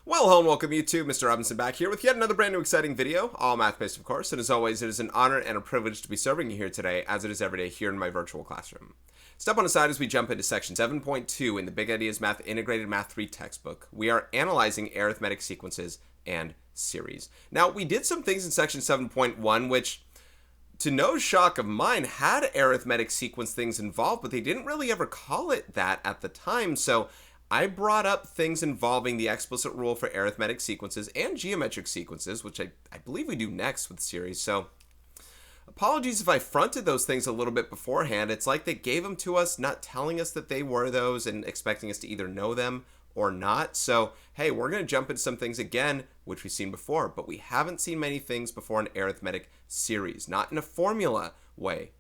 Well, hello and welcome YouTube. Mr. Robinson back here with yet another brand new exciting video, all math-based of course, and as always, it is an honor and a privilege to be serving you here today, as it is every day here in my virtual classroom. Step on aside as we jump into section 7.2 in the Big Ideas Math Integrated Math 3 textbook. We are analyzing arithmetic sequences and series. Now, we did some things in section 7.1 which, to no shock of mine, had arithmetic sequence things involved, but they didn't really ever call it that at the time, so I brought up things involving the explicit rule for arithmetic sequences and geometric sequences, which I believe we do next with series. So apologies if I fronted those things a little bit beforehand. It's like they gave them to us, not telling us that they were those and expecting us to either know them or not. So, hey, we're going to jump into some things again, which we've seen before, but we haven't seen many things before in arithmetic series, not in a formula way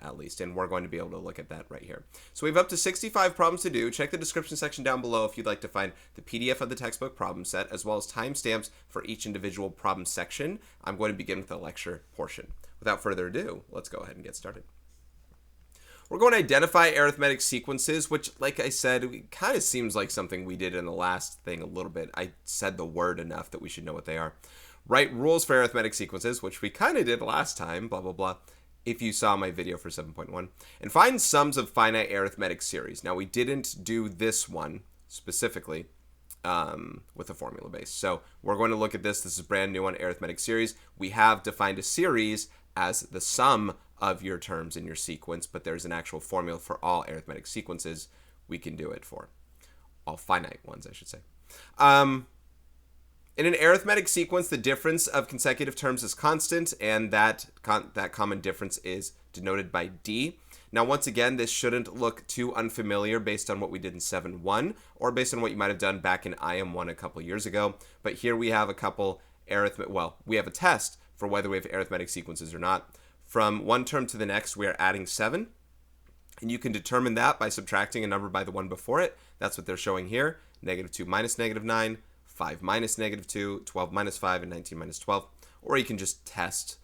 at least, and we're going to be able to look at that right here. So we have up to 65 problems to do. Check the description section down below if you'd like to find the PDF of the textbook problem set, as well as timestamps for each individual problem section. I'm going to begin with the lecture portion. Without further ado, let's go ahead and get started. We're going to identify arithmetic sequences, which, like I said, it kind of seems like something we did in the last thing a little bit. I said the word enough that we should know what they are. Write rules for arithmetic sequences, which we kind of did last time, blah, blah, blah, if you saw my video for 7.1. And find sums of finite arithmetic series. Now, we didn't do this one specifically with a formula base. So we're going to look at this. This is brand new on arithmetic series. We have defined a series as the sum of your terms in your sequence, but there's an actual formula for all arithmetic sequences. We can do it for all finite ones, I should say. In an arithmetic sequence, the difference of consecutive terms is constant, and that common difference is denoted by D. Now, once again, this shouldn't look too unfamiliar based on what we did in 7.1 or based on what you might have done back in IM3 a couple years ago. But here we have a couple we have a test for whether we have arithmetic sequences or not. From one term to the next, we are adding 7, and you can determine that by subtracting a number by the one before it. That's what they're showing here. -2 minus -9. 5 minus -2, 12 minus 5, and 19 minus 12. Or you can just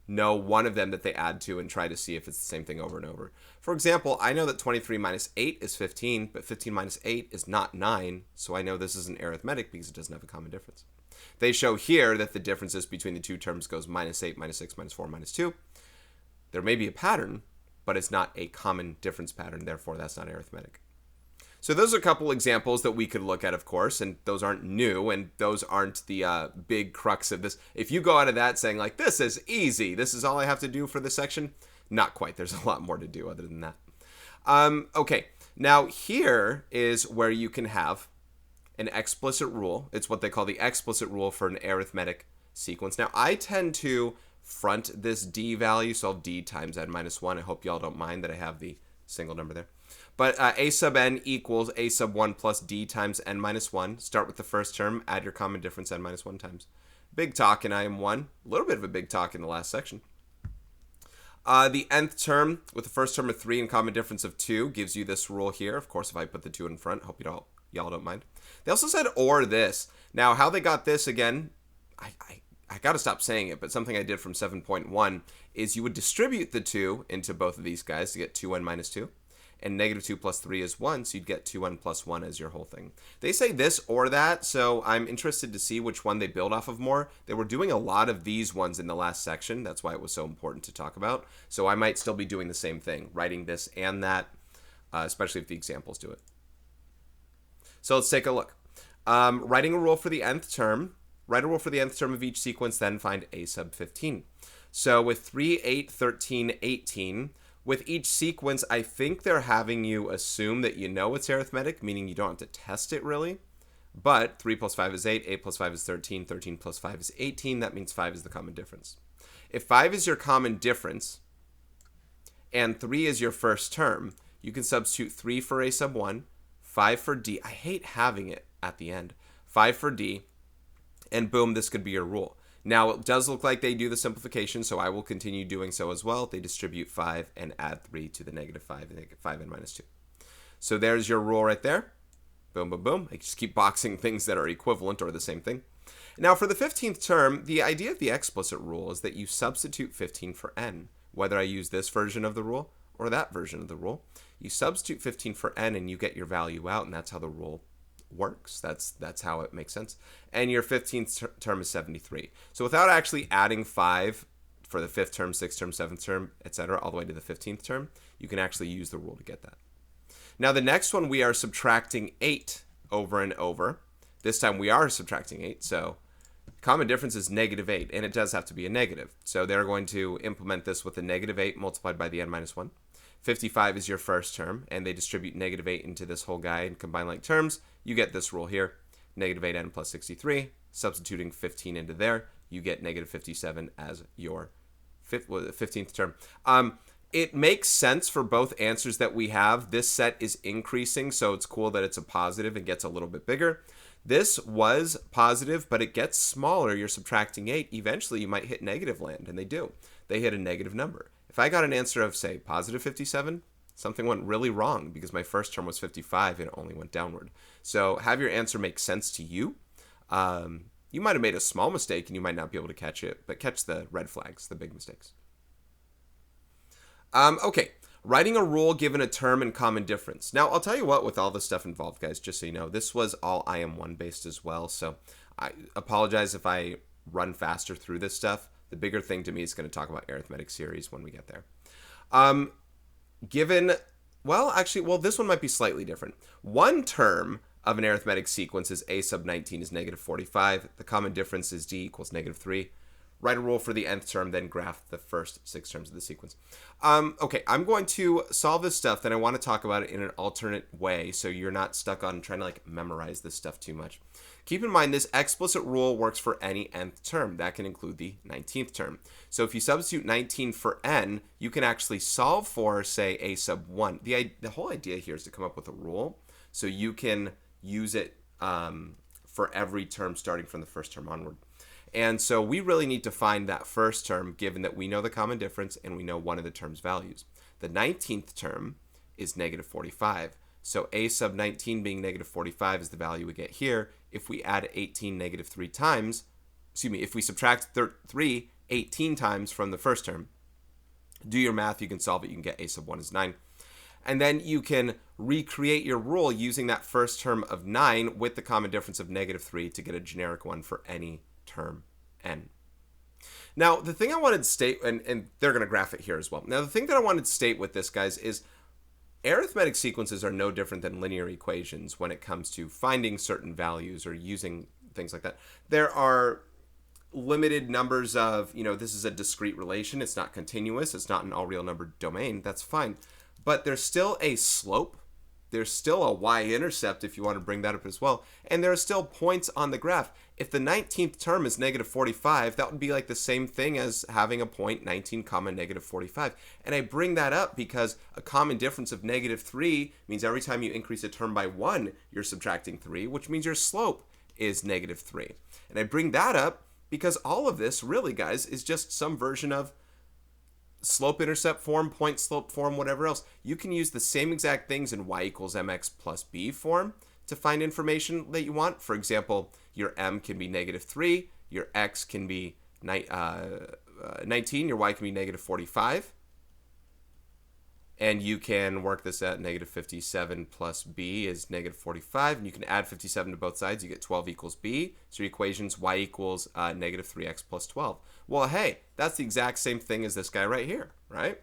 know one of them that they add to and try to see if it's the same thing over and over. For example, I know that 23 minus 8 is 15, but 15 minus 8 is not 9, so I know this isn't arithmetic because it doesn't have a common difference. They show here that the differences between the two terms goes -8, -6, -4, -2. There may be a pattern, but it's not a common difference pattern, therefore that's not arithmetic. So those are a couple examples that we could look at, of course, and those aren't new, and those aren't the big crux of this. If you go out of that saying, like, this is easy, this is all I have to do for this section, not quite. There's a lot more to do other than that. Okay, now here is where you can have an explicit rule. It's what they call the explicit rule for an arithmetic sequence. Now, I tend to front this D value, so D times n minus 1. I hope y'all don't mind that I have the single number there. But a sub n equals a sub 1 plus d times n minus 1. Start with the first term, add your common difference n minus 1 times. Big talk in IM1. A little bit of a big talk in the last section. The nth term with the first term of 3 and common difference of 2 gives you this rule here. Of course, if I put the 2 in front, hope y'all don't mind. They also said or this. Now, how they got this, again, I got to stop saying it, but something I did from 7.1 is you would distribute the 2 into both of these guys to get 2n minus 2. And -2 plus 3 is 1, so you'd get 2n plus 1 as your whole thing. They say this or that, so I'm interested to see which one they build off of more. They were doing a lot of these ones in the last section. That's why it was so important to talk about. So I might still be doing the same thing, writing this and that, especially if the examples do it. So let's take a look. Writing a rule for the nth term. Write a rule for the nth term of each sequence, then find a sub 15. So with 3, 8, 13, 18... with each sequence, I think they're having you assume that you know it's arithmetic, meaning you don't have to test it really. But 3 plus 5 is 8, 8 plus 5 is 13, 13 plus 5 is 18. That means 5 is the common difference. If 5 is your common difference and 3 is your first term, you can substitute 3 for a sub 1, 5 for d. I hate having it at the end. 5 for d, and boom, this could be your rule. Now, it does look like they do the simplification, so I will continue doing so as well. They distribute 5 and add 3 to the -5, and they get 5n minus 2. So there's your rule right there. Boom, boom, boom. I just keep boxing things that are equivalent or the same thing. Now, for the 15th term, the idea of the explicit rule is that you substitute 15 for n. Whether I use this version of the rule or that version of the rule, you substitute 15 for n and you get your value out, and that's how the rule works. That's how it makes sense. And your 15th term is 73. So without actually adding 5 for the 5th term, 6th term, 7th term, etc., all the way to the 15th term, you can actually use the rule to get that. Now the next one, we are subtracting 8 over and over. This time we are subtracting 8, so common difference is negative 8, and it does have to be a negative. So they're going to implement this with a negative 8 multiplied by the n minus 1. 55 is your first term, and they distribute negative 8 into this whole guy and combine like terms. You get this rule here, negative 8n plus 63. Substituting 15 into there, you get negative 57 as your 15th term. It makes sense for both answers that we have. This set is increasing, so it's cool that it's a positive and gets a little bit bigger. This was positive, but it gets smaller. You're subtracting 8. Eventually, you might hit negative land, and they do. They hit a negative number. If I got an answer of, say, positive 57, something went really wrong because my first term was 55 and it only went downward. So have your answer make sense to you. You might have made a small mistake and you might not be able to catch it, but catch the red flags, the big mistakes. Okay, writing a rule given a term and common difference. Now, I'll tell you what, with all this stuff involved, guys, just so you know, this was all IM1 based as well. So I apologize if I run faster through this stuff. The bigger thing to me is going to talk about arithmetic series when we get there. This one might be slightly different. One term of an arithmetic sequence is a sub 19 is negative 45. The common difference is d equals negative 3. Write a rule for the nth term, then graph the first 6 terms of the sequence. Okay, I'm going to solve this stuff, then I want to talk about it in an alternate way so you're not stuck on trying to memorize this stuff too much. Keep in mind this explicit rule works for any nth term. That can include the 19th term. So if you substitute 19 for n, you can actually solve for, say, a sub 1. The whole idea here is to come up with a rule so you can use it for every term starting from the first term onward. And so we really need to find that first term given that we know the common difference and we know one of the term's values. The 19th term is negative 45. So a sub 19 being negative 45 is the value we get here. If we add 18 negative 3 times, if we subtract 3 18 times from the first term, do your math, you can solve it, you can get a sub 1 is 9. And then you can recreate your rule using that first term of 9 with the common difference of negative 3 to get a generic one for any term n. Now, the thing I wanted to state, and they're going to graph it here as well. Now, the thing that I wanted to state with this, guys, is arithmetic sequences are no different than linear equations when it comes to finding certain values or using things like that. There are limited numbers of, this is a discrete relation. It's not continuous. It's not an all real number domain. That's fine. But there's still a slope. There's still a y-intercept if you want to bring that up as well. And there are still points on the graph. If the 19th term is negative 45, that would be like the same thing as having a point 19 comma negative 45. And I bring that up because a common difference of negative 3 means every time you increase a term by 1, you're subtracting 3, which means your slope is negative 3. And I bring that up because all of this really, guys, is just some version of slope-intercept form, point slope form, whatever else. You can use the same exact things in y equals mx plus b form to find information that you want. For example, your m can be negative 3, your x can be 19, your y can be negative 45. And you can work this at negative 57 plus b is negative 45. And you can add 57 to both sides. You get 12 equals b. So your equation's y equals negative 3x plus 12. Well, hey, that's the exact same thing as this guy right here, right?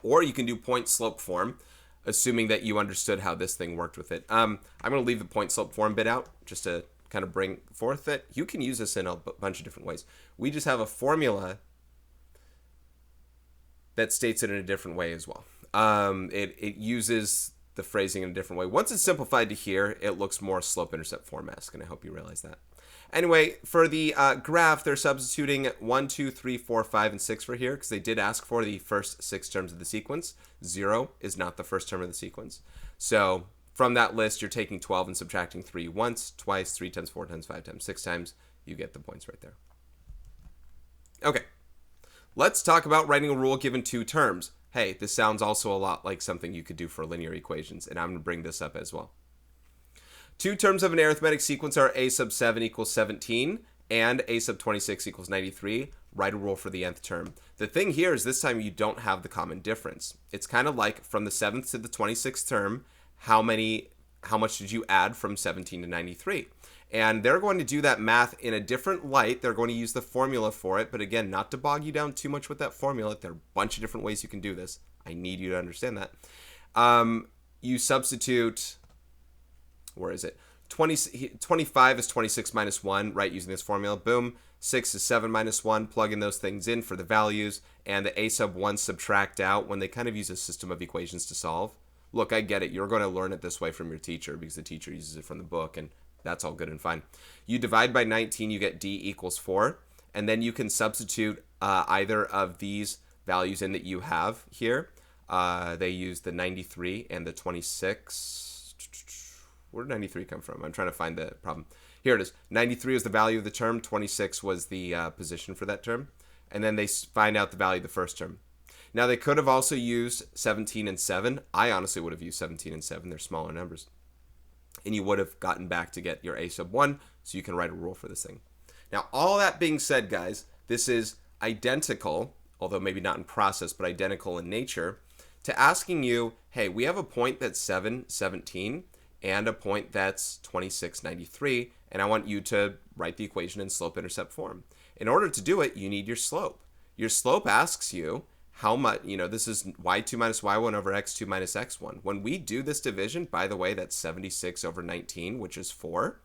Or you can do point slope form, assuming that you understood how this thing worked with it. I'm going to leave the point slope form bit out just to kind of bring forth that you can use this in a bunch of different ways. We just have a formula that states it in a different way as well. It uses the phrasing in a different way. Once it's simplified to here, it looks more slope-intercept form-esque, and I hope you realize that. Anyway, for the graph, they're substituting 1, 2, 3, 4, 5, and 6 for here because they did ask for the first 6 terms of the sequence. 0 is not the first term of the sequence. So from that list, you're taking 12 and subtracting 3 once, twice, 3 times, 4 times, 5 times, 6 times. You get the points right there. Okay, let's talk about writing a rule given 2 terms. Hey, this sounds also a lot like something you could do for linear equations, and I'm going to bring this up as well. 2 terms of an arithmetic sequence are a sub 7 equals 17 and a sub 26 equals 93. Write a rule for the nth term. The thing here is this time you don't have the common difference. It's kind of like from the 7th to the 26th term, how many how much did you add from 17 to 93? And they're going to do that math in a different light. They're going to use the formula for it. But again, not to bog you down too much with that formula. There are a bunch of different ways you can do this. I need you to understand that. You substitute, where is it? 25 is 26 minus 1, right, using this formula. Boom. 6 is 7 minus 1. Plug in those things in for the values. And the a sub 1 subtract out when they kind of use a system of equations to solve. Look, I get it. You're going to learn it this way from your teacher because the teacher uses it from the book, and that's all good and fine. You divide by 19, you get d equals 4. And then you can substitute either of these values in that you have here. They use the 93 and the 26. Where did 93 come from? I'm trying to find the problem. Here it is. 93 is the value of the term. 26 was the position for that term. And then they find out the value of the first term. Now, they could have also used 17 and 7. I honestly would have used 17 and 7. They're smaller numbers. And you would have gotten back to get your a sub 1, so you can write a rule for this thing. Now, all that being said, guys, this is identical, although maybe not in process, but identical in nature, to asking you, hey, we have a point that's 17, and a point that's 2693, and I want you to write the equation in slope-intercept form. In order to do it, you need your slope. Your slope asks you how much, this is y2 minus y1 over x2 minus x1. When we do this division, by the way, that's 76 over 19, which is 4.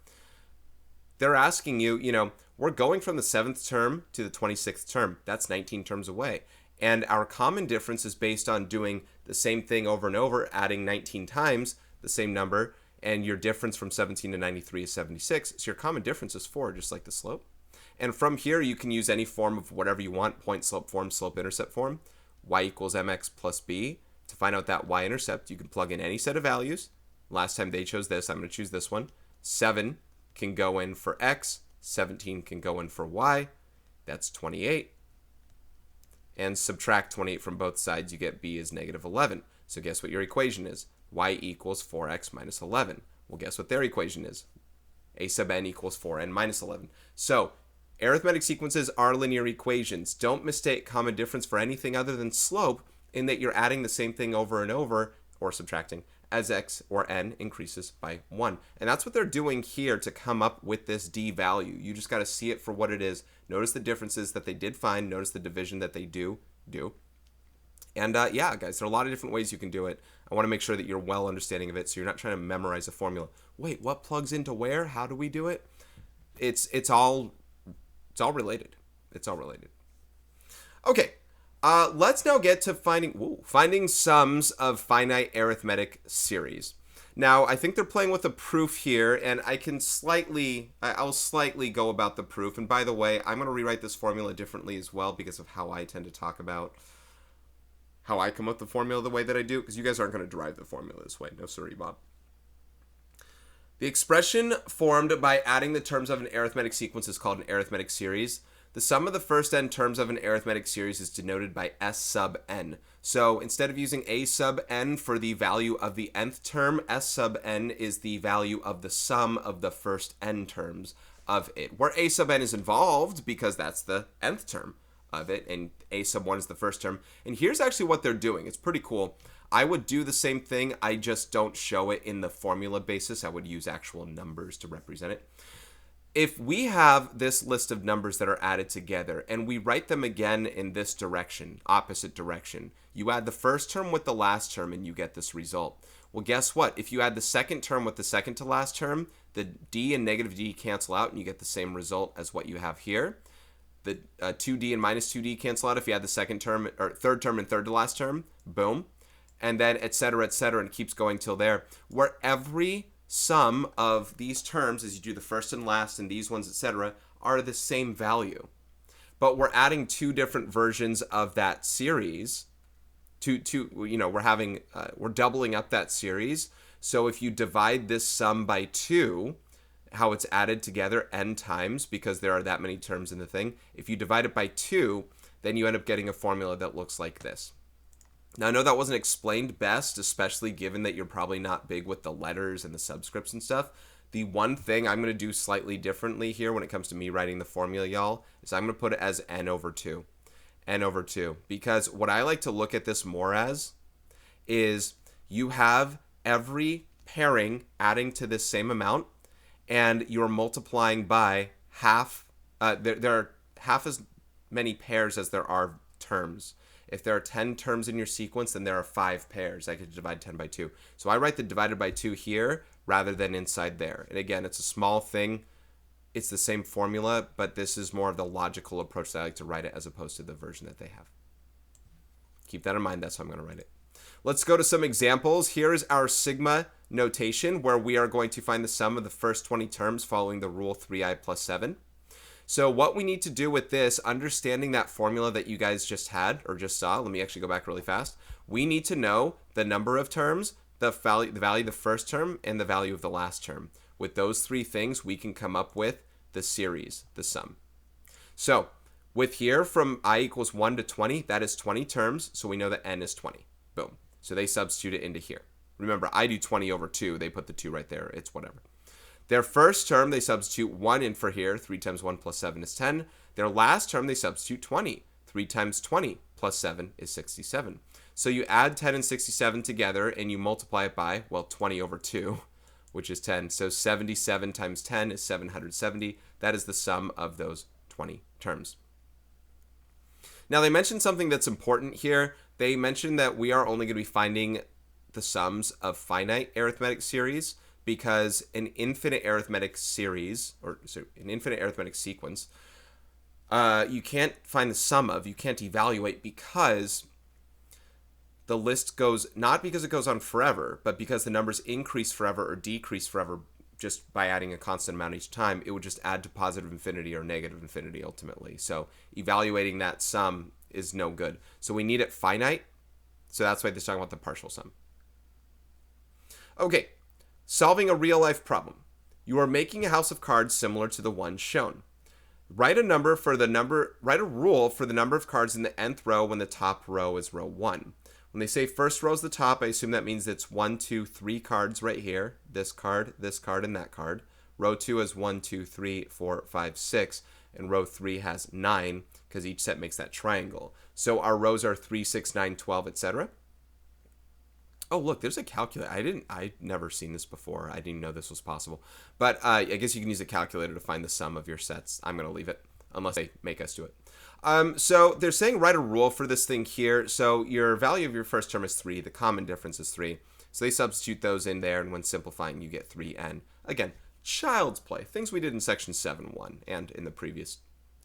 They're asking you, we're going from the 7th term to the 26th term. That's 19 terms away. And our common difference is based on doing the same thing over and over, adding 19 times the same number, and your difference from 17 to 93 is 76. So your common difference is 4, just like the slope. And from here, you can use any form of whatever you want, point slope form, slope intercept form, y equals mx plus b. To find out that y-intercept, you can plug in any set of values. Last time they chose this, I'm going to choose this one. 7 can go in for x, 17 can go in for y. That's 28. And subtract 28 from both sides, you get b is negative 11. So guess what your equation is? Y equals 4x minus 11. Well, guess what their equation is? A sub n equals 4n minus 11. So arithmetic sequences are linear equations. Don't mistake common difference for anything other than slope, in that you're adding the same thing over and over, or subtracting, as x or n increases by 1. And that's what they're doing here to come up with this d value. You just got to see it for what it is. Notice the differences that they did find. Notice the division that they do. And yeah, guys, there are a lot of different ways you can do it. I want to make sure that you're well understanding of it, so you're not trying to memorize a formula. Wait, what plugs into where? How do we do it? It's all related. It's all related. Okay, let's now get to finding sums of finite arithmetic series. Now, I think they're playing with a proof here, and I'll slightly go about the proof. And by the way, I'm going to rewrite this formula differently as well because of how I tend to talk about how I come up with the formula the way that I do, because you guys aren't going to derive the formula this way. No sorry, Bob. The expression formed by adding the terms of an arithmetic sequence is called an arithmetic series. The sum of the first n terms of an arithmetic series is denoted by s sub n. So instead of using a sub n for the value of the nth term, s sub n is the value of the sum of the first n terms of it, where a sub n is involved because that's the nth term of it, and a sub 1 is the first term. And here's actually what they're doing. It's pretty cool. I would do the same thing. I just don't show it in the formula basis. I would use actual numbers to represent it. If we have this list of numbers that are added together and we write them again in this direction, opposite direction, you add the first term with the last term and you get this result. Well, guess what? If you add the second term with the second to last term, the d and negative d cancel out and you get the same result as what you have here. The 2d and minus 2d cancel out if you add the second term or third term and third to last term. Boom. And then et cetera, and it keeps going till there. Where every sum of these terms, as you do the first and last and these ones, etc., are the same value. But we're adding two different versions of that series. We're doubling up that series. So if you divide this sum by 2, how it's added together n times, because there are that many terms in the thing. If you divide it by 2, then you end up getting a formula that looks like this. Now, I know that wasn't explained best, especially given that you're probably not big with the letters and the subscripts and stuff. The one thing I'm going to do slightly differently here when it comes to me writing the formula, y'all, is I'm going to put it as n over 2. N over 2. Because what I like to look at this more as is you have every pairing, adding to this same amount, and you're multiplying by half. There are half as many pairs as there are terms. If there are 10 terms in your sequence, then there are 5 pairs. I could divide 10 by 2. So I write the divided by 2 here rather than inside there. And again, it's a small thing. It's the same formula, but this is more of the logical approach that I like to write it as opposed to the version that they have. Keep that in mind. That's how I'm going to write it. Let's go to some examples. Here is our sigma notation where we are going to find the sum of the first 20 terms following the rule 3i plus 7. So what we need to do with this, understanding that formula that you guys just had or just saw, let me actually go back really fast. We need to know the number of terms, the value of the first term, and the value of the last term. With those 3 things, we can come up with the series, the sum. So with here from I equals 1 to 20, that is 20 terms. So we know that n is 20. Boom. So they substitute it into here. Remember, I do 20 over 2. They put the 2 right there. It's whatever. Their first term, they substitute 1 in for here. 3 times 1 plus 7 is 10. Their last term, they substitute 20. 3 times 20 plus 7 is 67. So you add 10 and 67 together, and you multiply it by, well, 20 over 2, which is 10. So 77 times 10 is 770. That is the sum of those 20 terms. Now, they mentioned something that's important here. They mentioned that we are only going to be finding the sums of finite arithmetic series, because an infinite arithmetic series, or sorry, an infinite arithmetic sequence, you can't find the sum of, you can't evaluate, because the list goes, not because it goes on forever, but because the numbers increase forever or decrease forever just by adding a constant amount each time. It would just add to positive infinity or negative infinity ultimately. So evaluating that sum is no good. So we need it finite. So that's why they're talking about the partial sum. Okay. Solving a real-life problem. You are making a house of cards similar to the one shown. Write a rule for the number of cards in the nth row when the top row is row 1. When they say first row is the top, I assume that means it's 1, 2, 3 cards right here. This card, and that card. Row 2 is 1, 2, 3, 4, 5, 6. And row 3 has 9, because each set makes that triangle. So our rows are 3, 6, 9, 12, etc. Oh, look, there's a calculator. I'd never seen this before. I didn't know this was possible. But I guess you can use a calculator to find the sum of your sets. I'm going to leave it, unless they make us do it. So they're saying write a rule for this thing here. So your value of your first term is 3. The common difference is 3. So they substitute those in there, and when simplifying, you get 3n. Again, child's play. Things we did in section 7.1 and in the previous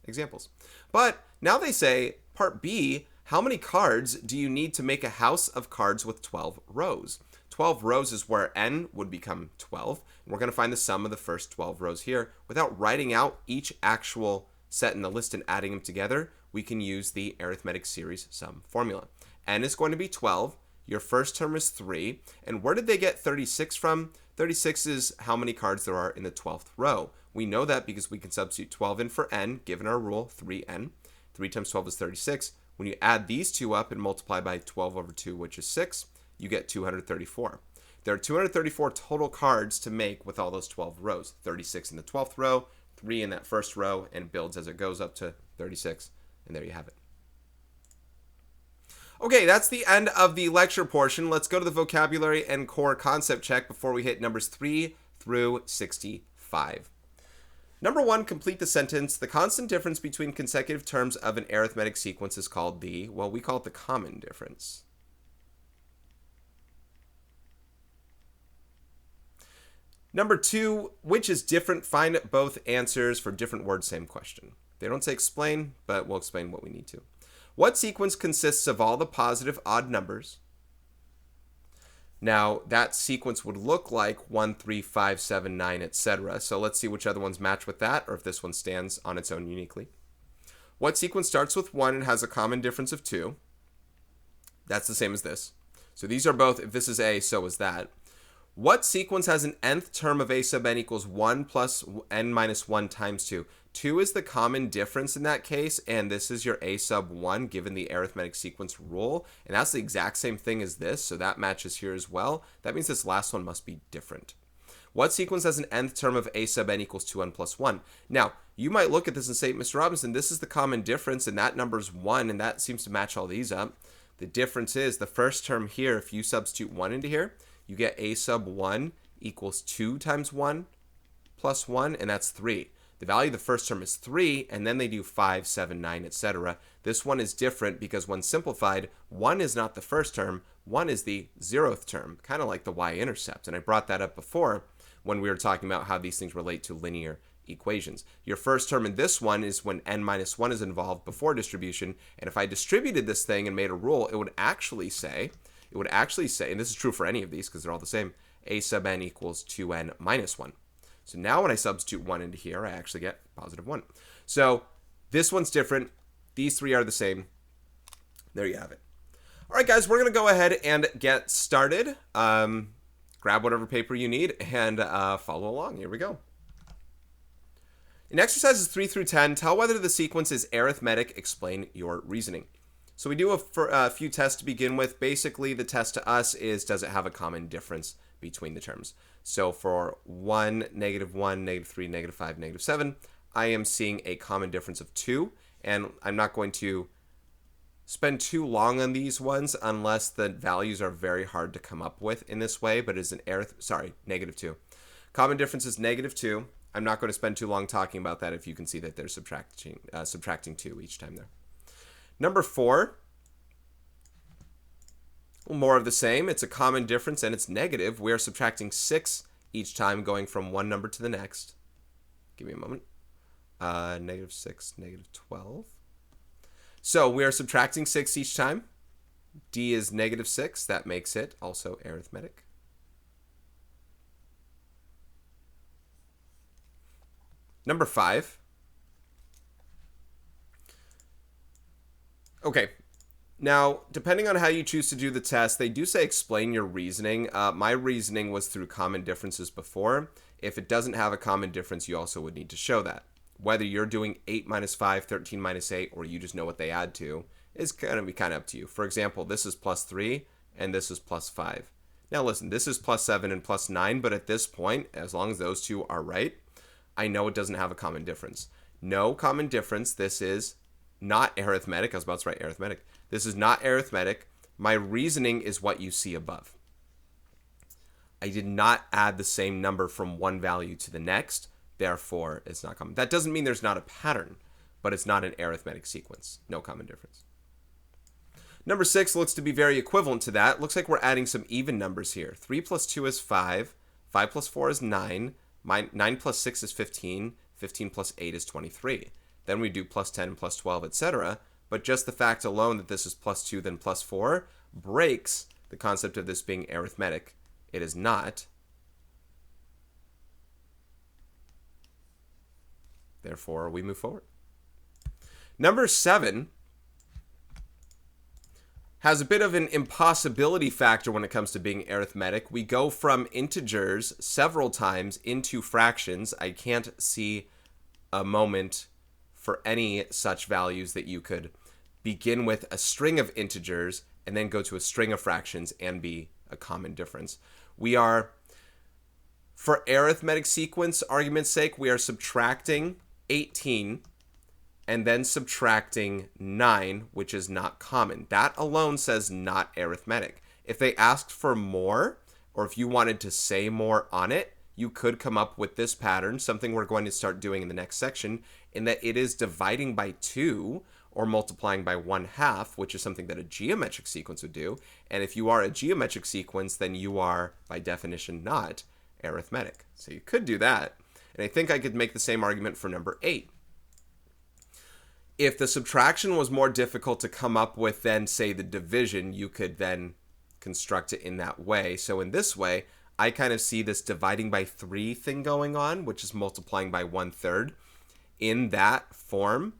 examples. But now they say, part B, how many cards do you need to make a house of cards with 12 rows? 12 rows is where n would become 12. And we're going to find the sum of the first 12 rows here. Without writing out each actual set in the list and adding them together, we can use the arithmetic series sum formula. N is going to be 12. Your first term is 3. And where did they get 36 from? 36 is how many cards there are in the 12th row. We know that because we can substitute 12 in for n, given our rule, 3n. 3 times 12 is 36. When you add these two up and multiply by 12 over 2, which is 6, you get 234. There are 234 total cards to make with all those 12 rows. 36 in the 12th row, 3 in that first row, and builds as it goes up to 36. And there you have it. Okay, that's the end of the lecture portion. Let's go to the vocabulary and core concept check before we hit numbers 3 through 65. Number 1, complete the sentence. The constant difference between consecutive terms of an arithmetic sequence is called the, well, we call it the common difference. Number 2, which is different? Find both answers for different words, same question. They don't say explain, but we'll explain what we need to. What sequence consists of all the positive odd numbers? Now, that sequence would look like 1, 3, 5, 7, 9, etc. So let's see which other ones match with that, or if this one stands on its own uniquely. What sequence starts with 1 and has a common difference of 2? That's the same as this. So these are both, if this is A, so is that. What sequence has an nth term of A sub n equals 1 plus n minus 1 times 2? 2 is the common difference in that case, and this is your A sub 1 given the arithmetic sequence rule. And that's the exact same thing as this, so that matches here as well. That means this last one must be different. What sequence has an nth term of A sub n equals 2n plus 1? Now, you might look at this and say, Mr. Robinson, this is the common difference, and that number's 1, and that seems to match all these up. The difference is the first term here, if you substitute 1 into here, you get a sub 1 equals 2 times 1 plus 1, and that's 3. The value of the first term is 3, and then they do 5, 7, 9, etc. This one is different because when simplified, 1 is not the first term, 1 is the 0th term, kind of like the y-intercept. And I brought that up before when we were talking about how these things relate to linear equations. Your first term in this one is when n minus 1 is involved before distribution, and if I distributed this thing and made a rule, it would actually say, and this is true for any of these because they're all the same, a sub n equals 2n minus 1. So now when I substitute 1 into here, I actually get positive 1. So this one's different. These three are the same. There you have it. All right, guys, we're going to go ahead and get started. Grab whatever paper you need and follow along. Here we go. In exercises 3 through 10, tell whether the sequence is arithmetic. Explain your reasoning. So we do a few tests to begin with. Basically, the test to us is, does it have a common difference between the terms? So for 1, -1, -3, -5, -7, I am seeing a common difference of 2. And I'm not going to spend too long on these ones unless the values are very hard to come up with in this way, but it's an -2. Common difference is -2. I'm not going to spend too long talking about that if you can see that they're subtracting 2 each time there. Number 4, more of the same. It's a common difference and it's negative. We are subtracting 6 each time going from one number to the next. Give me a moment. -6, -12. So we are subtracting 6 each time. D is -6. That makes it also arithmetic. Number 5. Okay. Now, depending on how you choose to do the test, they do say explain your reasoning. My reasoning was through common differences before. If it doesn't have a common difference, you also would need to show that. Whether you're doing 8 minus 5, 13 minus 8, or you just know what they add to, is going to be kind of up to you. For example, this is plus 3, and this is plus 5. Now listen, this is plus 7 and plus 9, but at this point, as long as those two are right, I know it doesn't have a common difference. No common difference. This is not arithmetic. I was about to write arithmetic. This is not arithmetic. My reasoning is what you see above. I did not add the same number from one value to the next. Therefore, it's not common. That doesn't mean there's not a pattern, but it's not an arithmetic sequence. No common difference. Number 6 looks to be very equivalent to that. Looks like we're adding some even numbers here. 3 plus 2 is 5. 5 plus 4 is 9. 9 plus 6 is 15. 15 plus 8 is 23. Then we do plus 10, plus 12, etc. But just the fact alone that this is plus 2, then plus 4, breaks the concept of this being arithmetic. It is not. Therefore, we move forward. Number 7 has a bit of an impossibility factor when it comes to being arithmetic. We go from integers several times into fractions. I can't see a moment for any such values that you could begin with a string of integers and then go to a string of fractions and be a common difference. We are, for arithmetic sequence argument's sake, we are subtracting 18 and then subtracting 9, which is not common. That alone says not arithmetic. If they asked for more, or if you wanted to say more on it, you could come up with this pattern, something we're going to start doing in the next section, in that it is dividing by 2 or multiplying by 1/2, which is something that a geometric sequence would do. And if you are a geometric sequence, then you are, by definition, not arithmetic. So you could do that. And I think I could make the same argument for number 8. If the subtraction was more difficult to come up with than, say, the division, you could then construct it in that way. So in this way, I kind of see this dividing by 3 thing going on, which is multiplying by 1/3. In that form,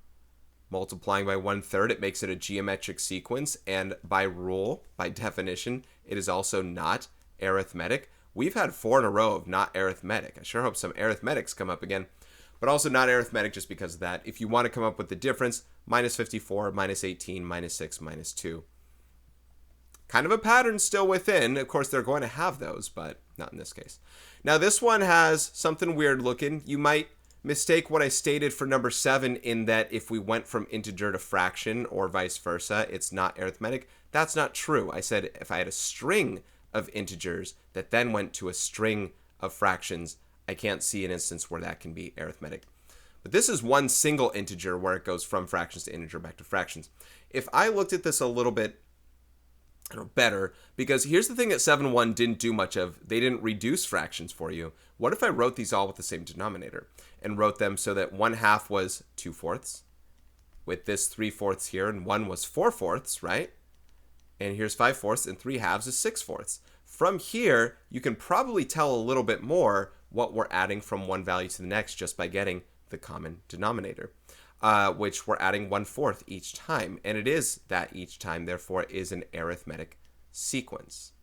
multiplying by 1/3, it makes it a geometric sequence, and by rule, by definition, it is also not arithmetic. We've had 4 in a row of not arithmetic. I sure hope some arithmetics come up again, but also not arithmetic just because of that. If you want to come up with the difference, minus 54, minus 18, minus 6, minus 2. Kind of a pattern still within. Of course, they're going to have those, but not in this case. Now, this one has something weird looking. You might mistake what I stated for number 7 in that if we went from integer to fraction or vice versa, it's not arithmetic. That's not true. I said if I had a string of integers that then went to a string of fractions, I can't see an instance where that can be arithmetic. But this is one single integer where it goes from fractions to integer back to fractions. If I looked at this a little bit better, because here's the thing that 7-1 didn't do much of. They didn't reduce fractions for you. What if I wrote these all with the same denominator and wrote them so that 1/2 was 2/4, with this 3/4 here, and 1 was 4/4, right? And here's 5/4, and 3/2 is 6/4. From here, you can probably tell a little bit more what we're adding from one value to the next just by getting the common denominator, which we're adding 1/4 each time. And it is that each time, therefore, it is an arithmetic sequence.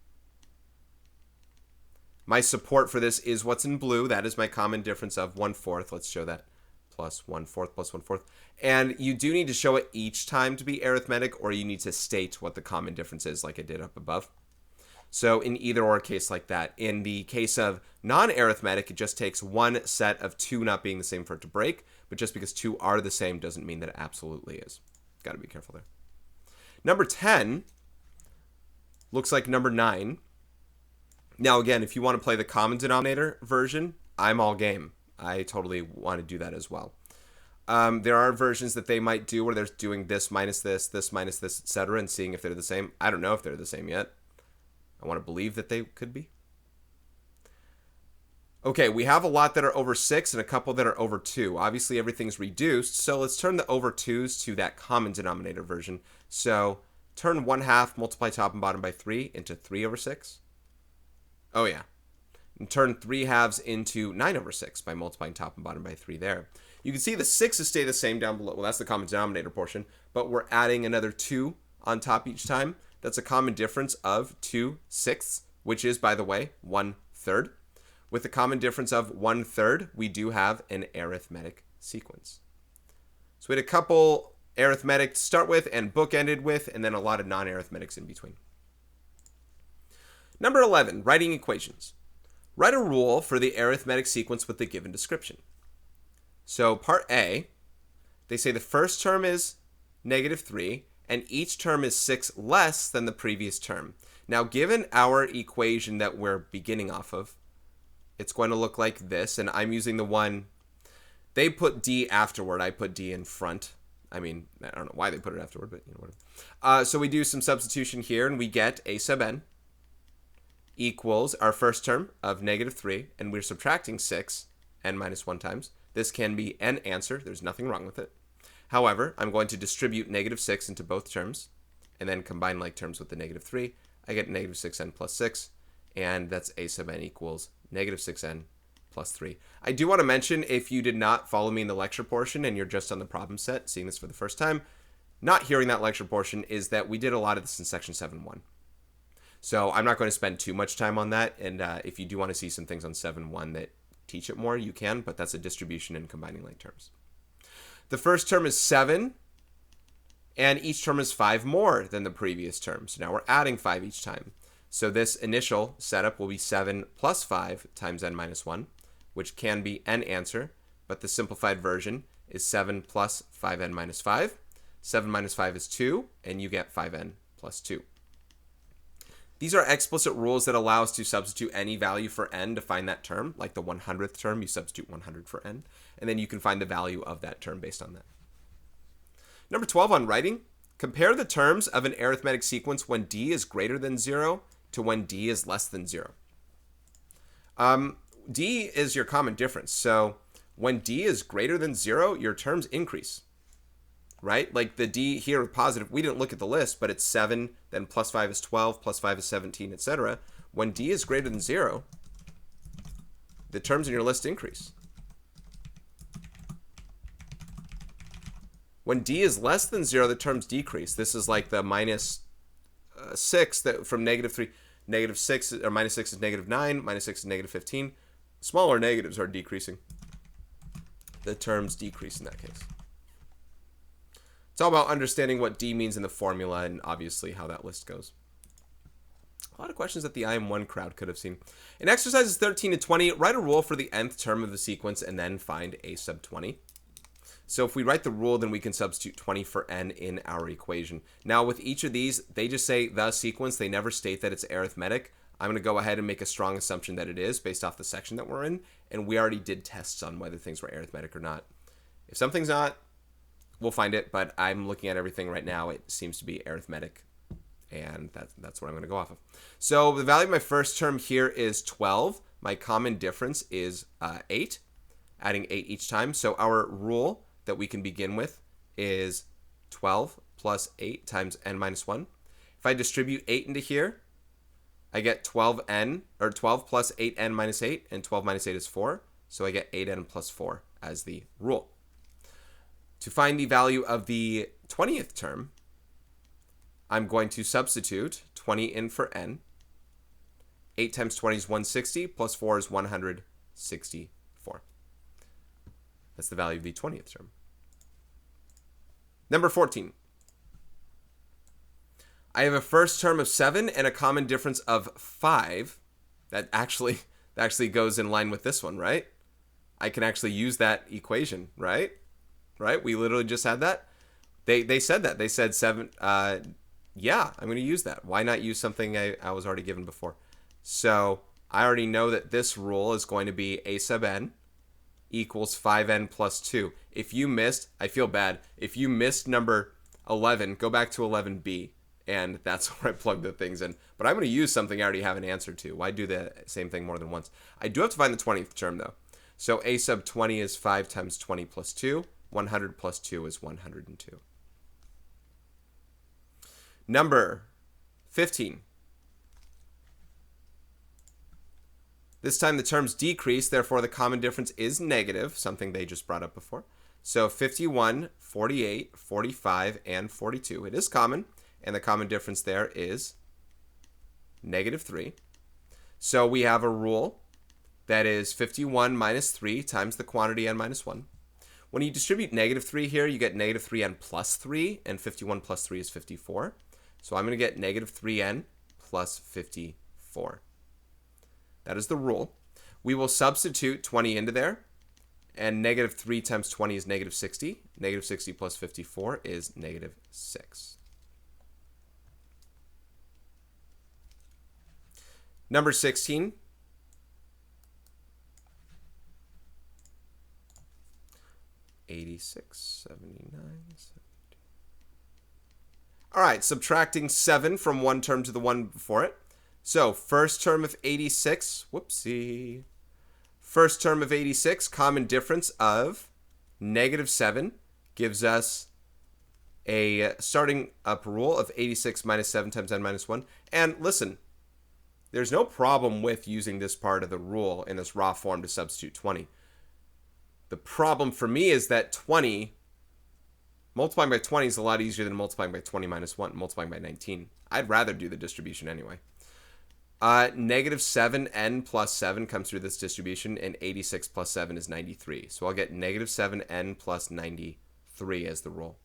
My support for this is what's in blue. That is my common difference of 1/4. Let's show that. Plus 1/4 plus 1/4. And you do need to show it each time to be arithmetic, or you need to state what the common difference is like I did up above. So in either or case like that. In the case of non-arithmetic, it just takes one set of two not being the same for it to break. But just because two are the same doesn't mean that it absolutely is. Got to be careful there. Number 10 looks like number 9. Now again, if you want to play the common denominator version, I'm all game. I totally want to do that as well. There are versions that they might do where they're doing this minus this, etc., and seeing if they're the same. I don't know if they're the same yet. I want to believe that they could be. Okay, we have a lot that are over 6 and a couple that are over 2. Obviously, everything's reduced, so let's turn the over 2s to that common denominator version. So turn 1/2 multiply top and bottom by 3 into 3/6. Oh, yeah. And turn 3/2 into 9/6 by multiplying top and bottom by 3 there. You can see the 6's stay the same down below. Well, that's the common denominator portion, but we're adding another 2 on top each time. That's a common difference of 2/6, which is, by the way, 1/3. With the common difference of 1/3, we do have an arithmetic sequence. So we had a couple arithmetic to start with and bookended with, and then a lot of non-arithmetics in between. Number 11, writing equations. Write a rule for the arithmetic sequence with the given description. So part A, they say the first term is -3, and each term is 6 less than the previous term. Now, given our equation that we're beginning off of, it's going to look like this, and I'm using the one, they put D afterward, I put D in front. I mean, I don't know why they put it afterward, but you know whatever. So we do some substitution here, and we get A sub n equals our first term of -3, and we're subtracting 6, n minus 1 times. This can be an answer. There's nothing wrong with it. However, I'm going to distribute -6 into both terms and then combine like terms with the -3. I get -6n plus 6, and that's A sub n equals -6n plus 3. I do want to mention, if you did not follow me in the lecture portion and you're just on the problem set, seeing this for the first time, not hearing that lecture portion, is that we did a lot of this in section 7.1. So I'm not going to spend too much time on that, and if you do want to see some things on 7.1 that teach it more, you can, but that's a distribution and combining like terms. The first term is 7, and each term is 5 more than the previous term. So now we're adding 5 each time. So this initial setup will be 7 plus 5 times n minus 1, which can be an answer, but the simplified version is 7 plus 5n minus 5. 7 minus 5 is 2, and you get 5n plus 2. These are explicit rules that allow us to substitute any value for n to find that term. Like the 100th term, you substitute 100 for n, and then you can find the value of that term based on that. Number 12 on writing, compare the terms of an arithmetic sequence when d is greater than 0 to when d is less than 0. D is your common difference. So when d is greater than 0, your terms increase. Right? Like the d here with positive, we didn't look at the list, but it's 7, then plus 5 is 12, plus 5 is 17, etc. When d is greater than 0, the terms in your list increase. When d is less than 0, the terms decrease. This is like the minus 6 that from -3, -6 or minus 6 is -9, minus 6 is -15. Smaller negatives are decreasing. The terms decrease in that case. It's all about understanding what D means in the formula and obviously how that list goes. A lot of questions that the IM1 crowd could have seen. In exercises 13 to 20, write a rule for the nth term of the sequence and then find A sub 20. So if we write the rule, then we can substitute 20 for n in our equation. Now with each of these, they just say the sequence. They never state that it's arithmetic. I'm going to go ahead and make a strong assumption that it is based off the section that we're in, and we already did tests on whether things were arithmetic or not. If something's not, we'll find it, but I'm looking at everything right now. It seems to be arithmetic, and that's what I'm going to go off of. So the value of my first term here is 12. My common difference is 8, adding 8 each time. So our rule that we can begin with is 12 plus 8 times n minus 1. If I distribute 8 into here, I get 12n, or 12 plus 8n minus 8, and 12 minus 8 is 4. So I get 8n plus 4 as the rule. To find the value of the 20th term, I'm going to substitute 20 in for n. 8 times 20 is 160, plus 4 is 164. That's the value of the 20th term. Number 14. I have a first term of 7 and a common difference of 5. That actually goes in line with this one, right? I can actually use that equation, right? Right? We literally just had that. They said that. They said 7. Yeah, I'm going to use that. Why not use something I was already given before? So I already know that this rule is going to be a sub n equals 5n plus 2. If you missed, I feel bad. If you missed number 11, go back to 11b. And that's where I plug the things in. But I'm going to use something I already have an answer to. Why do the same thing more than once? I do have to find the 20th term, though. So a sub 20 is 5 times 20 plus 2. 100 plus 2 is 102. Number 15. This time the terms decrease, therefore the common difference is negative, something they just brought up before. So 51, 48, 45, and 42. It is common. And the common difference there is negative 3. So we have a rule that is 51 minus 3 times the quantity n minus 1. When you distribute negative 3 here, you get negative 3n plus 3, and 51 plus 3 is 54. So I'm going to get negative 3n plus 54. That is the rule. We will substitute 20 into there, and negative 3 times 20 is negative 60. Negative 60 plus 54 is negative 6. Number 16. $86, $79, $70. All right, subtracting 7 from one term to the one before it. So first term of 86, whoopsie. First term of 86, common difference of negative 7 gives us a starting up rule of 86 minus 7 times n minus 1. And listen, there's no problem with using this part of the rule in this raw form to substitute 20. The problem for me is that 20, multiplying by 20 is a lot easier than multiplying by 20 minus 1, multiplying by 19. I'd rather do the distribution anyway. Negative 7n plus 7 comes through this distribution, and 86 plus 7 is 93. So I'll get negative 7n plus 93 as the rule.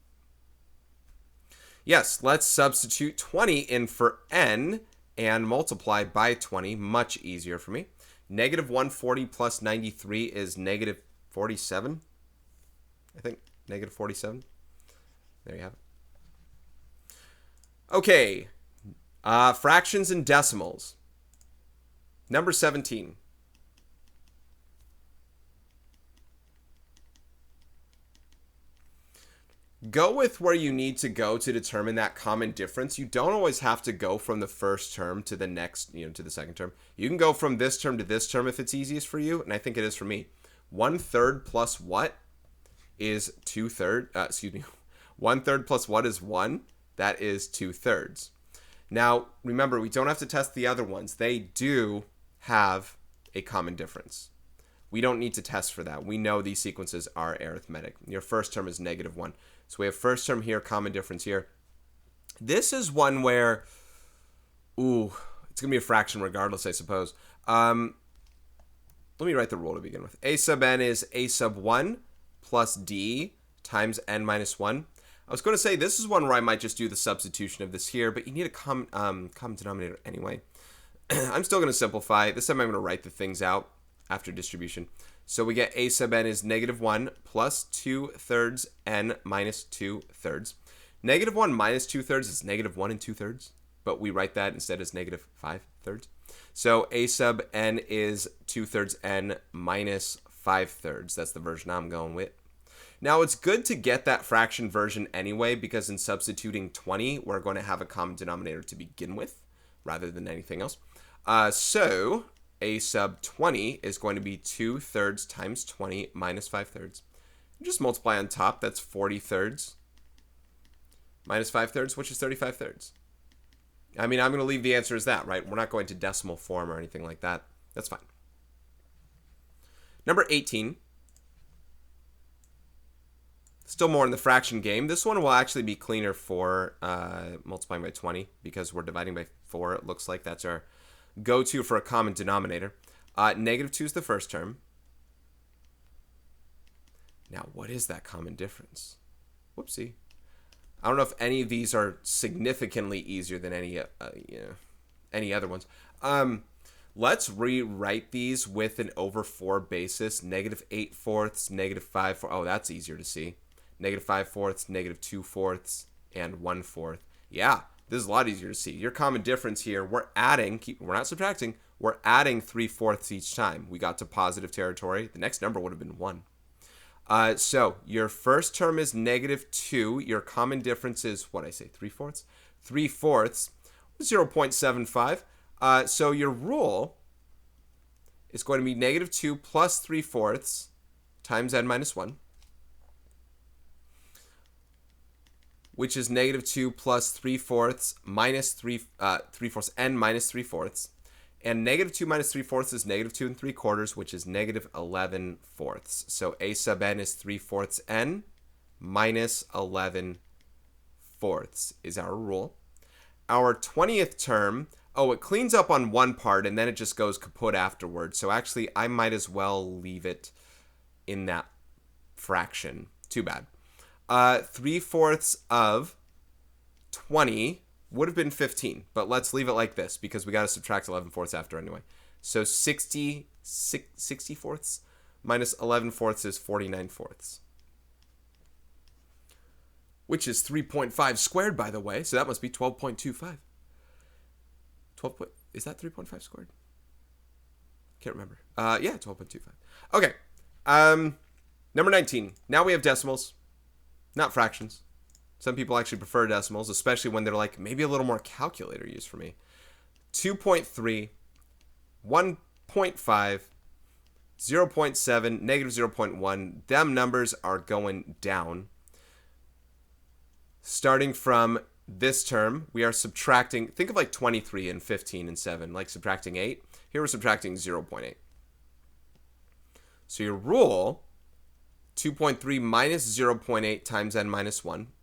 Yes, let's substitute 20 in for n and multiply by 20. Much easier for me. Negative 140 plus 93 is negative 47. I think negative 47. There you have it. Okay. Fractions and decimals. Number 17. Go with where you need to go to determine that common difference. You don't always have to go from the first term to the next, to the second term. You can go from this term to this term if it's easiest for you, and I think it is for me. 1/3 plus what is 2/3? 1/3 plus what is 1? That is 2/3. Now, remember, we don't have to test the other ones. They do have a common difference. We don't need to test for that. We know these sequences are arithmetic. Your first term is negative 1. So we have first term here, common difference here. This is one where, it's going to be a fraction regardless, I suppose. Let me write the rule to begin with. A sub n is a sub 1 plus d times n minus 1. I was going to say this is one where I might just do the substitution of this here, but you need a common denominator anyway. I'm still going to simplify. This time I'm going to write the things out after distribution. So we get a sub n is negative 1 plus 2/3 n minus 2/3. Negative 1 minus 2/3 is negative 1 and 2/3, but we write that instead as negative 5/3. So a sub n is 2/3 n minus 5/3. That's the version I'm going with. Now, it's good to get that fraction version anyway, because in substituting 20, we're going to have a common denominator to begin with, rather than anything else. So a sub 20 is going to be 2/3 times 20 minus 5/3. Just multiply on top. That's 40/3 minus 5/3, which is 35/3. I mean, I'm going to leave the answer as that, right? We're not going to decimal form or anything like that. That's fine. Number 18. Still more in the fraction game. This one will actually be cleaner for multiplying by 20 because we're dividing by 4. It looks like that's our go-to for a common denominator. -2 is the first term. Now, what is that common difference? Whoopsie. I don't know if any of these are significantly easier than any other ones. Let's rewrite these with an over 4 basis. -8/4, -5/4. Oh, that's easier to see. -5/4, -2/4, and 1/4. Yeah, this is a lot easier to see. Your common difference here, we're adding, we're not subtracting, we're adding 3/4 each time. We got to positive territory. The next number would have been 1. So your first term is -2. Your common difference is, what I say, 3/4? 3/4, 0.75. So your rule is going to be -2 plus 3/4 times n minus 1, which is -2 plus 3/4 minus 3/4 n minus 3/4. And -2 minus 3/4 is -2 3/4, which is -11/4. So a sub n is 3/4 n minus 11/4 is our rule. Our 20th term, it cleans up on one part and then it just goes kaput afterwards. So actually, I might as well leave it in that fraction. Too bad. 3/4 of 20 would have been 15, but let's leave it like this because we got to subtract 11/4 after anyway. So 60/4 minus 11/4 is 49/4, which is 3.5 squared, by the way. So that must be 12.25. Is that 3.5 squared? Can't remember. Yeah, 12.25. Okay. Number 19. Now we have decimals, not fractions. Some people actually prefer decimals, especially when they're like, maybe a little more calculator use for me. 2.3, 1.5, 0.7, -0.1. Them numbers are going down. Starting from this term, we are subtracting, think of like 23 and 15 and 7, like subtracting 8. Here we're subtracting 0.8. So your rule, 2.3 minus 0.8 times n minus 1.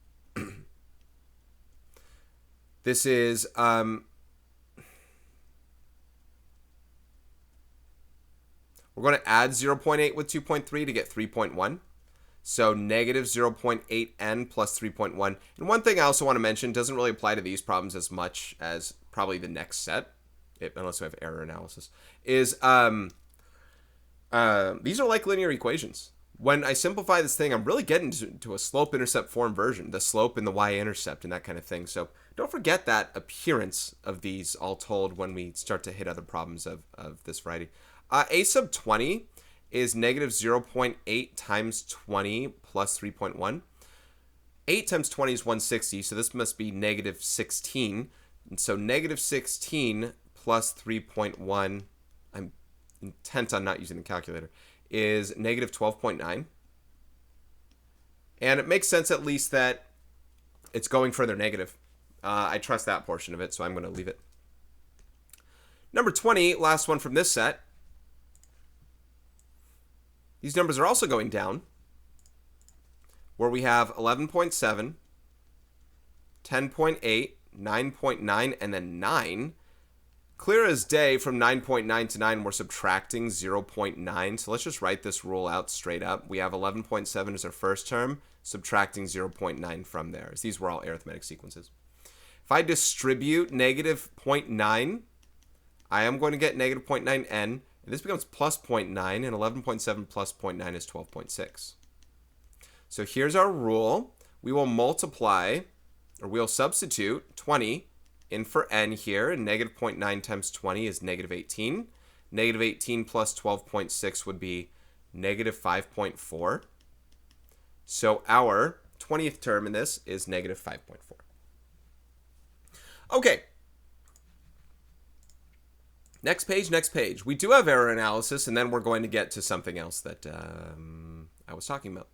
This is we're going to add 0.8 with 2.3 to get 3.1. So -0.8n plus 3.1. And one thing I also want to mention, doesn't really apply to these problems as much as probably the next set, unless we have error analysis, is these are like linear equations. When I simplify this thing, I'm really getting to a slope-intercept form version, the slope and the y-intercept and that kind of thing. So don't forget that appearance of these all told when we start to hit other problems of this variety. A sub 20 is -0.8 times 20 plus 3.1. 8 times 20 is 160, so this must be -16. And so -16 plus 3.1, I'm intent on not using the calculator, is -12.9. And it makes sense at least that it's going further negative. I trust that portion of it, so I'm going to leave it. Number 20, last one from this set. These numbers are also going down, where we have 11.7, 10.8, 9.9, and then 9. Clear as day, from 9.9 to 9, we're subtracting 0.9. So let's just write this rule out straight up. We have 11.7 as our first term, subtracting 0.9 from there. As these were all arithmetic sequences. If I distribute -0.9, I am going to get -0.9n. And this becomes plus 0.9, and 11.7 plus 0.9 is 12.6. So here's our rule. We will multiply, or we'll substitute 20 in for n here, and negative 0.9 times 20 is negative 18. Negative 18 plus 12.6 would be negative 5.4. So our 20th term in this is negative 5.4. Okay. Next page. We do have error analysis, and then we're going to get to something else that I was talking about.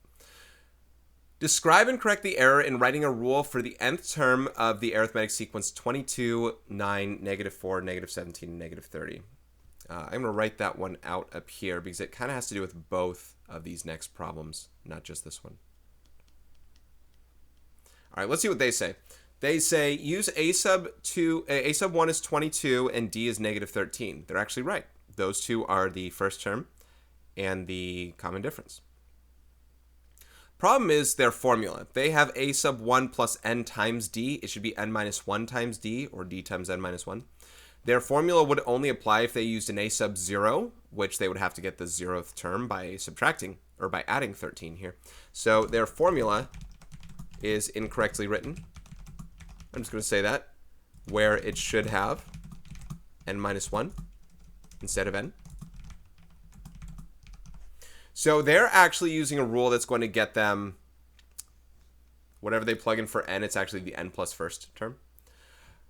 Describe and correct the error in writing a rule for the nth term of the arithmetic sequence 22, 9, negative 4, negative 17, and negative 30. I'm going to write that one out up here because it kind of has to do with both of these next problems, not just this one. All right, let's see what they say. They say use a sub 1 is 22 and d is negative 13. They're actually right. Those two are the first term and the common difference. Problem is their formula. They have a sub 1 plus n times d. It should be n minus 1 times d, or d times n minus 1. Their formula would only apply if they used an a sub 0, which they would have to get the 0th term by subtracting, or by adding 13 here. So their formula is incorrectly written. I'm just going to say that, where it should have n minus 1 instead of n. So they're actually using a rule that's going to get them, whatever they plug in for n, it's actually the n plus first term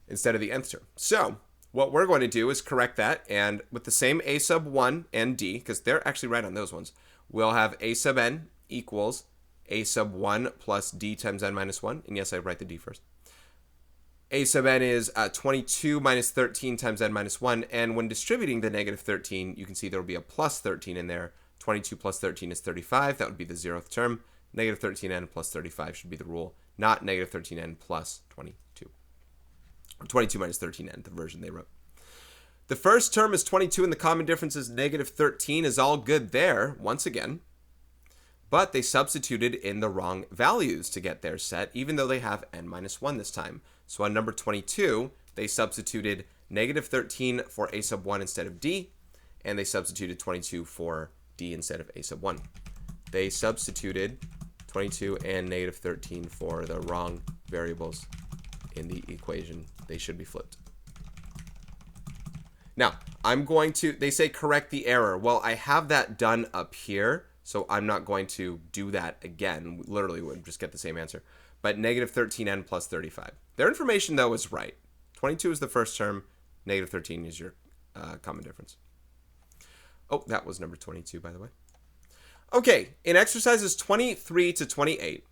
instead of the nth term. So what we're going to do is correct that, and with the same a sub 1 and d, because they're actually right on those ones, we'll have a sub n equals a sub 1 plus d times n minus 1. And yes, I write the d first. A sub n is 22 minus 13 times n minus 1. And when distributing the negative 13, you can see there will be a plus 13 in there. 22 plus 13 is 35. That would be the 0th term. Negative 13n plus 35 should be the rule, not negative 13n plus 22. Or 22 minus 13n, the version they wrote. The first term is 22 and the common difference is negative 13 is all good there, once again. But they substituted in the wrong values to get their set, even though they have n minus 1 this time. So on number 22, they substituted negative 13 for a sub 1 instead of d, and they substituted 22 for d instead of a sub 1. They substituted 22 and negative 13 for the wrong variables in the equation. They should be flipped. Now, they say correct the error. Well, I have that done up here, so I'm not going to do that again. Literally, we'll just get the same answer. But negative 13n plus 35. Their information, though, is right. 22 is the first term. Negative 13 is your common difference. Oh, that was number 22, by the way. Okay, in exercises 23 to 28,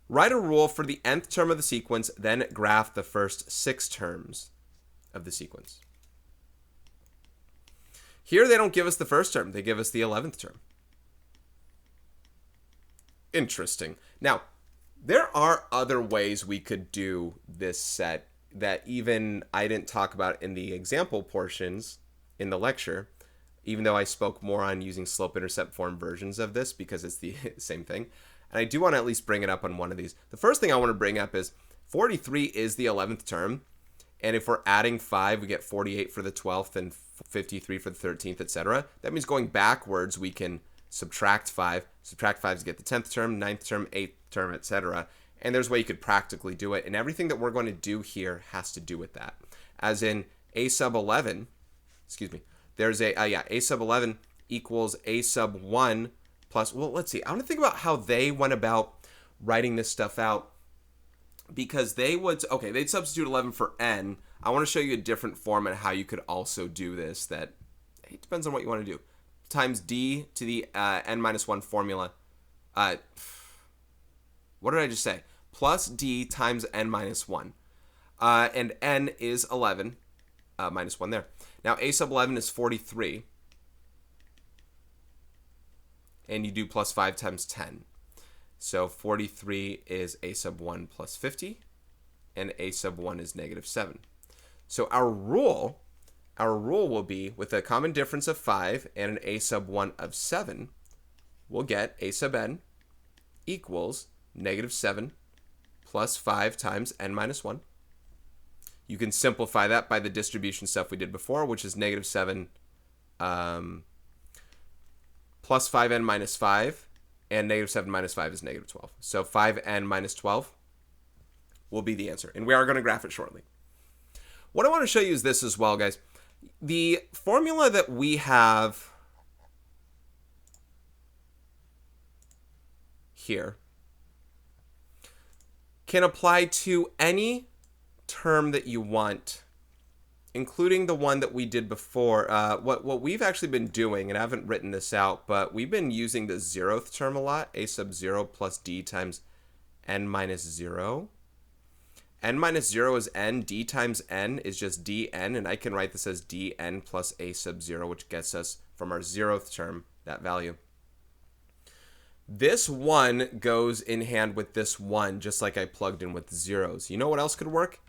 write a rule for the nth term of the sequence, then graph the first 6 terms of the sequence. Here, they don't give us the first term. They give us the 11th term. Interesting. Now, there are other ways we could do this set that even I didn't talk about in the example portions in the lecture, even though I spoke more on using slope-intercept form versions of this because it's the same thing. And I do want to at least bring it up on one of these. The first thing I want to bring up is 43 is the 11th term. And if we're adding 5, we get 48 for the 12th and 53 for the 13th, etc. That means going backwards, we can subtract 5. Subtract 5 to get the 10th term, 9th term, 8th term, etc. And there's a way you could practically do it. And everything that we're going to do here has to do with that. As in a sub 11, there's a sub 11 equals a sub 1 plus, well, let's see. I want to think about how they went about writing this stuff out, because they'd substitute 11 for n. I want to show you a different form and how you could also do this that, it depends on what you want to do. Times d to the n minus 1 formula. What did I just say? Plus d times n minus 1. And n is 11, minus 1 there. Now, a sub 11 is 43. And you do plus 5 times 10. So 43 is a sub 1 plus 50. And a sub 1 is negative 7. So our rule will be, with a common difference of 5 and an a sub 1 of 7, we'll get a sub n equals negative 7 plus 5 times n minus 1. You can simplify that by the distribution stuff we did before, which is negative 7 plus 5n minus 5, and negative 7 minus 5 is negative 12. So 5n minus 12 will be the answer, and we are going to graph it shortly. What I want to show you is this as well, guys. The formula that we have here can apply to any term that you want, including the one that we did before. What we've actually been doing, and I haven't written this out, but we've been using the zeroth term a lot, a sub 0 plus d times n minus 0. N minus 0 is n, d times n is just dn, and I can write this as dn plus a sub 0, which gets us from our zeroth term that value. This 1 goes in hand with this 1, just like I plugged in with zeros. You know what else could work?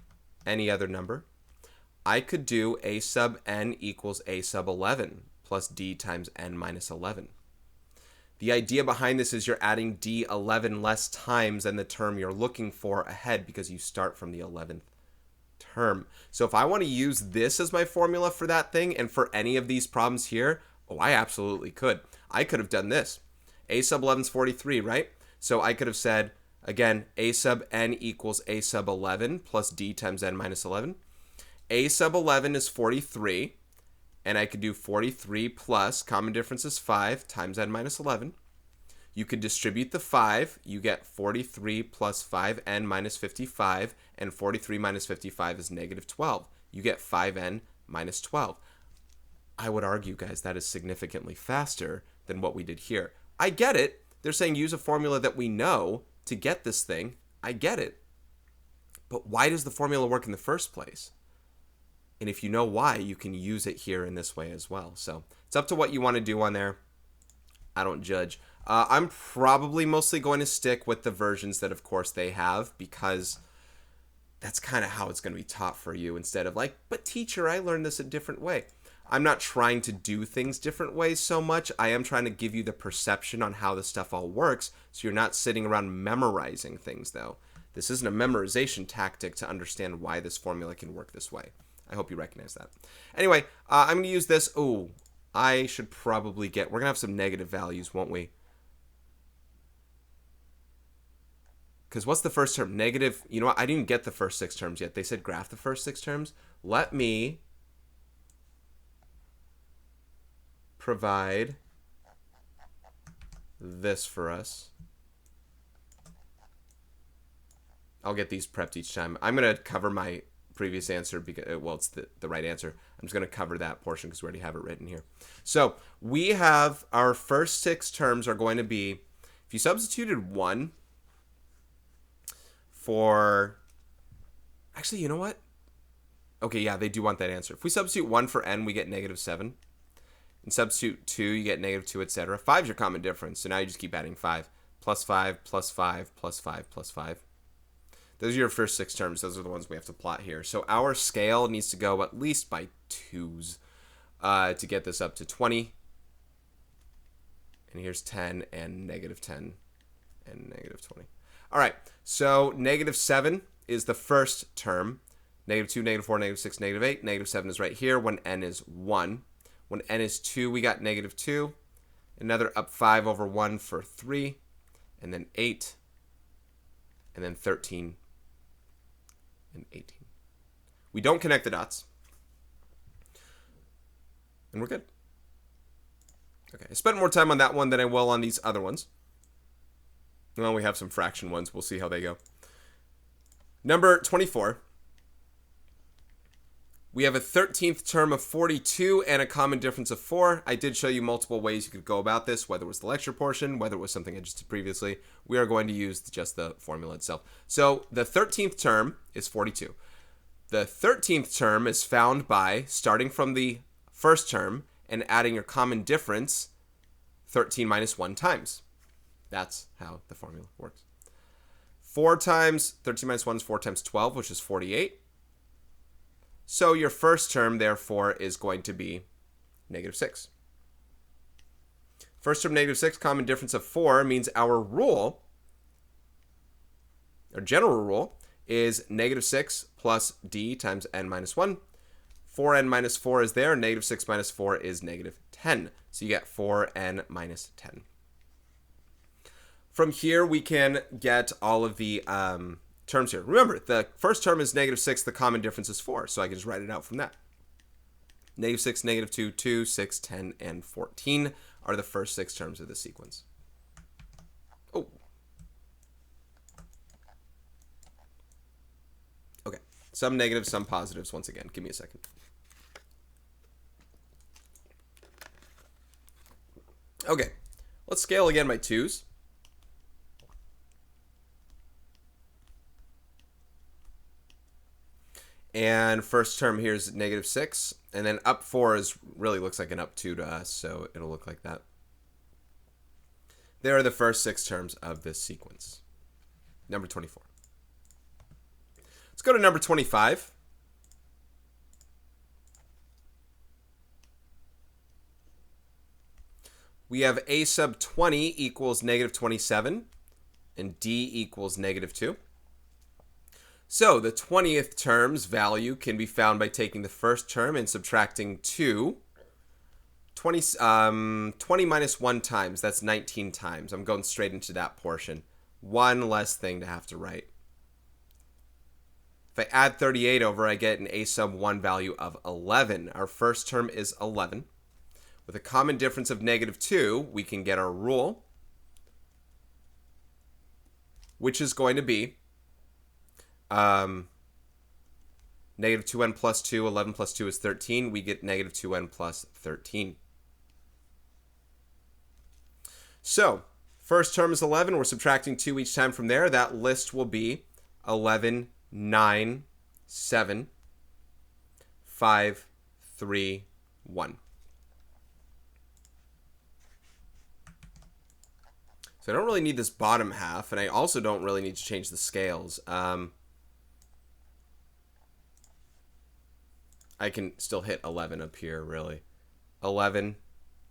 Any other number. I could do a sub n equals a sub 11 plus d times n minus 11. The idea behind this is you're adding d 11 less times than the term you're looking for ahead because you start from the 11th term. So if I want to use this as my formula for that thing and for any of these problems here, oh, I absolutely could. I could have done this. A sub 11 is 43, right? So I could have said, again, a sub n equals a sub 11 plus d times n minus 11. A sub 11 is 43, and I could do 43 plus, common difference is 5, times n minus 11. You could distribute the 5. You get 43 plus 5n minus 55, and 43 minus 55 is negative 12. You get 5n minus 12. I would argue, guys, that is significantly faster than what we did here. I get it. They're saying use a formula that we know to get this thing. I get it. But why does the formula work in the first place? And if you know why, you can use it here in this way as well. So it's up to what you want to do on there. I don't judge. I'm probably mostly going to stick with the versions that, of course, they have, because that's kind of how it's going to be taught for you, instead of like, but teacher, I learned this a different way. I'm not trying to do things different ways so much. I am trying to give you the perception on how this stuff all works, so you're not sitting around memorizing things, though. This isn't a memorization tactic to understand why this formula can work this way. I hope you recognize that. Anyway, I'm going to use this. Oh, I should probably get... We're going to have some negative values, won't we? Because what's the first term? Negative... You know what? I didn't get the first 6 terms yet. They said graph the first 6 terms. Let me provide this for us. I'll get these prepped each time. I'm going to cover my previous answer because, well, it's the right answer. I'm just going to cover that portion because we already have it written here. So we have our first 6 terms are going to be, if you substituted 1 for, actually, you know what? Okay, yeah, they do want that answer. If we substitute 1 for n, we get negative 7. And substitute 2, you get negative 2, etc. 5 is your common difference, so now you just keep adding 5. Plus 5, plus 5, plus 5, plus 5. Those are your first 6 terms. Those are the ones we have to plot here. So our scale needs to go at least by 2s to get this up to 20. And here's 10 and negative 10 and negative 20. All right, so negative 7 is the first term. Negative 2, negative 4, negative 6, negative 8. Negative 7 is right here when n is 1. When n is 2, we got negative 2. Another up 5 over 1 for 3. And then 8. And then 13. And 18. We don't connect the dots. And we're good. Okay, I spent more time on that one than I will on these other ones. Well, we have some fraction ones. We'll see how they go. Number 24. We have a 13th term of 42 and a common difference of 4. I did show you multiple ways you could go about this, whether it was the lecture portion, whether it was something I just did previously. We are going to use just the formula itself. So the 13th term is 42. The 13th term is found by starting from the first term and adding your common difference 13 minus 1 times. That's how the formula works. 4 times 13 minus 1 is 4 times 12, which is 48. So your first term, therefore, is going to be negative 6. First term, negative 6, common difference of 4 means our rule, our general rule, is negative 6 plus d times n minus 1. 4n minus 4 is there. Negative 6 minus 4 is negative 10. So you get 4n minus 10. From here, we can get all of the terms here. Remember, the first term is -6, the common difference is 4, so I can just write it out from that. -6, -2, 2, 6, 10, and 14 are the first 6 terms of the sequence. Oh. Okay, some negatives, some positives once again. Give me a second. Okay, let's scale again by 2's. And first term here is -6. And then up 4 really looks like an up 2 to us, so it'll look like that. There are the first 6 terms of this sequence. Number 24. Let's go to number 25. We have a sub 20 equals -27, and d equals -2. So the 20th term's value can be found by taking the first term and subtracting 2. 20 minus 1 times, that's 19 times. I'm going straight into that portion. One less thing to have to write. If I add 38 over, I get an a sub 1 value of 11. Our first term is 11. With a common difference of -2, we can get our rule, which is going to be -2n plus 2, 11 plus 2 is 13. We get -2n plus 13. So, first term is 11. We're subtracting 2 each time from there. That list will be 11, 9, 7, 5, 3, 1. So I don't really need this bottom half, and I also don't really need to change the scales. I can still hit 11 up here, really. 11,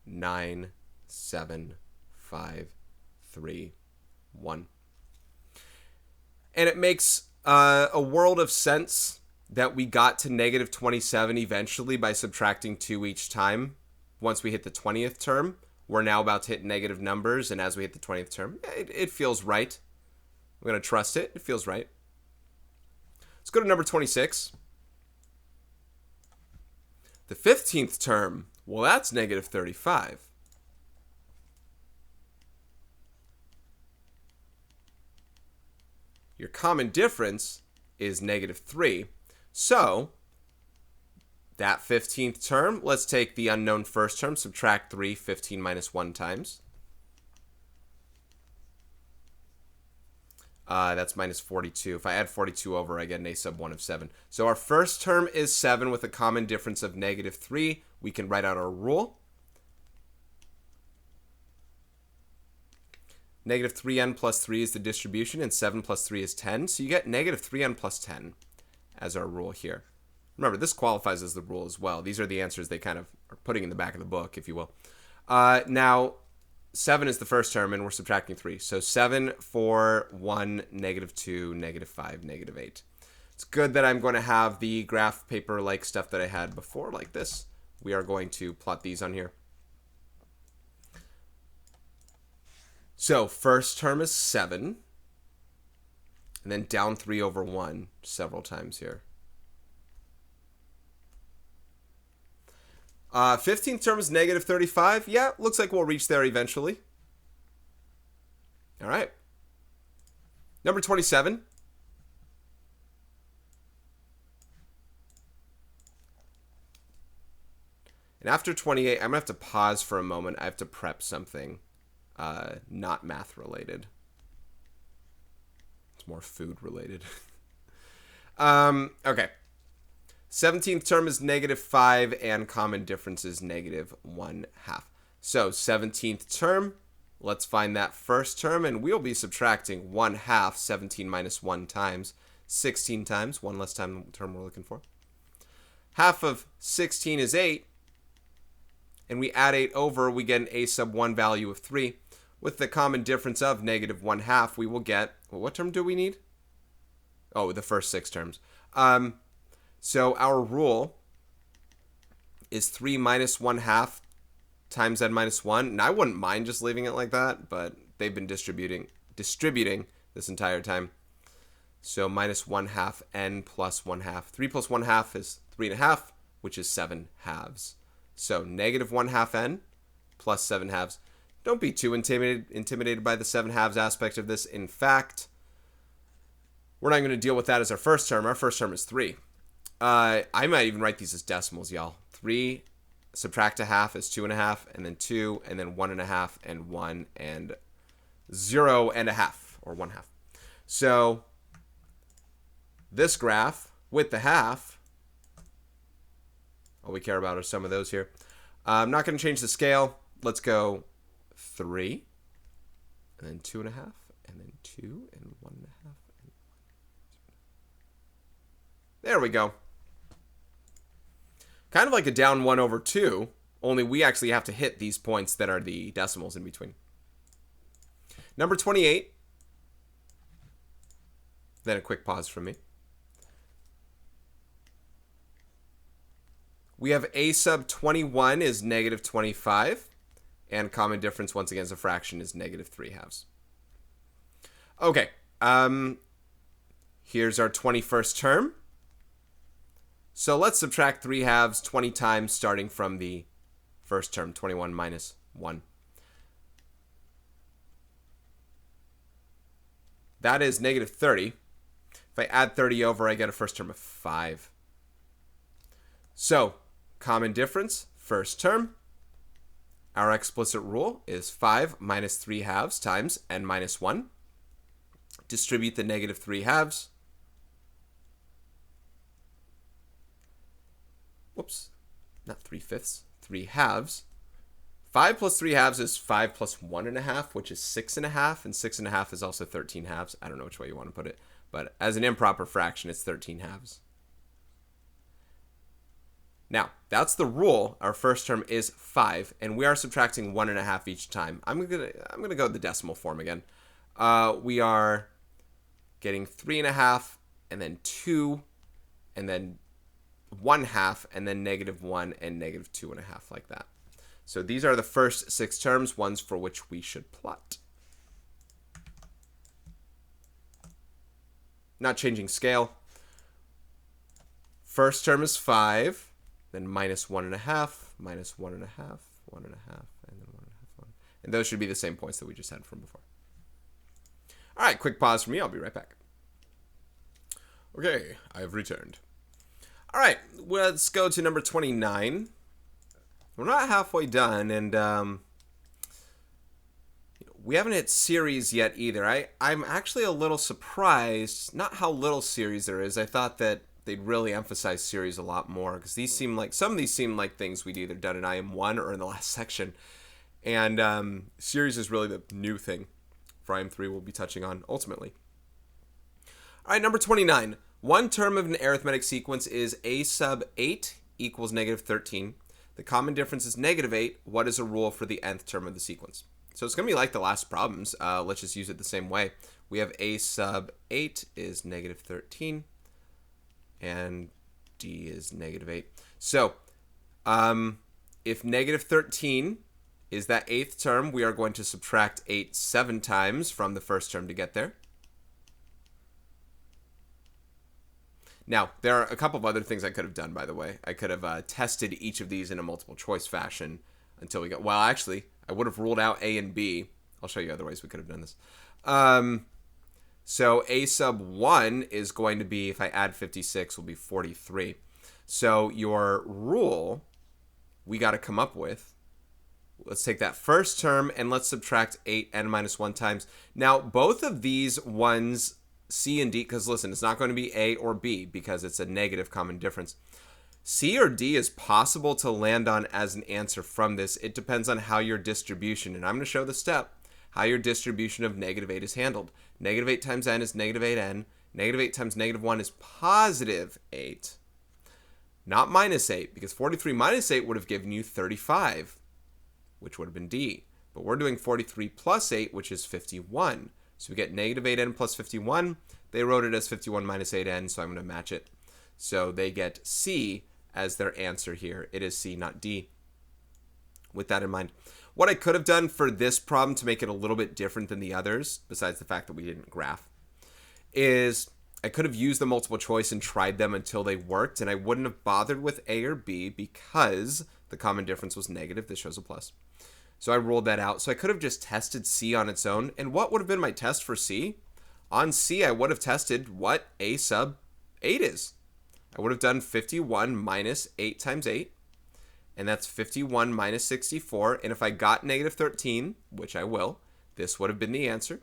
9, 7, 5, 3, 1. And it makes a world of sense that we got to -27 eventually by subtracting 2 each time. Once we hit the 20th term, we're now about to hit negative numbers, and as we hit the 20th term, it feels right. We're going to trust it. It feels right. Let's go to number 26. The 15th term, well, that's -35. Your common difference is -3. So, that 15th term, let's take the unknown first term, subtract 3, 15 minus 1 times. That's -42. If I add 42 over, I get an a sub 1 of 7. So our first term is 7 with a common difference of -3. We can write out our rule. -3n plus 3 is the distribution, and 7 plus 3 is 10. So you get -3n plus 10 as our rule here. Remember, this qualifies as the rule as well. These are the answers they kind of are putting in the back of the book, if you will. Now, 7 is the first term, and we're subtracting 3. So 7, 4, 1, -2, -5, -8. It's good that I'm going to have the graph paper-like stuff that I had before, like this. We are going to plot these on here. So first term is 7, and then down 3 over 1 several times here. 15th term is -35. Yeah, looks like we'll reach there eventually. All right. Number 27. And after 28, I'm going to have to pause for a moment. I have to prep something not math related. It's more food related. Okay. 17th term is -5, and common difference is -1/2. So 17th term, let's find that first term, and we'll be subtracting 1/2, 17 minus 1 times, 16 times, one less time term we're looking for. Half of 16 is 8, and we add 8 over, we get an a sub 1 value of 3. With the common difference of -1/2, we will get, well, what term do we need? Oh, the first 6 terms. So our rule is 3 minus 1/2 times n minus 1. And I wouldn't mind just leaving it like that, but they've been distributing this entire time. So minus 1/2 n plus 1/2. 3 plus 1/2 is 3.5, which is 7/2. So negative 1/2 n plus 7/2. Don't be too intimidated by the 7/2 aspect of this. In fact, we're not going to deal with that as our first term. Our first term is 3. I might even write these as decimals, y'all. 3 subtract a half is 2.5, and then 2, and then 1.5, and 1, and 0.5, or 1/2. So this graph with the half, all we care about are some of those here. I'm not going to change the scale. Let's go 3, and then 2.5, and then 2, and 1.5. There we go. Kind of like a down 1 over 2, only we actually have to hit these points that are the decimals in between. Number 28. Then a quick pause from me. We have a sub 21 is negative 25. And common difference, once again, as a fraction, is negative 3/2. Okay. Here's our 21st term. So let's subtract 3/2 20 times, starting from the first term, 21 minus 1. That is negative 30. If I add 30 over, I get a first term of 5. So, common difference, first term. Our explicit rule is 5 minus 3/2 times n minus 1. Distribute the negative 3/2. Whoops, not 3/5, 3/2. 5 plus 3/2 is 5 plus 1.5, which is 6.5, and 6.5 is also 13/2. I don't know which way you want to put it, but as an improper fraction, it's 13/2. Now, that's the rule. Our first term is 5, and we are subtracting 1.5 each time. I'm gonna go the decimal form again. We are getting 3.5, and then 2, and then 1/2, and then negative 1 and negative 2.5, like that. So these are the first 6 terms, ones for which we should plot. Not changing scale. First term is 5, then minus 1.5, minus 1.5, 1.5, and then 1.5. And those should be the same points that we just had from before. All right, quick pause for me. I'll be right back. Okay, I've returned. All right, let's go to number 29. We're not halfway done, and we haven't hit series yet either. I'm actually a little surprised, not how little series there is. I thought that they'd really emphasize series a lot more, because these seem like, some of these seem like things we'd either done in IM1 or in the last section. And series is really the new thing for IM3 we'll be touching on ultimately. All right, number 29. One term of an arithmetic sequence is a sub 8 equals negative 13. The common difference is negative 8. What is a rule for the nth term of the sequence? So it's going to be like the last problems. Let's just use it the same way. We have a sub 8 is negative 13. And d is negative 8. So if negative 13 is that 8th term, we are going to subtract 8 7 times from the first term to get there. Now, there are a couple of other things I could have done, by the way. I could have tested each of these in a multiple choice fashion until we got... Well, actually, I would have ruled out A and B. I'll show you other ways we could have done this. So a sub 1 is going to be, if I add 56, will be 43. So your rule we got to come up with, let's take that first term and let's subtract 8n minus 1 times. Now, both of these ones... C and D, because listen, it's not going to be A or B because it's a negative common difference. C or D is possible to land on as an answer from this. It depends on how your distribution, and I'm going to show the step, how your distribution of negative 8 is handled. Negative 8 times n is negative 8n. Negative 8 times negative 1 is positive 8. Not minus 8, because 43 minus 8 would have given you 35, which would have been D. But we're doing 43 plus 8, which is 51. So we get negative 8n plus 51. They wrote it as 51 minus 8n, so I'm going to match it. So they get C as their answer here. It is C, not D. With that in mind. What I could have done for this problem to make it a little bit different than the others, besides the fact that we didn't graph, is I could have used the multiple choice and tried them until they worked, and I wouldn't have bothered with A or B because the common difference was negative. This shows a plus. So I ruled that out. So I could have just tested C on its own. And what would have been my test for C? On C, I would have tested what A sub 8 is. I would have done 51 minus 8 times 8. And that's 51 minus 64. And if I got negative 13, which I will, this would have been the answer.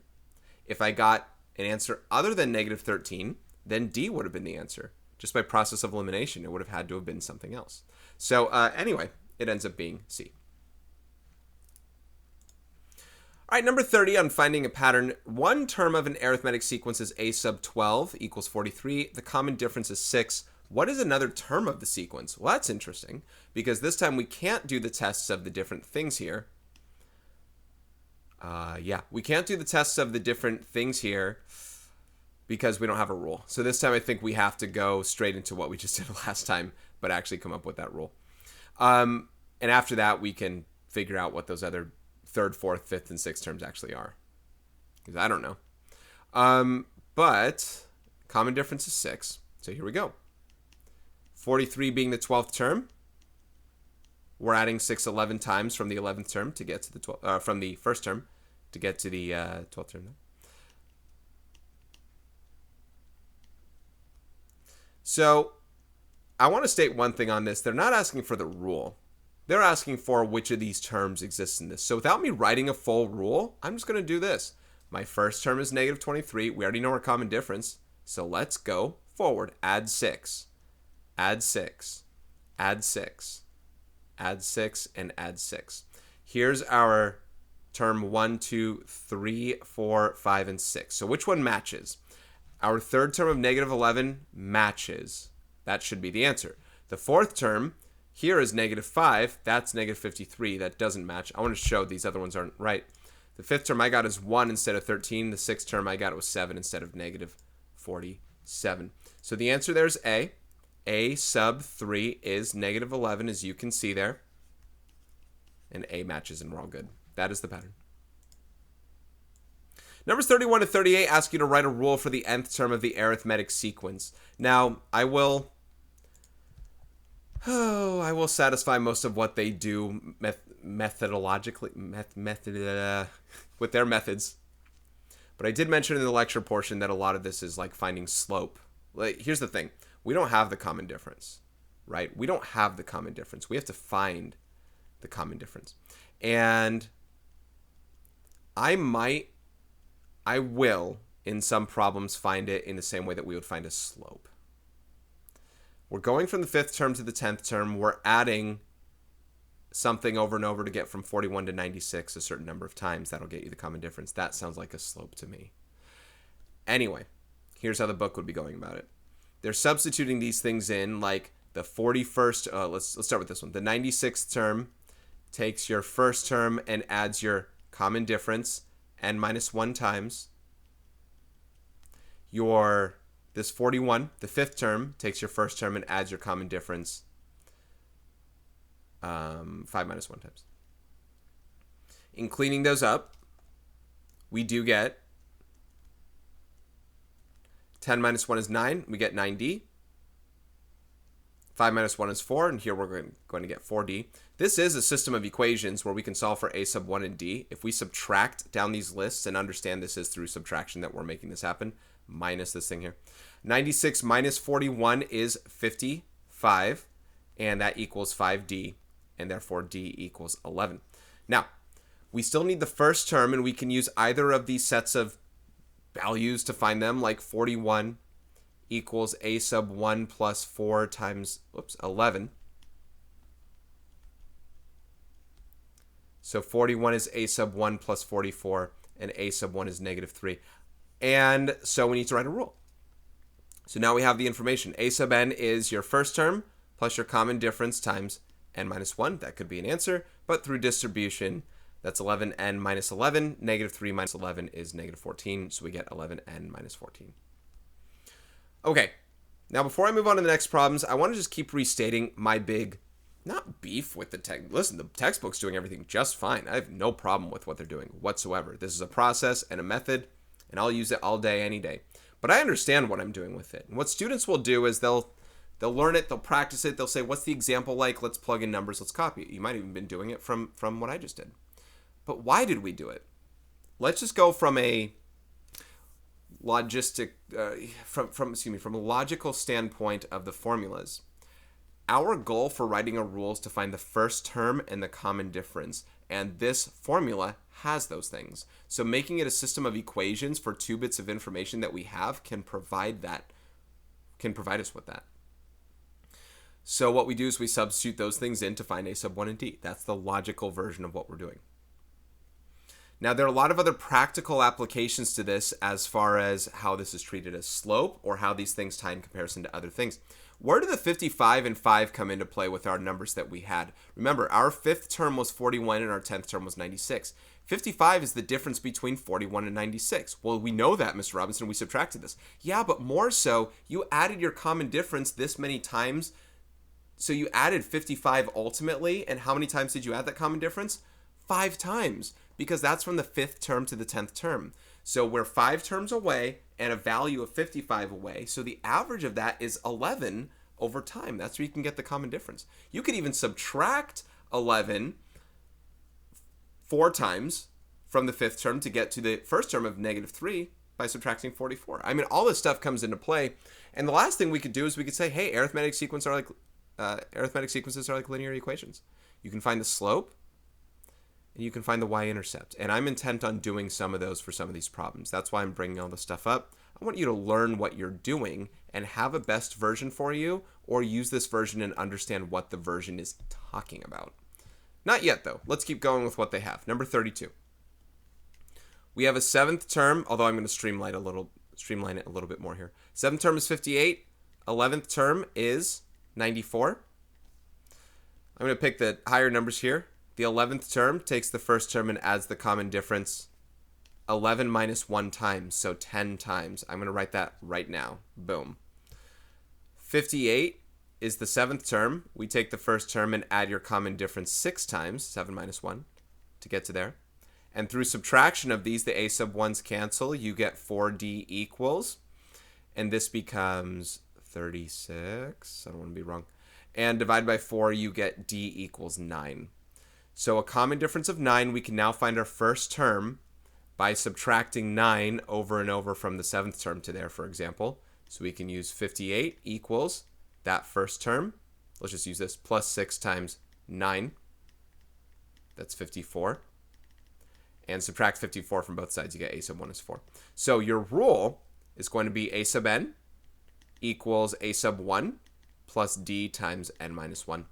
If I got an answer other than negative 13, then D would have been the answer. Just by process of elimination, it would have had to have been something else. So anyway, it ends up being C. All right, number 30 on finding a pattern. One term of an arithmetic sequence is A sub 12 equals 43. The common difference is 6. What is another term of the sequence? Well, that's interesting because this time we can't do the tests of the different things here. We can't do the tests of the different things here because we don't have a rule. So this time I think we have to go straight into what we just did last time, but actually come up with that rule. And after that, we can figure out what those other third, fourth, fifth, and sixth terms actually are. Because I don't know. But common difference is 6. So here we go. 43 being the 12th term. We're adding 6 11 times from the 11th term to get to the from the first term to get to the 12th term. So I want to state one thing on this. They're not asking for the rule. They're asking for which of these terms exists in this. So without me writing a full rule, I'm just going to do this. My first term is negative 23. We already know our common difference. So let's go forward. Add 6. Add 6. Add 6. Add 6 and add 6. Here's our term 1, 2, 3, 4, 5, and 6. So which one matches? Our third term of negative 11 matches. That should be the answer. The fourth term here is negative 5. That's negative 53. That doesn't match. I want to show these other ones aren't right. The fifth term I got is 1 instead of 13. The sixth term I got was 7 instead of negative 47. So the answer there is A. A sub 3 is negative 11, as you can see there. And A matches, and we're all good. That is the pattern. Numbers 31 to 38 ask you to write a rule for the nth term of the arithmetic sequence. Now, I will satisfy most of what they do methodologically, with their methods. But I did mention in the lecture portion that a lot of this is like finding slope. Like, here's the thing. We don't have the common difference, right? We don't have the common difference. We have to find the common difference. And I will, in some problems, find it in the same way that we would find a slope. We're going from the fifth term to the 10th term. We're adding something over and over to get from 41 to 96 a certain number of times. That'll get you the common difference. That sounds like a slope to me. Anyway, here's how the book would be going about it. They're substituting these things in, like the 41st, let's start with this one. The 96th term takes your first term and adds your common difference, n minus 1 times. This 41, the fifth term, takes your first term and adds your common difference, 5 minus 1 times. In cleaning those up, we do get 10 minus 1 is 9. We get 9D. 5 minus 1 is 4, and here we're going to get 4D. This is a system of equations where we can solve for A sub 1 and D. If we subtract down these lists and understand this is through subtraction that we're making this happen, minus this thing here. 96 minus 41 is 55, and that equals 5D, and therefore D equals 11. Now, we still need the first term, and we can use either of these sets of values to find them, like 41 equals A sub 1 plus 4 times 11. So 41 is A sub 1 plus 44, and A sub 1 is negative 3. And so we need to write a rule. So now we have the information. A sub n is your first term plus your common difference times n minus 1. That could be an answer, but through distribution, that's 11n minus 11. Negative 3 minus 11 is negative 14, so we get 11n minus 14. Okay, now before I move on to the next problems, I want to just keep restating my big, not beef with the text. Listen, the textbook's doing everything just fine. I have no problem with what they're doing whatsoever. This is a process and a method, and I'll use it all day, any day. But I understand what I'm doing with it. And what students will do is they'll learn it, they'll practice it, they'll say, what's the example like? Let's plug in numbers, let's copy it. You might have even been doing it from what I just did. But why did we do it? Let's just go from a from a logical standpoint of the formulas. Our goal for writing a rule is to find the first term and the common difference, and this formula has those things. So making it a system of equations for 2 bits of information that we have can provide us with that. So what we do is we substitute those things in to find a sub 1 and d. That's the logical version of what we're doing. Now, there are a lot of other practical applications to this as far as how this is treated as slope or how these things tie in comparison to other things. Where do the 55 and 5 come into play with our numbers that we had? Remember, our 5th term was 41 and our 10th term was 96. 55 is the difference between 41 and 96. Well, we know that, Mr. Robinson. We subtracted this. Yeah, but more so, you added your common difference this many times. So you added 55 ultimately, and how many times did you add that common difference? 5 times, because that's from the 5th term to the 10th term. So we're 5 terms away and a value of 55 away. So the average of that is 11 over time. That's where you can get the common difference. You could even subtract 11 4 times from the 5th term to get to the first term of -3 by subtracting 44. I mean, all this stuff comes into play. And the last thing we could do is we could say, hey, arithmetic sequences are like linear equations. You can find the slope, and you can find the y-intercept. And I'm intent on doing some of those for some of these problems. That's why I'm bringing all this stuff up. I want you to learn what you're doing and have a best version for you, or use this version and understand what the version is talking about. Not yet, though. Let's keep going with what they have. Number 32. We have a 7th term, although I'm going to streamline it a little bit more here. 7th term is 58. 11th term is 94. I'm going to pick the higher numbers here. The 11th term takes the first term and adds the common difference 11 minus 1 times, so 10 times. I'm going to write that right now. Boom. 58 is the 7th term. We take the first term and add your common difference 6 times, 7 minus 1, to get to there. And through subtraction of these, the a sub 1's cancel. You get 4d equals, and this becomes 36. I don't want to be wrong. And divided by 4, you get d equals 9. So a common difference of 9, we can now find our first term by subtracting 9 over and over from the 7th term to there, for example. So we can use 58 equals that first term. Let's just use this, plus 6 times 9. That's 54. And subtract 54 from both sides, you get a sub 1 is 4. So your rule is going to be a sub n equals a sub 1 plus d times n minus 1.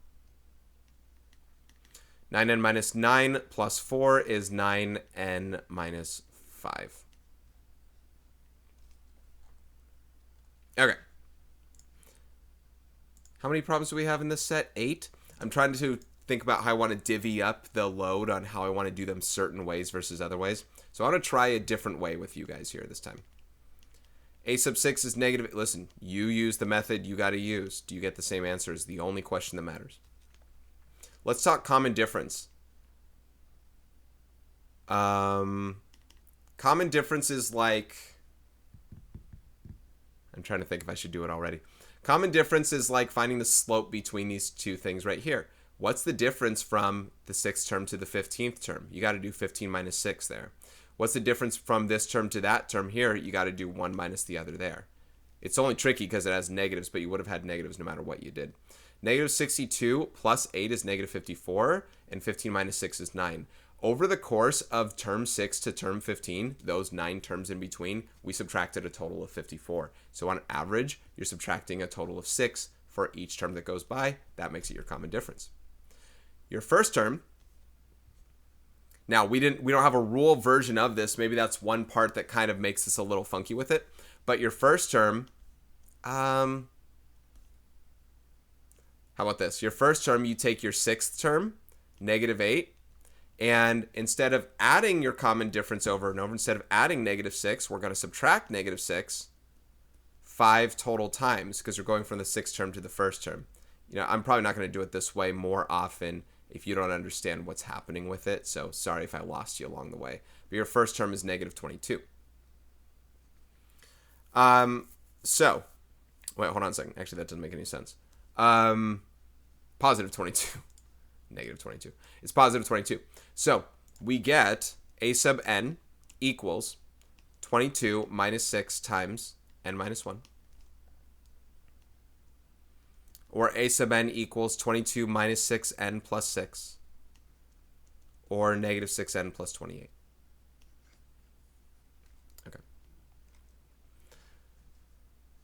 9n minus 9 plus 4 is 9n minus 5. Okay. How many problems do we have in this set? 8. I'm trying to think about how I want to divvy up the load on how I want to do them certain ways versus other ways. So I want to try a different way with you guys here this time. A sub 6 is negative. Listen, you use the method you got to use. Do you get the same answer is the only question that matters. Let's talk common difference. Common difference is like... I'm trying to think if I should do it already. Common difference is like finding the slope between these two things right here. What's the difference from the 6th term to the 15th term? You got to do 15 minus 6 there. What's the difference from this term to that term here? You got to do 1 minus the other there. It's only tricky because it has negatives, but you would have had negatives no matter what you did. Negative 62 plus 8 is negative 54, and 15 minus 6 is 9. Over the course of term 6 to term 15, those 9 terms in between, we subtracted a total of 54. So on average, you're subtracting a total of 6 for each term that goes by. That makes it your common difference. Your first term, now we don't have a rule version of this. Maybe that's one part that kind of makes this a little funky with it. But your first term, how about this? Your first term, you take your 6th term, negative 8, and instead of adding your common difference over and over, instead of adding negative 6, we're going to subtract negative 6 5 total times because you're going from the 6th term to the first term. You know, I'm probably not going to do it this way more often if you don't understand what's happening with it, so sorry if I lost you along the way. But your first term is negative 22. So, wait, hold on a second. Actually, that doesn't make any sense. Positive 22. Negative 22. It's positive 22. So, we get a sub n equals 22 minus 6 times n minus 1. Or a sub n equals 22 minus 6n plus 6. Or negative 6n plus 28. Okay.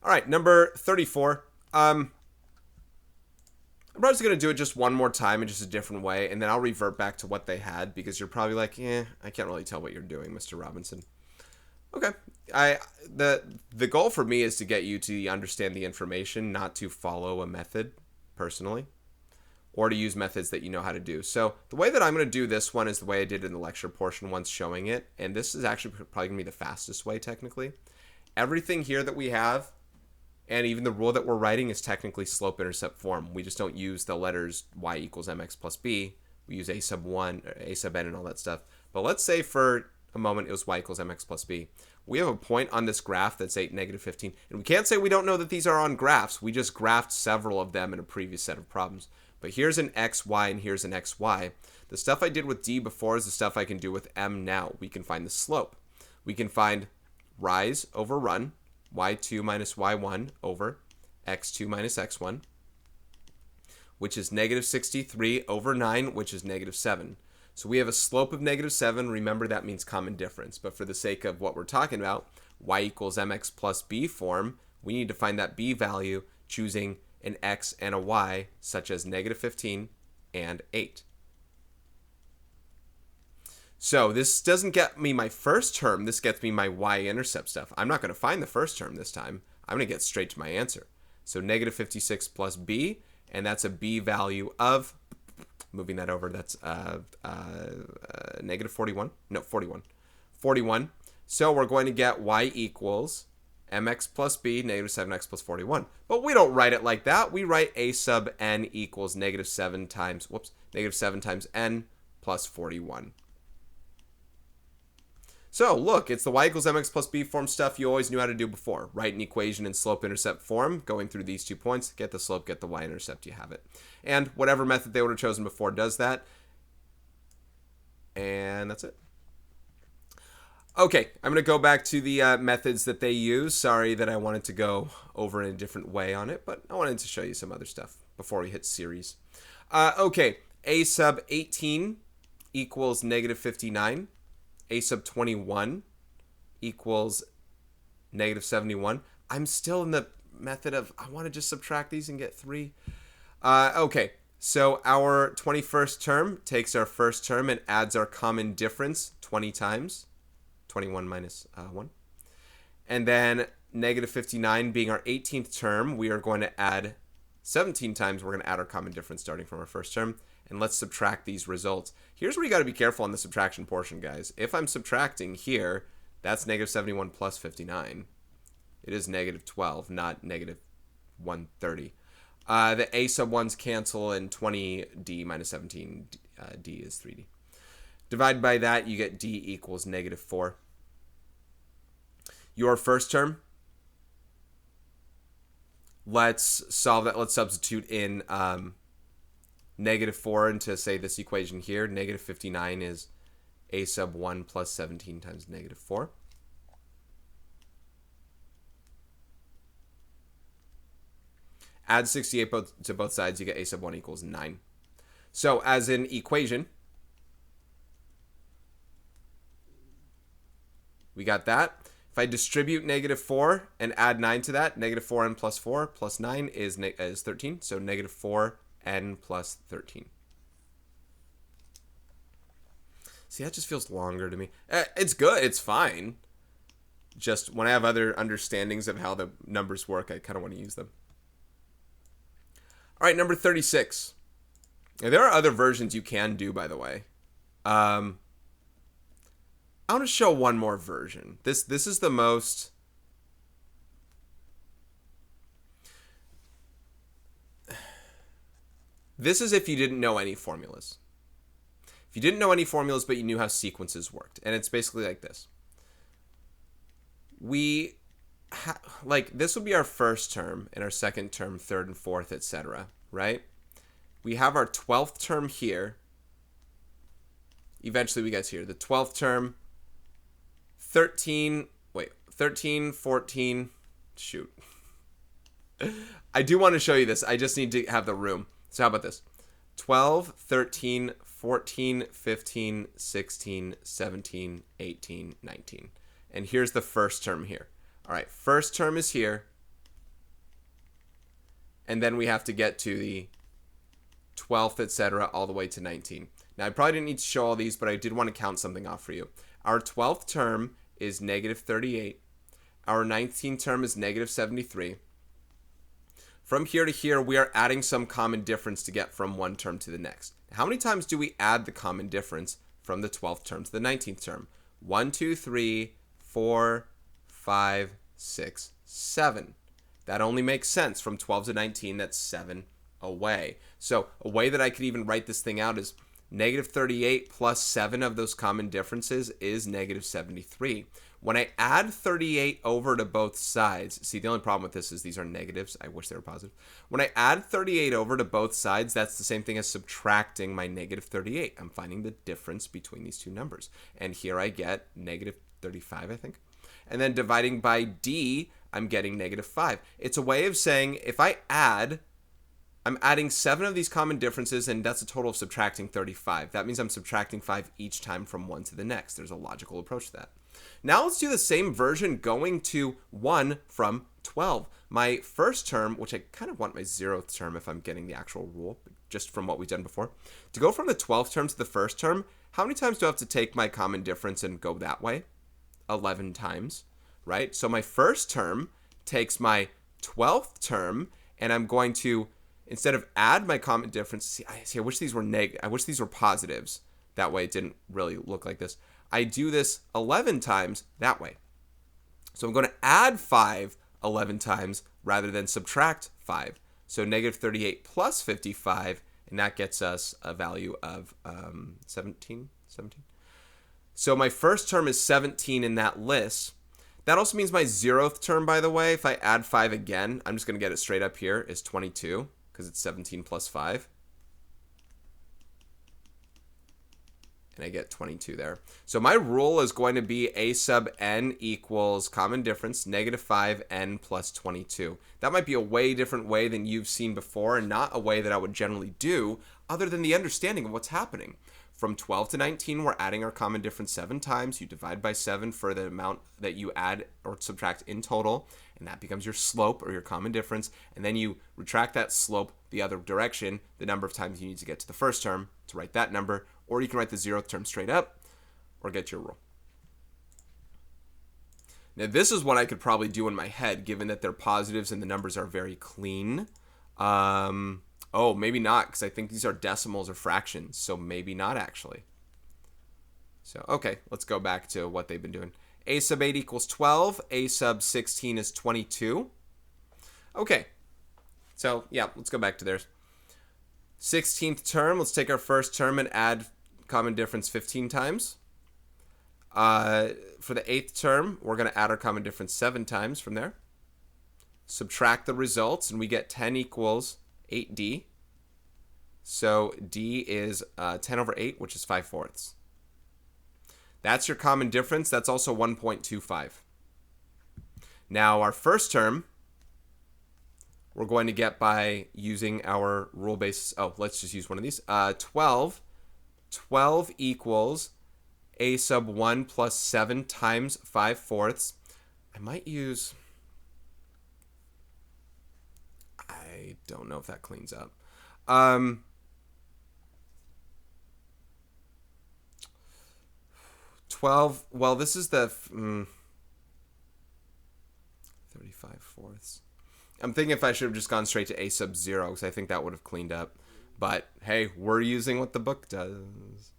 All right, number 34. I'm probably just going to do it just one more time in just a different way, and then I'll revert back to what they had, because you're probably like, I can't really tell what you're doing, Mr. Robinson. Okay. The goal for me is to get you to understand the information, not to follow a method, personally, or to use methods that you know how to do. So the way that I'm going to do this one is the way I did in the lecture portion once showing it, and this is actually probably going to be the fastest way, technically. Everything here that we have, and even the rule that we're writing, is technically slope-intercept form. We just don't use the letters y equals mx plus b. We use a sub 1, a sub n, and all that stuff. But let's say for a moment it was y equals mx plus b. We have a point on this graph that's 8, negative 15. And we can't say we don't know that these are on graphs. We just graphed several of them in a previous set of problems. But here's an x, y, and here's an x, y. The stuff I did with d before is the stuff I can do with m now. We can find the slope. We can find rise over run, y2 minus y1 over x2 minus x1, which is negative 63 over 9, which is negative 7. So we have a slope of negative 7. Remember, that means common difference. But for the sake of what we're talking about, y equals mx plus b form, we need to find that b value choosing an x and a y, such as negative 15 and 8. So this doesn't get me my first term. This gets me my y-intercept stuff. I'm not going to find the first term this time. I'm going to get straight to my answer. So negative 56 plus b, and that's a b value of, moving that over, that's negative 41. No, 41. 41. So we're going to get y equals mx plus b, negative 7x plus 41. But we don't write it like that. We write a sub n equals negative 7 times, negative 7 times n plus 41. So look, it's the y equals mx plus b form stuff you always knew how to do before. Write an equation in slope-intercept form, going through these 2 points, get the slope, get the y-intercept, you have it. And whatever method they would have chosen before does that. And that's it. Okay, I'm going to go back to the methods that they use. Sorry that I wanted to go over in a different way on it, but I wanted to show you some other stuff before we hit series. Okay, a sub 18 equals negative 59. A sub 21 equals negative 71. I'm still in the method of, I want to just subtract these and get 3. Okay, so our 21st term takes our first term and adds our common difference 20 times. 21 minus 1. And then negative 59 being our 18th term, we are going to add 17 times. We're going to add our common difference starting from our first term. And let's subtract these results. Here's where you got to be careful on the subtraction portion, guys. If I'm subtracting here, that's negative 71 plus 59. It is negative 12, not negative 130. The a sub 1's cancel, and 20d minus 17d is 3d. Divide by that, you get d equals negative 4. Your first term, let's solve that. Let's substitute in negative 4 into, say, this equation here. Negative 59 is a sub 1 plus 17 times negative 4. Add 68 to both sides, you get a sub 1 equals 9. So as an equation, we got that. If I distribute negative 4 and add 9 to that, negative 4n plus 4 plus 9 is 13. So negative 4n plus 13. See, that just feels longer to me. It's good. It's fine. Just when I have other understandings of how the numbers work, I kind of want to use them. All right, number 36. Now, there are other versions you can do, by the way. I want to show one more version. This is the most... This is if you didn't know any formulas. If you didn't know any formulas, but you knew how sequences worked. And it's basically like this. We like this would be our first term, and our second term, third and fourth, etc., right? We have our 12th term here. Eventually we get here. The 12th term, 13, 14, shoot. I do want to show you this. I just need to have the room. So how about this? 12, 13, 14, 15, 16, 17, 18, 19. And here's the first term here. All right, first term is here. And then we have to get to the 12th, etc., all the way to 19. Now, I probably didn't need to show all these, but I did want to count something off for you. Our 12th term is negative 38. Our 19th term is negative 73. From here to here, we are adding some common difference to get from one term to the next. How many times do we add the common difference from the 12th term to the 19th term? 1, 2, 3, 4, 5, 6, 7. That only makes sense. From 12 to 19, that's 7 away. So a way that I could even write this thing out is negative 38 plus 7 of those common differences is negative 73. When I add 38 over to both sides, see, the only problem with this is these are negatives. I wish they were positive. When I add 38 over to both sides, that's the same thing as subtracting my negative 38. I'm finding the difference between these two numbers. And here I get negative 35, I think. And then dividing by d, I'm getting negative 5. It's a way of saying if I add, I'm adding 7 of these common differences, and that's a total of subtracting 35. That means I'm subtracting 5 each time from one to the next. There's a logical approach to that. Now let's do the same version going to 1 from 12. My first term, which I kind of want my 0th term if I'm getting the actual rule, just from what we've done before. To go from the 12th term to the first term, how many times do I have to take my common difference and go that way? 11 times, right? So my first term takes my 12th term, and I'm going to, instead of add my common difference, I wish these were I wish these were positives. That way it didn't really look like this. I do this 11 times that way. So I'm going to add 5 11 times rather than subtract 5. So negative 38 plus 55, and that gets us a value of 17. So my first term is 17 in that list. That also means my 0th term, by the way, if I add 5 again, I'm just going to get it straight up here, is 22, because it's 17 plus 5. And I get 22 there. So my rule is going to be a sub n equals common difference, negative 5n plus 22. That might be a way different way than you've seen before, and not a way that I would generally do, other than the understanding of what's happening. From 12 to 19, we're adding our common difference 7 times. You divide by 7 for the amount that you add or subtract in total, and that becomes your slope or your common difference. And then you retract that slope the other direction, the number of times you need to get to the first term to write that number, or you can write the 0th term straight up or get your rule. Now, this is what I could probably do in my head, given that they're positives and the numbers are very clean. Oh, maybe not, because I think these are decimals or fractions, so maybe not actually. So, okay, let's go back to what they've been doing. A sub 8 equals 12. A sub 16 is 22. Okay, so yeah, let's go back to theirs. 16th term, let's take our first term and add common difference 15 times. For the 8th term, we're going to add our common difference 7 times from there. Subtract the results, and we get 10 equals 8d. So d is 10 over 8, which is 5/4. That's your common difference. That's also 1.25. Now, our first term, we're going to get by using our rule basis. Oh, let's just use one of these. 12. 12 equals a sub 1 plus 7 times 5/4. I might use... I don't know if that cleans up. 12, well, this is the 35/4. I'm thinking if I should have just gone straight to a sub 0, because I think that would have cleaned up. But, hey, we're using what the book does.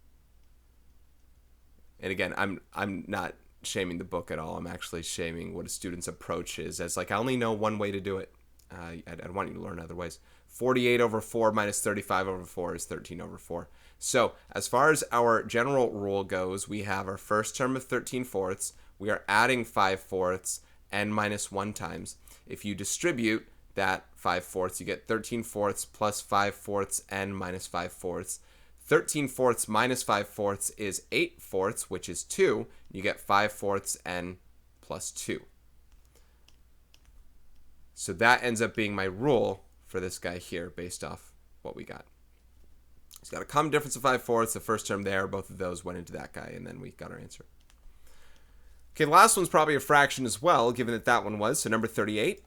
And again, I'm not shaming the book at all. I'm actually shaming what a student's approach is. As like, I only know one way to do it. I want you to learn other ways. 48 over 4 minus 35 over 4 is 13 over 4. So as far as our general rule goes, we have our first term of 13/4. We are adding 5/4, n minus 1 times. If you distribute that 5/4, you get 13/4 plus 5/4 n minus 5/4. 13/4 minus 5/4 is 8/4, which is 2. You get 5/4 n plus 2. So that ends up being my rule for this guy here based off what we got. It's got a common difference of 5/4. The first term there, both of those went into that guy, and then we got our answer. Okay, the last one's probably a fraction as well, given that that one was. So number 38.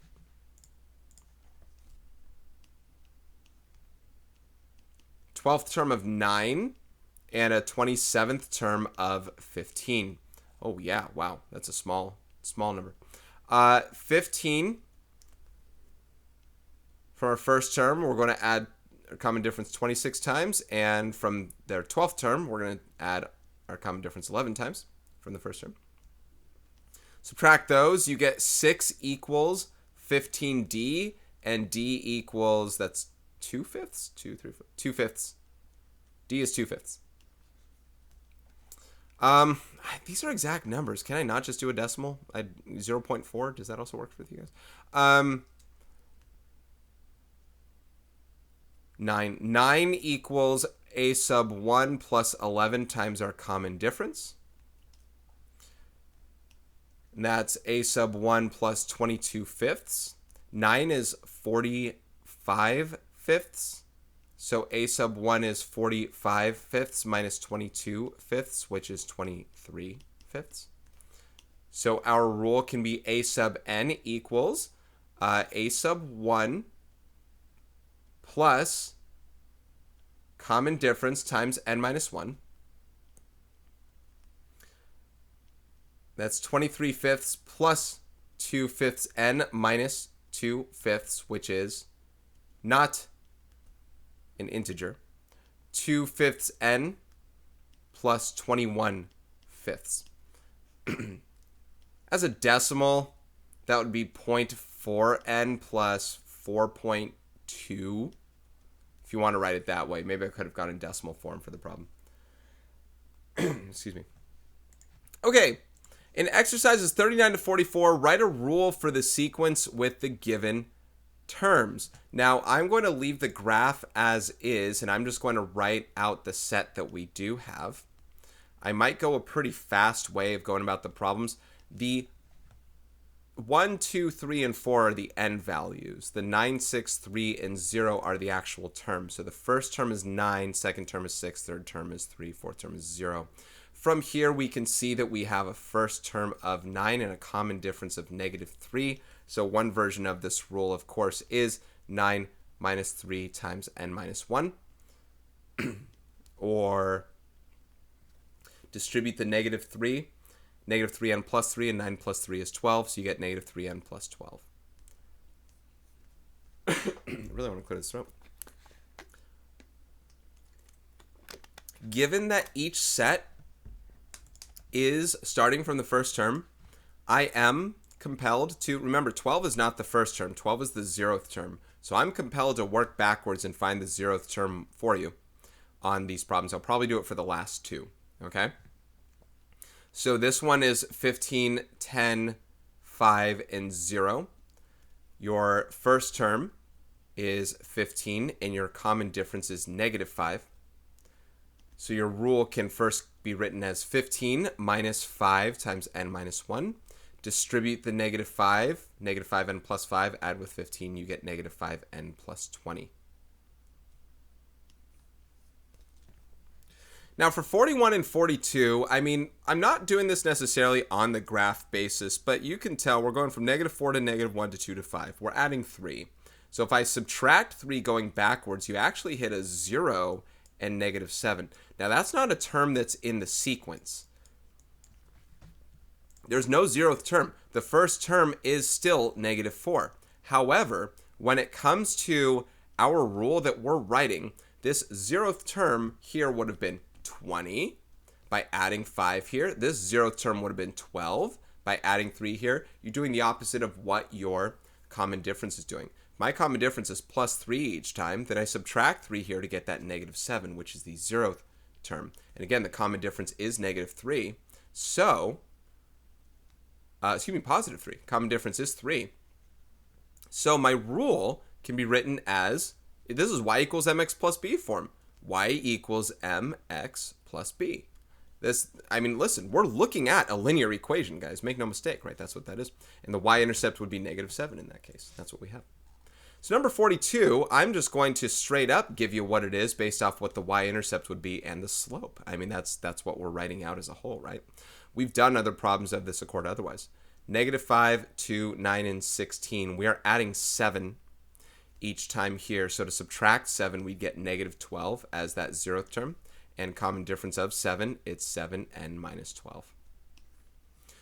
12th term of 9 and a 27th term of 15. Oh, yeah. Wow. That's a small number. 15 from our first term, we're going to add our common difference 26 times. And from their 12th term, we're going to add our common difference 11 times from the first term. Subtract those. You get 6 equals 15d. And d equals, that's 2/5? 2, 3, 4. 2/5. D is 2/5. These are exact numbers. Can I not just do a decimal? 0.4. Does that also work with you guys? 9. 9 equals a sub 1 plus 11 times our common difference. And that's a sub 1 plus 22/5. 9 is 45/5. So a sub 1 is 45/5 minus 22/5, which is 23/5. So our rule can be a sub n equals a sub 1 plus common difference times n minus 1. That's 23/5 plus 2/5 n minus 2/5, which is not an integer. 2/5 n plus 21/5. As a decimal, that would be 0.4n plus 4.2. If you want to write it that way. Maybe I could have gone in decimal form for the problem. Excuse me. Okay. In exercises 39 to 44, write a rule for the sequence with the given terms. Now, I'm going to leave the graph as is, and I'm just going to write out the set that we do have. I might go a pretty fast way of going about the problems. The 1, 2, 3, and 4 are the n values. The 9, 6, 3, and 0 are the actual terms. So the first term is 9, second term is 6, third term is 3, fourth term is 0. From here, we can see that we have a first term of 9 and a common difference of -3. So one version of this rule, of course, is 9 minus 3 times n minus 1. Or distribute the -3. -3n plus 3, and 9 plus 3 is 12, so you get -3n plus 12. I really want to clear this throat. Given that each set is starting from the first term, I am compelled to, remember, 12 is not the first term, 12 is the 0th term. So I'm compelled to work backwards and find the 0th term for you on these problems. I'll probably do it for the last two, okay? So this one is 15, 10, 5, and 0. Your first term is 15, and your common difference is -5. So your rule can first be written as 15 minus 5 times n minus 1. Distribute the -5, -5n plus 5, add with 15, you get -5n plus 20. Now for 41 and 42, I mean, I'm not doing this necessarily on the graph basis, but you can tell we're going from -4 to -1 to 2 to 5. We're adding 3. So if I subtract 3 going backwards, you actually hit a 0 and -7. Now that's not a term that's in the sequence. There's no 0th term. The first term is still -4. However, when it comes to our rule that we're writing, this 0th term here would have been 20 by adding 5 here. This 0th term would have been 12 by adding 3 here. You're doing the opposite of what your common difference is doing. My common difference is +3 each time. Then I subtract 3 here to get that -7, which is the 0th term. And again, the common difference is -3. So Positive 3. Common difference is 3. So my rule can be written as, this is y equals mx plus b form. Y equals mx plus b. This, I mean, listen, we're looking at a linear equation, guys. Make no mistake, right? That's what that is. And the y-intercept would be -7 in that case. That's what we have. So number 42, I'm just going to straight up give you what it is based off what the y-intercept would be and the slope. I mean, that's what we're writing out as a whole, right? We've done other problems of this accord otherwise. -5, 2, 9, and 16. We are adding 7 each time here. So to subtract 7, we get -12 as that 0th term. And common difference of 7, it's 7n minus 12.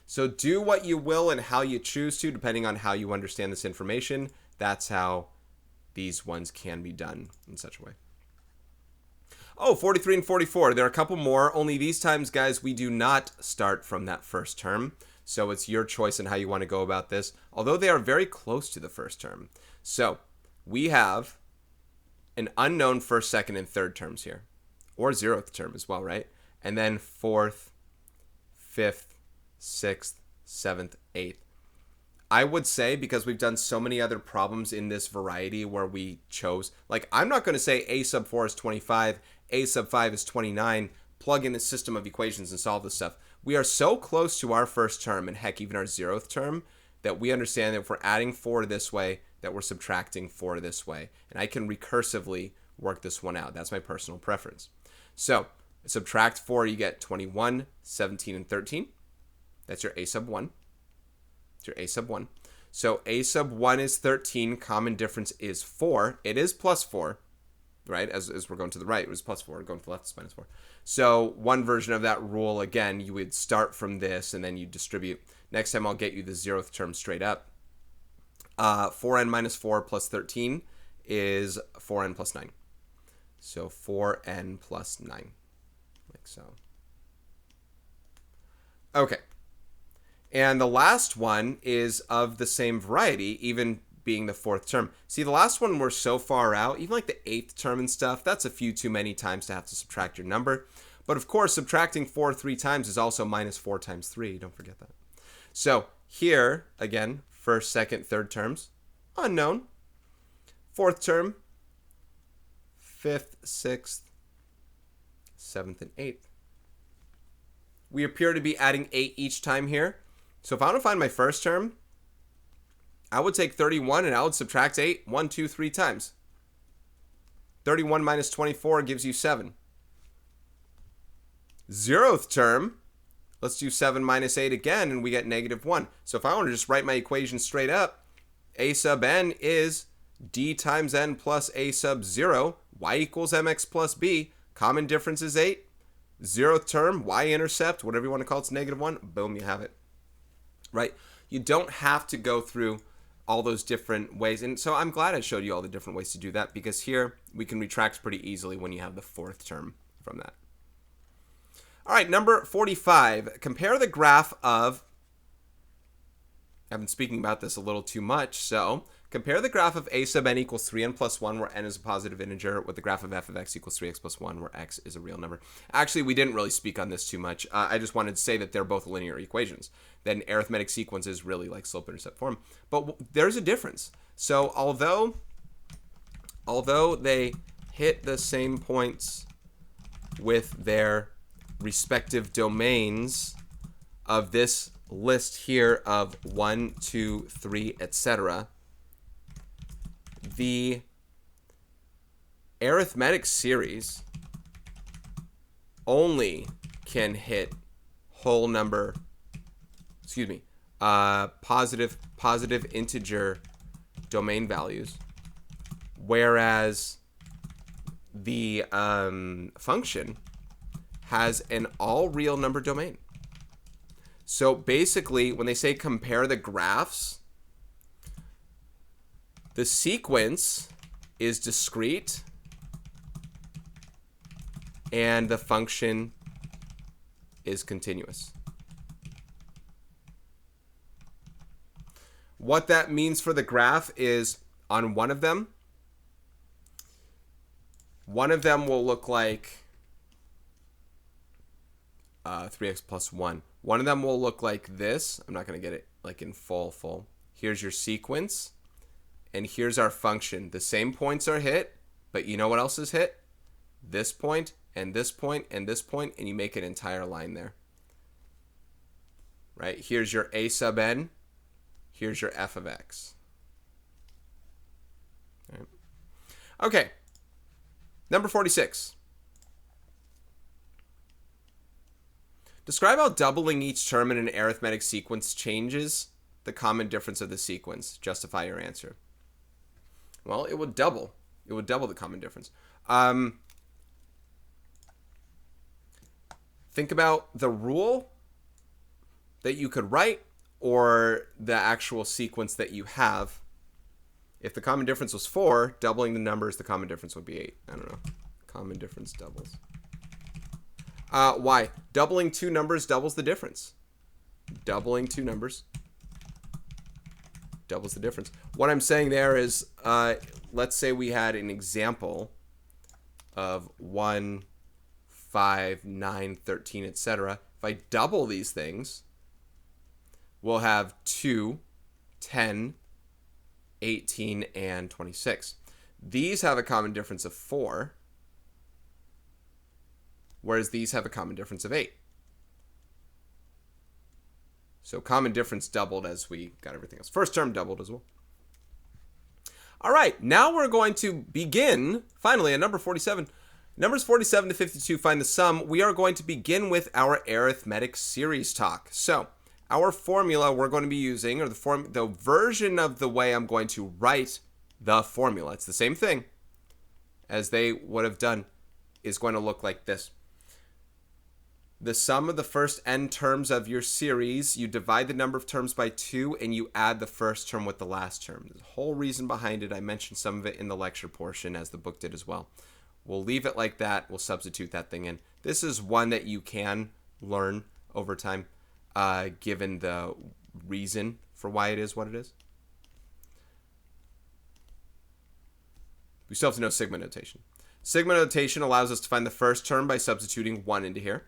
So do what you will and how you choose to, depending on how you understand this information. That's how these ones can be done in such a way. Oh, 43 and 44. There are a couple more. Only these times, guys, we do not start from that first term. So it's your choice on how you want to go about this, although they are very close to the first term. So we have an unknown first, second, and third terms here, or 0th term as well, right? And then 4th, 5th, 6th, 7th, 8th. I would say, because we've done so many other problems in this variety where we chose, like, I'm not going to say a sub 4 is 25, a sub 5 is 29, plug in a system of equations and solve this stuff. We are so close to our first term, and heck, even our 0th term, that we understand that if we're adding 4 this way, that we're subtracting 4 this way. And I can recursively work this one out. That's my personal preference. So subtract 4, you get 21, 17, and 13. That's your a sub 1. It's your a sub 1. So a sub 1 is 13. Common difference is 4. It is plus 4, right? As we're going to the right, it was plus 4. Going to the left, it's minus 4. So one version of that rule, again, you would start from this and then you distribute. Next time I'll get you the 0th term straight up. 4n minus 4 plus 13 is 4n plus 9. So 4n plus 9, like so. Okay. And the last one is of the same variety, even being the 4th term. See, the last one we're so far out, even like the 8th term and stuff, that's a few too many times to have to subtract your number. But of course, subtracting 4 3 times is also minus 4 times 3. Don't forget that. So here, again, first, second, third terms, unknown. 4th term, 5th, 6th, 7th, and 8th. We appear to be adding 8 each time here. So if I want to find my first term, I would take 31 and I would subtract 8 1, 2, 3 times. 31 minus 24 gives you 7. 0th term, let's do 7 minus 8 again, and we get -1. So if I want to just write my equation straight up, a sub n is d times n plus a sub 0. Y equals mx plus b. Common difference is 8. 0th term, y-intercept, whatever you want to call it, it's -1. Boom, you have it. Right? You don't have to go through all those different ways. And so I'm glad I showed you all the different ways to do that, because here we can retract pretty easily when you have the 4th term from that. All right, number 45. Compare the graph of, I've been speaking about this a little too much, so compare the graph of a sub n equals 3n plus 1, where n is a positive integer, with the graph of f of x equals 3x plus 1, where x is a real number. Actually, we didn't really speak on this too much. I just wanted to say that they're both linear equations. Then arithmetic sequence is really like slope-intercept form. But there's a difference. So although they hit the same points with their respective domains of this list here of 1, 2, 3, etc., the arithmetic series only can hit whole number, positive integer domain values, whereas the function has an all real number domain. So basically, when they say compare the graphs, the sequence is discrete and the function is continuous. What that means for the graph is on one of them will look like 3x plus 1. One of them will look like this. I'm not going to get it like in full. Here's your sequence, and here's our function. The same points are hit, but you know what else is hit? This point, and this point, and this point, and you make an entire line there. Right? Here's your a sub n. Here's your f of x. All right. Okay. Number 46. Describe how doubling each term in an arithmetic sequence changes the common difference of the sequence. Justify your answer. Well, it would double. It would double the common difference. Think about the rule that you could write or the actual sequence that you have. If the common difference was 4, doubling the numbers, the common difference would be 8. I don't know. Common difference doubles. Why? Doubling two numbers doubles the difference. Doubling two numbers doubles the difference. What I'm saying there is, let's say we had an example of 1, 5, 9, 13, etc. If I double these things, we'll have 2, 10, 18, and 26. These have a common difference of 4, whereas these have a common difference of 8. So common difference doubled as we got everything else. First term doubled as well. All right, now we're going to begin, finally, at number 47. Numbers 47 to 52, find the sum. We are going to begin with our arithmetic series talk. So our formula we're going to be using, or the version of the way I'm going to write the formula, it's the same thing as they would have done, is going to look like this. The sum of the first n terms of your series, you divide the number of terms by 2, and you add the first term with the last term. There's a whole reason behind it. I mentioned some of it in the lecture portion, as the book did as well. We'll leave it like that. We'll substitute that thing in. This is one that you can learn over time, given the reason for why it is what it is. We still have to know sigma notation. Sigma notation allows us to find the first term by substituting 1 into here.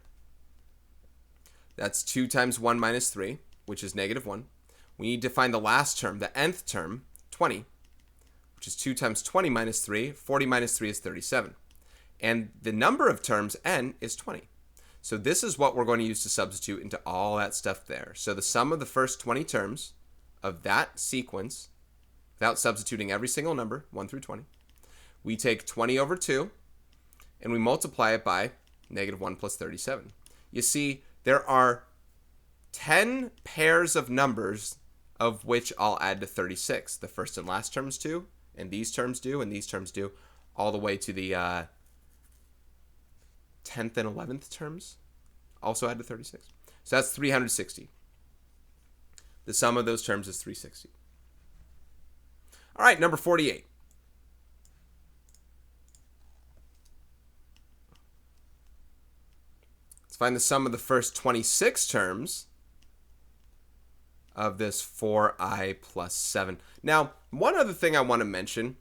That's 2 times 1 minus 3, which is negative 1. We need to find the last term, the nth term, 20, which is 2 times 20 minus 3. 40 minus 3 is 37. And the number of terms, n, is 20. So this is what we're going to use to substitute into all that stuff there. So the sum of the first 20 terms of that sequence, without substituting every single number, 1 through 20, we take 20 over 2, and we multiply it by negative 1 plus 37. You see, there are 10 pairs of numbers of which I'll add to 36. The first and last terms do, and these terms do, and these terms do, all the way to the 10th and 11th terms also add to 36. So that's 360. The sum of those terms is 360. All right, number 48. Find the sum of the first 26 terms of this 4i plus 7. Now, one other thing I want to mention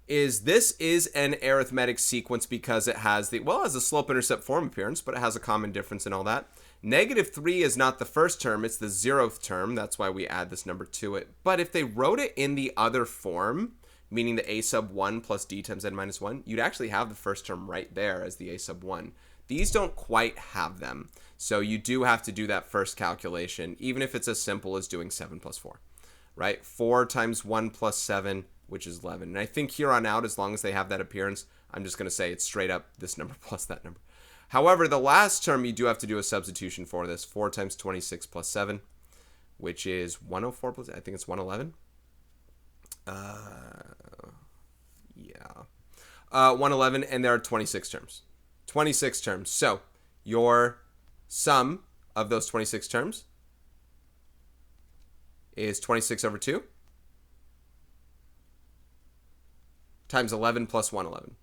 is this is an arithmetic sequence because it has the, well, it has a slope-intercept form appearance, but it has a common difference and all that. Negative 3 is not the first term, it's the 0th term. That's why we add this number to it. But if they wrote it in the other form, meaning the a sub 1 plus d times n minus 1, you'd actually have the first term right there as the a sub 1. These don't quite have them, so you do have to do that first calculation, even if it's as simple as doing 7 plus 4, right? 4 times 1 plus 7, which is 11. And I think here on out, as long as they have that appearance, I'm just going to say it's straight up this number plus that number. However, the last term, you do have to do a substitution for this. 4 times 26 plus 7, which is 104 plus, I think it's 111. 111, and there are 26 terms. 26 terms. So your sum of those 26 terms is 26 over 2 times 11 plus 111.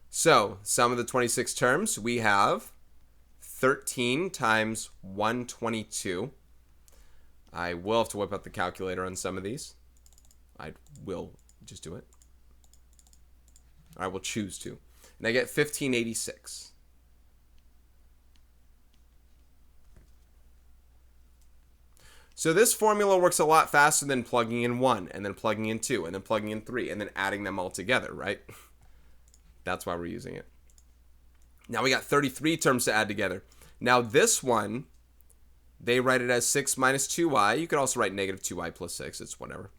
So sum of the 26 terms, we have 13 times 122. I will have to whip out the calculator on some of these. I will just do it. I will choose to. And I get 1586. So this formula works a lot faster than plugging in 1, and then plugging in 2, and then plugging in 3, and then adding them all together, right? That's why we're using it. Now we got 33 terms to add together. Now this one, they write it as 6 minus 2y. You could also write negative 2y plus 6. It's whatever.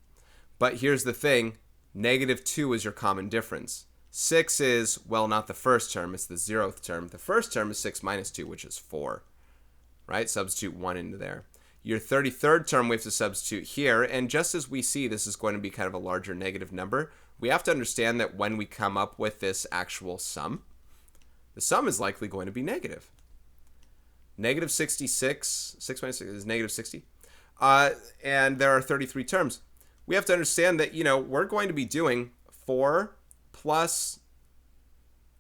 But here's the thing. Negative 2 is your common difference. 6 is, well, not the first term. It's the 0th term. The first term is 6 minus 2, which is 4. Right? Substitute 1 into there. Your 33rd term we have to substitute here. And just as we see this is going to be kind of a larger negative number, we have to understand that when we come up with this actual sum, the sum is likely going to be negative. Negative 66, 6 minus 6 is negative 60. And there are 33 terms. We have to understand that, we're going to be doing 4 plus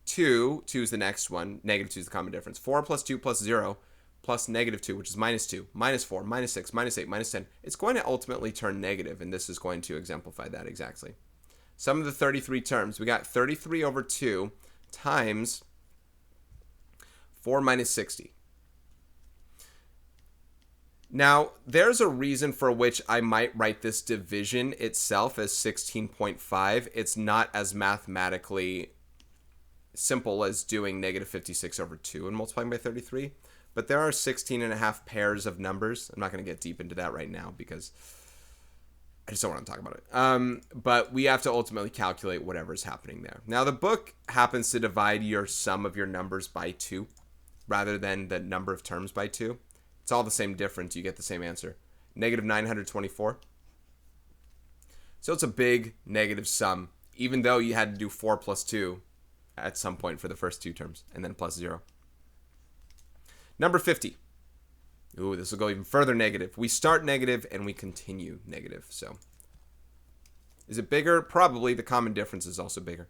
2. 2 is the next one. Negative 2 is the common difference. 4 plus 2 plus 0 plus negative 2, which is minus 2, minus 4, minus 6, minus 8, minus 10. It's going to ultimately turn negative, and this is going to exemplify that exactly. Sum of the 33 terms. We got 33 over 2 times 4 minus 60. Now, there's a reason for which I might write this division itself as 16.5. It's not as mathematically simple as doing negative 56 over 2 and multiplying by 33. But there are 16 and a half pairs of numbers. I'm not going to get deep into that right now because I just don't want to talk about it. But we have to ultimately calculate whatever's happening there. Now, the book happens to divide your sum of your numbers by 2 rather than the number of terms by 2. It's all the same difference. You get the same answer. Negative 924. So it's a big negative sum, even though you had to do 4 plus 2 at some point for the first 2 terms, and then plus 0. Number 50. Ooh, this will go even further negative. We start negative and we continue negative. So is it bigger? Probably. The common difference is also bigger.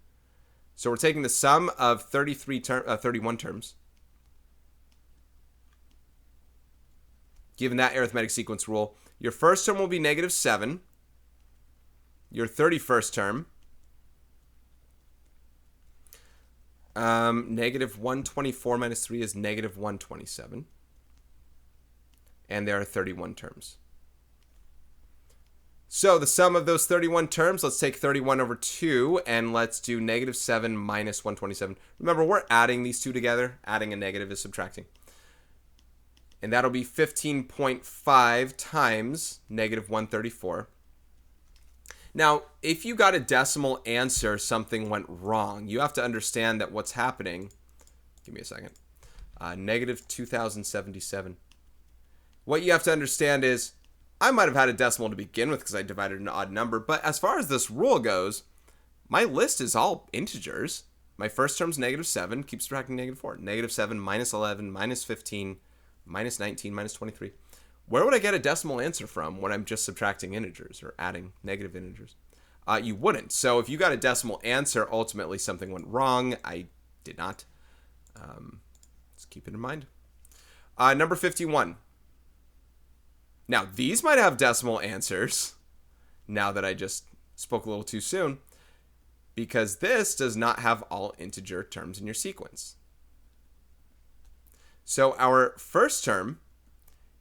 So we're taking the sum of 31 terms. Given that arithmetic sequence rule, your first term will be negative 7. Your 31st term, negative 124 minus 3 is negative 127. And there are 31 terms. So the sum of those 31 terms, let's take 31 over 2, and let's do negative 7 minus 127. Remember, we're adding these two together. Adding a negative is subtracting. And that'll be 15.5 times negative 134. Now, if you got a decimal answer, something went wrong. You have to understand that what's happening, give me a second, negative 2077. What you have to understand is, I might have had a decimal to begin with because I divided an odd number, but as far as this rule goes, my list is all integers. My first term's negative 7, keep subtracting negative 4. Negative 7 minus 11 minus 15 minus 19 minus 23. Where would I get a decimal answer from when I'm just subtracting integers or adding negative integers? You wouldn't. So if you got a decimal answer, ultimately something went wrong. I did not. Let's keep it in mind. Number 51. Now, these might have decimal answers, now that I just spoke a little too soon, because this does not have all integer terms in your sequence. So our first term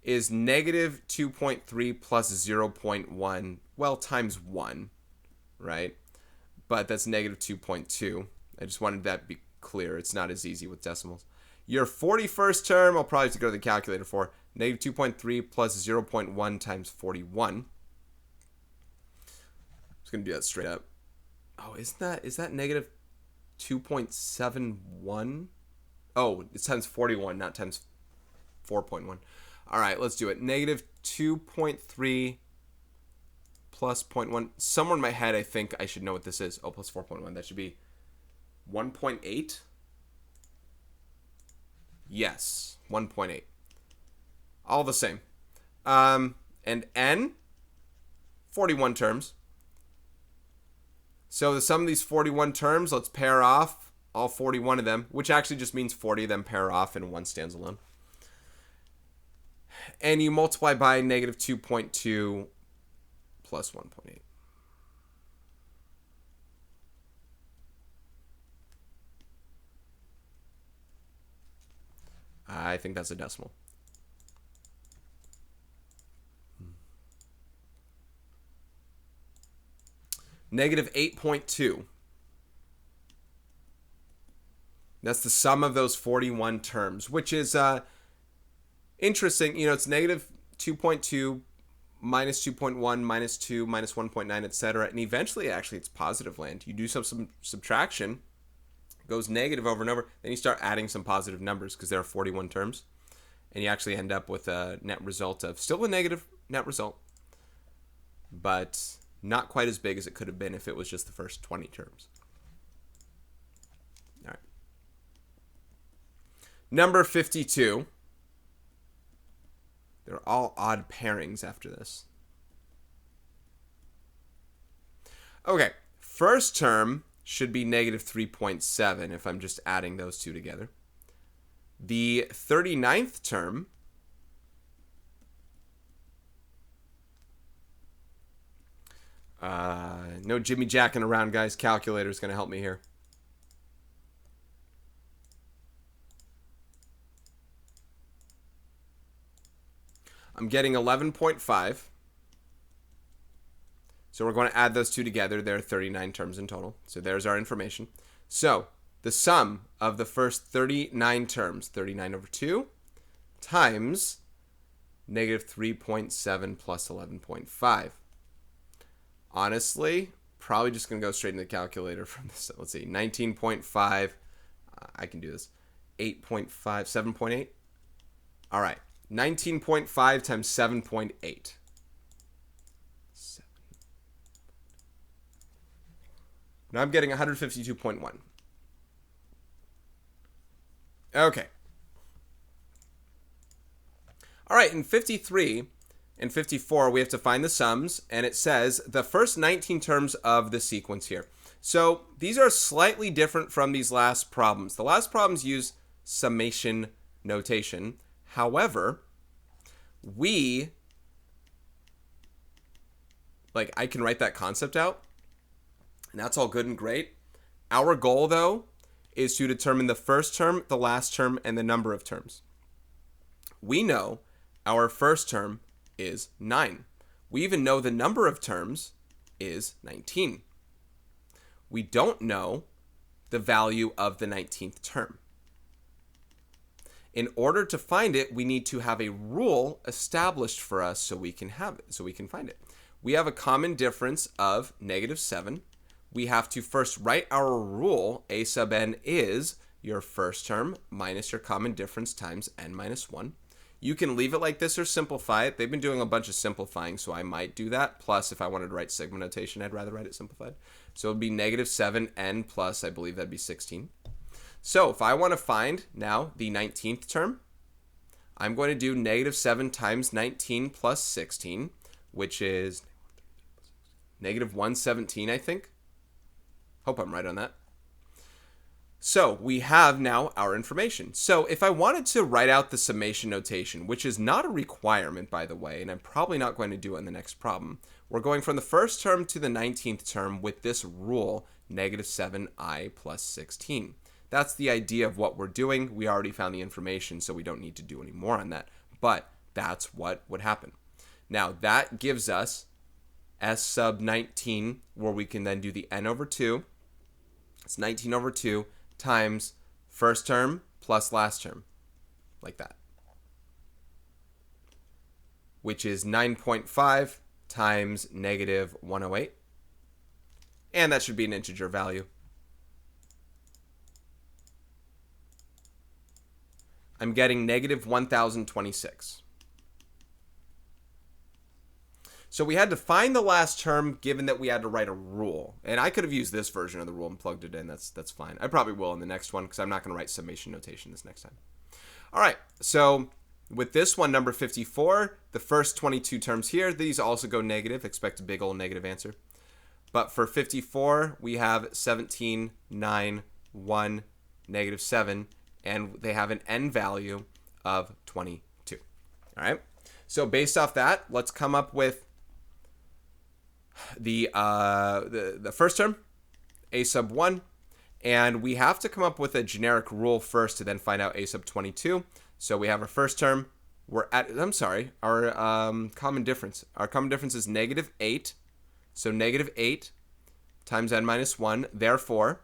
is negative 2.3 plus 0.1, well, times 1, right? But that's negative 2.2. I just wanted that to be clear. It's not as easy with decimals. Your 41st term, I'll probably have to go to the calculator for, negative 2.3 plus 0.1 times 41. I'm just going to do that straight up. Oh, is that negative 2.71? Oh, it's times 41, not times 4.1. All right, let's do it. Negative 2.3 plus 0.1. Somewhere in my head, I think I should know what this is. Oh, plus 4.1. That should be 1.8. Yes, 1.8. All the same. And n, 41 terms. So the sum of these 41 terms, let's pair off all 41 of them, which actually just means 40 of them pair off and one stands alone. And you multiply by negative 2.2 plus 1.8. I think that's a decimal. Negative 8.2. That's the sum of those 41 terms, which is interesting. It's negative 2.2 minus 2.1 minus 2 minus 1.9, etc. And eventually, actually, it's positive land. You do some subtraction, it goes negative over and over. Then you start adding some positive numbers because there are 41 terms. And you actually end up with a net result of still a negative net result, but not quite as big as it could have been if it was just the first 20 terms. All right. Number 52. They're all odd pairings after this. Okay, first term should be negative 3.7 if I'm just adding those two together. The 39th term no Jimmy jacking around, guys. Calculator's going to help me here. I'm getting 11.5. So we're going to add those two together. There are 39 terms in total. So there's our information. So the sum of the first 39 terms, 39 over 2, times negative 3.7 plus 11.5. Honestly, probably just going to go straight into the calculator from this. Let's see, 19.5. I can do this. 8.5, 7.8. All right. 19.5 times 7.8. Now I'm getting 152.1. Okay. All right, in 53 and 54, we have to find the sums, and it says the first 19 terms of the sequence here. So these are slightly different from these last problems. The last problems use summation notation. However, I can write that concept out, and that's all good and great. Our goal, though, is to determine the first term, the last term, and the number of terms. We know our first term is 9. We even know the number of terms is 19. We don't know the value of the 19th term. In order to find it, we need to have a rule established for us so we can have it, so we can find it. We have a common difference of negative 7. We have to first write our rule. A sub n is your first term minus your common difference times n minus 1. You can leave it like this or simplify it. They've been doing a bunch of simplifying, so I might do that. Plus, if I wanted to write sigma notation, I'd rather write it simplified. So it would be negative 7n plus, I believe that'd be 16. So if I want to find now the 19th term, I'm going to do negative 7 times 19 plus 16, which is negative 117, I think. Hope I'm right on that. So we have now our information. So if I wanted to write out the summation notation, which is not a requirement, by the way, and I'm probably not going to do it in the next problem, we're going from the first term to the 19th term with this rule, negative 7i plus 16. That's the idea of what we're doing. We already found the information, so we don't need to do any more on that. But that's what would happen. Now, that gives us S sub 19, where we can then do the n over 2. It's 19 over 2 times first term plus last term, like that, which is 9.5 times negative 108. And that should be an integer value. I'm getting negative 1026. So we had to find the last term given that we had to write a rule. And I could have used this version of the rule and plugged it in. That's fine. I probably will in the next one because I'm not going to write summation notation this next time. All right. So with this one, number 54, the first 22 terms here, these also go negative. Expect a big old negative answer. But for 54, we have 17, 9, 1, negative 7. And they have an n value of 22. All right. So based off that, let's come up with the first term, a sub 1, and we have to come up with a generic rule first to then find out a sub 22. So we have our first term. Our common difference. Our common difference is negative 8. So negative 8 times n minus 1. Therefore,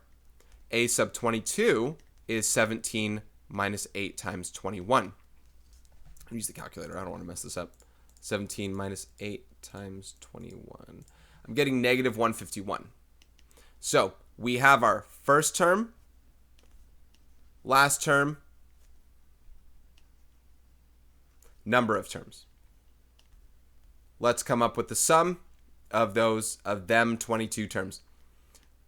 a sub 22 is 17 minus 8 times 21. I'll use the calculator. I don't want to mess this up. 17 minus 8 times 21. I'm getting negative 151. So we have our first term, last term, number of terms. Let's come up with the sum of them 22 terms.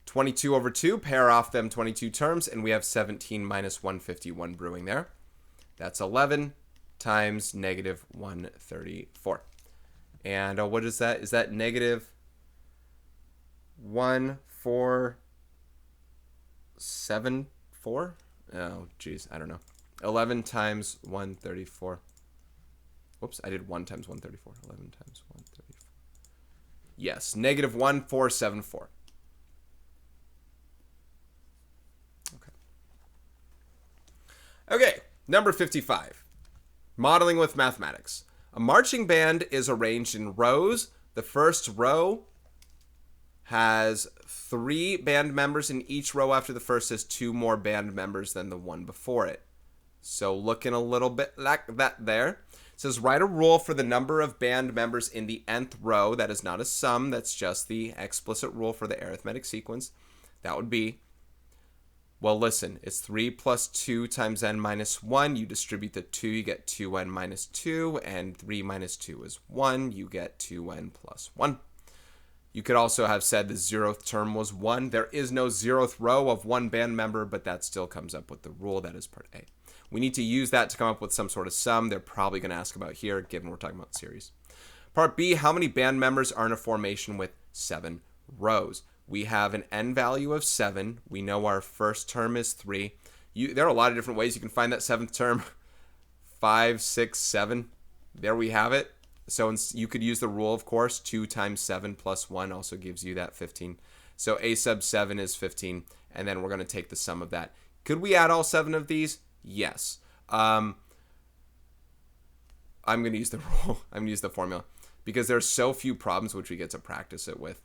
22 over 2, pair off them 22 terms, and we have 17 minus 151 brewing there. That's 11 times negative 134. And what is that? Is that negative 1474? Oh, geez, I don't know. 11 times 134. Whoops, I did 1 times 134. 11 times 134. Yes, negative 1474. Okay, number 55. Modeling with mathematics. A marching band is arranged in rows. The first row has 3 band members, and each row after the first has 2 more band members than the one before it. So looking a little bit like that there. It says write a rule for the number of band members in the nth row. That is not a sum. That's just the explicit rule for the arithmetic sequence. That would be, well, listen, it's 3 plus 2 times n minus 1. You distribute the 2, you get 2n minus 2, and 3 minus 2 is 1. You get 2n plus 1. You could also have said the 0th term was 1. There is no 0th row of 1 band member, but that still comes up with the rule. That is part A. We need to use that to come up with some sort of sum. They're probably going to ask about here, given we're talking about series. Part B, how many band members are in a formation with 7 rows? We have an n value of 7. We know our first term is 3. There are a lot of different ways you can find that 7th term. 5, 6, 7. There we have it. So you could use the rule, of course. 2 times 7 plus 1 also gives you that 15. So a sub 7 is 15. And then we're going to take the sum of that. Could we add all 7 of these? Yes. I'm going to use the rule. I'm going to use the formula. Because there are so few problems which we get to practice it with.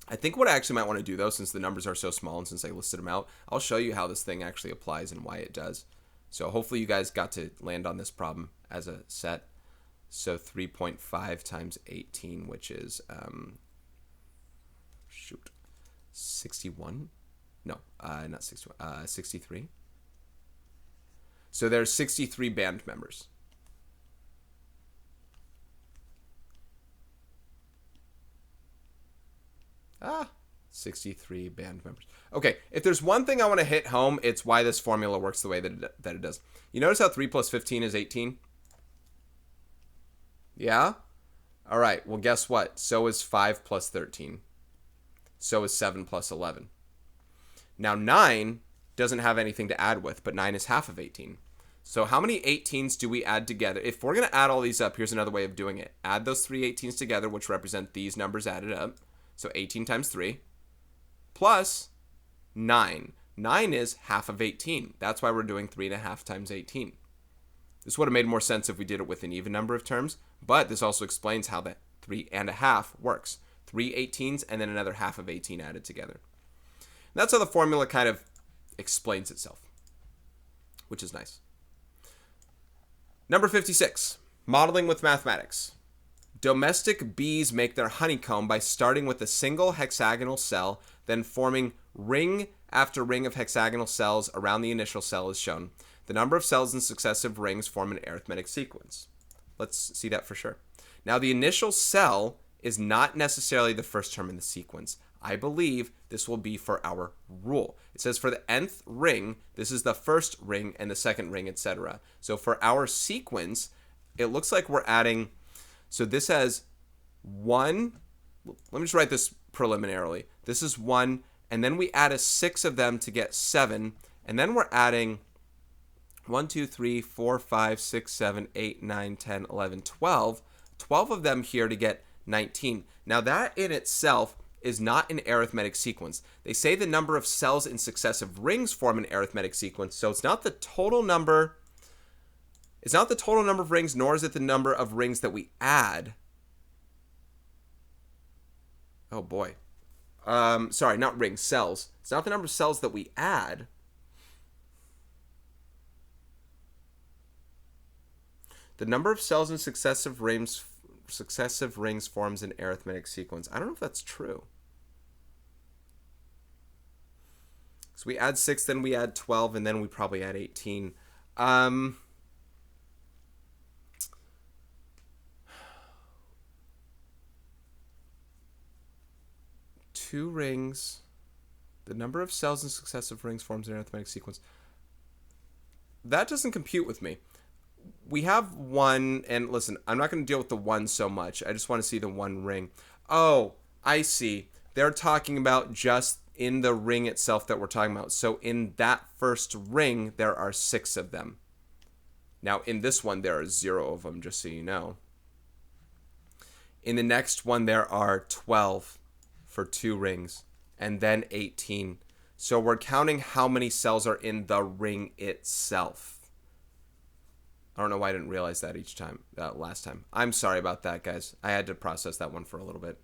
I think what I actually might want to do, though, since the numbers are so small and since I listed them out, I'll show you how this thing actually applies and why it does. So hopefully you guys got to land on this problem as a set. So 3.5 times 18, which is, 61? No, not 61, 63. So there's 63 band members. 63 band members. Okay, if there's one thing I want to hit home, it's why this formula works the way that it does. You notice how 3 plus 15 is 18? Yeah? All right, well, guess what? So is 5 plus 13. So is 7 plus 11. Now, 9 doesn't have anything to add with, but 9 is half of 18. So how many 18s do we add together? If we're going to add all these up, here's another way of doing it. Add those 3 18s together, which represent these numbers added up. So 18 times 3 plus 9. 9 is half of 18. That's why we're doing 3.5 times 18. This would have made more sense if we did it with an even number of terms, but this also explains how that 3.5 works. 3 18s and then another half of 18 added together. And that's how the formula kind of explains itself, which is nice. Number 56, modeling with mathematics. Domestic bees make their honeycomb by starting with a single hexagonal cell, then forming ring after ring of hexagonal cells around the initial cell as shown. The number of cells in successive rings form an arithmetic sequence. Let's see that for sure. Now, the initial cell is not necessarily the first term in the sequence. I believe this will be for our rule. It says for the nth ring, this is the first ring and the second ring, etc. So for our sequence, it looks like we're adding, so this has 1, let me just write this preliminarily. This is 1, and then we add a 6 of them to get 7, and then we're adding 1, 2, 3, 4, 5, 6, 7, 8, 9, 10, 11, 12. 12 of them here to get 19. Now that in itself is not an arithmetic sequence. They say the number of cells in successive rings form an arithmetic sequence, so it's not the total number. It's not the total number of rings, nor is it the number of rings that we add. Oh boy. Sorry, not rings, cells. It's not the number of cells that we add. The number of cells in successive rings forms an arithmetic sequence. I don't know if that's true. So we add 6, then we add 12, and then we probably add 18. Two rings. The number of cells in successive rings forms an arithmetic sequence. That doesn't compute with me. We have one, and listen, I'm not going to deal with the one so much. I just want to see the one ring. Oh, I see. They're talking about just in the ring itself that we're talking about. So in that first ring, there are 6 of them. Now, in this one, there are 0 of them, just so you know. In the next one, there are 12 for 2 rings, and then 18. So we're counting how many cells are in the ring itself. I don't know why I didn't realize that last time. I'm sorry about that, guys. I had to process that one for a little bit.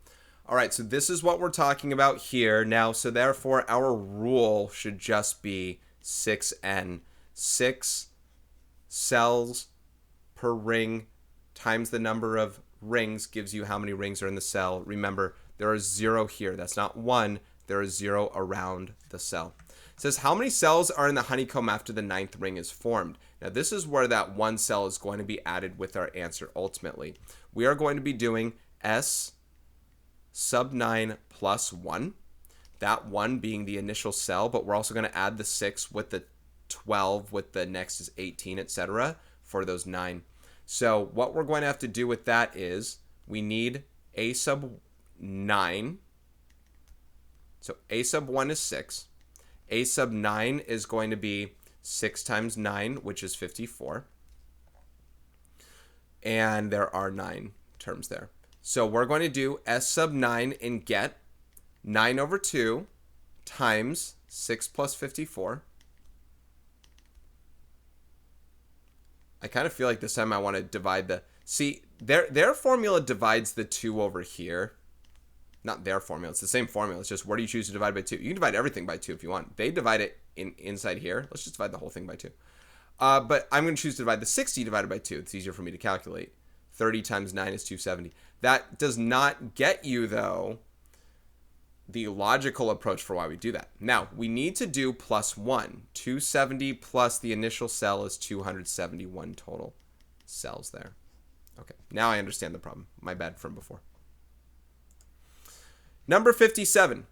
All right, so this is what we're talking about here. Now, so therefore, our rule should just be 6n. 6 cells per ring times the number of rings gives you how many rings are in the cell. Remember, there are 0 here. That's not 1. There is 0 around the cell. It says, how many cells are in the honeycomb after the 9th ring is formed? Now, this is where that 1 cell is going to be added with our answer ultimately. We are going to be doing S sub 9 plus 1. That 1 being the initial cell, but we're also going to add the 6 with the 12, with the next is 18, etc. for those 9. So what we're going to have to do with that is we need A sub 9. So A sub 1 is 6. A sub 9 is going to be 6 times 9, which is 54. And there are 9 terms there. So we're going to do S sub 9 and get 9 over 2 times 6 plus 54. I kind of feel like this time I want to divide the... See, their formula divides the 2 over here. Not their formula. It's the same formula. It's just where do you choose to divide by 2? You can divide everything by 2 if you want. They divide it inside here. Let's just divide the whole thing by 2. But I'm going to choose to divide the 60 divided by 2. It's easier for me to calculate. 30 times 9 is 270. That does not get you, though, the logical approach for why we do that. Now, we need to do plus 1. 270 plus the initial cell is 271 total cells there. Okay, now I understand the problem. My bad from before. Number 57.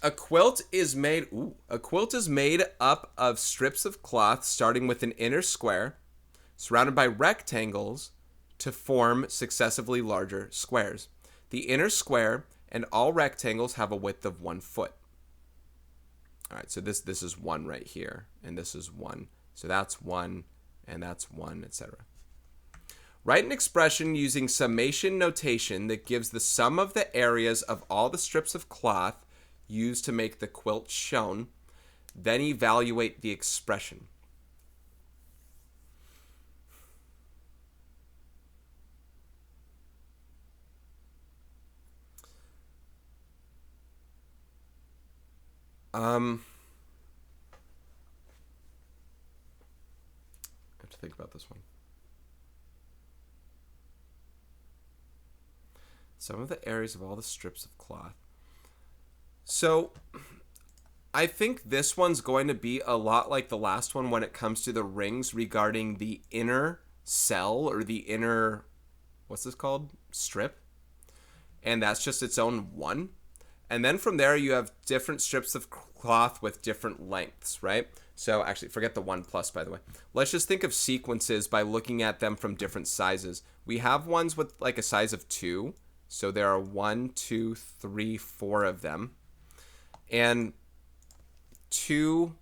A quilt is made up of strips of cloth starting with an inner square surrounded by rectangles to form successively larger squares. The inner square and all rectangles have a width of 1 foot. All right, so this is 1 right here, and this is 1. So that's 1, and that's 1, etc. Write an expression using summation notation that gives the sum of the areas of all the strips of cloth used to make the quilt shown. Then evaluate the expression. I have to think about this one. Some of the areas of all the strips of cloth. So I think this one's going to be a lot like the last one when it comes to the rings regarding the inner cell or the inner, what's this called? Strip. And that's just its own 1. And then from there, you have different strips of cloth with different lengths, right? So actually, forget the 1 plus, by the way. Let's just think of sequences by looking at them from different sizes. We have ones with like a size of 2. So there are 1, 2, 3, 4 of them. And 2,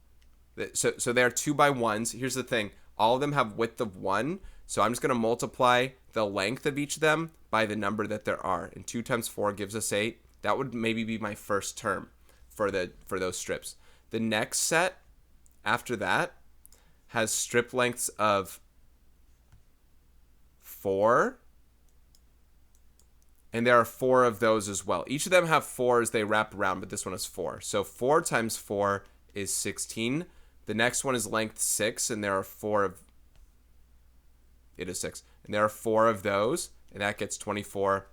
so there are 2 by 1s. Here's the thing. All of them have width of 1. So I'm just going to multiply the length of each of them by the number that there are. And 2 times 4 gives us 8. That would maybe be my first term for those strips. The next set after that has strip lengths of 4, And there are 4 of those as well. Each of them have 4 as they wrap around, but this one is 4. So 4 times 4 is 16. The next one is length 6, and there are 4 of... It is 6. And there are 4 of those, and that gets 24.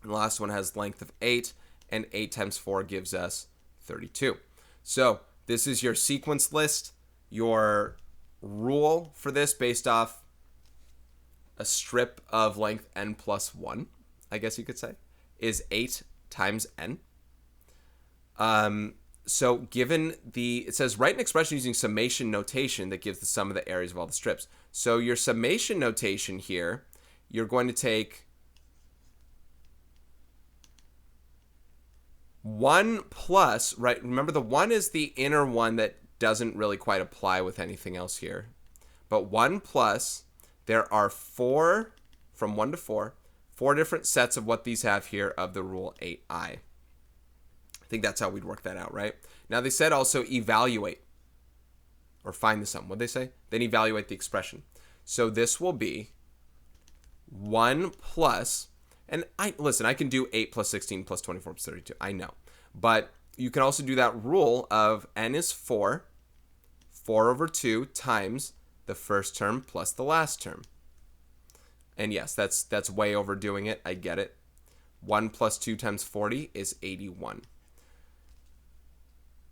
And the last one has length of 8, and 8 times 4 gives us 32. So this is your sequence list. Your rule for this based off a strip of length n plus 1, I guess you could say, is 8 times n. So given it says write an expression using summation notation that gives the sum of the areas of all the strips. So your summation notation here, you're going to take 1 plus, right? Remember the 1 is the inner one that doesn't really quite apply with anything else here. But 1 plus, there are 4, from 1 to 4, 4 different sets of what these have here of the rule 8i. I think that's how we'd work that out, right? Now they said also evaluate or find the sum. What'd they say? Then evaluate the expression. So this will be 1 plus, and I can do 8 plus 16 plus 24 plus 32. I know. But you can also do that rule of n is 4 over 2 times the first term plus the last term. And yes, that's way overdoing it. I get it. 1 plus 2 times 40 is 81.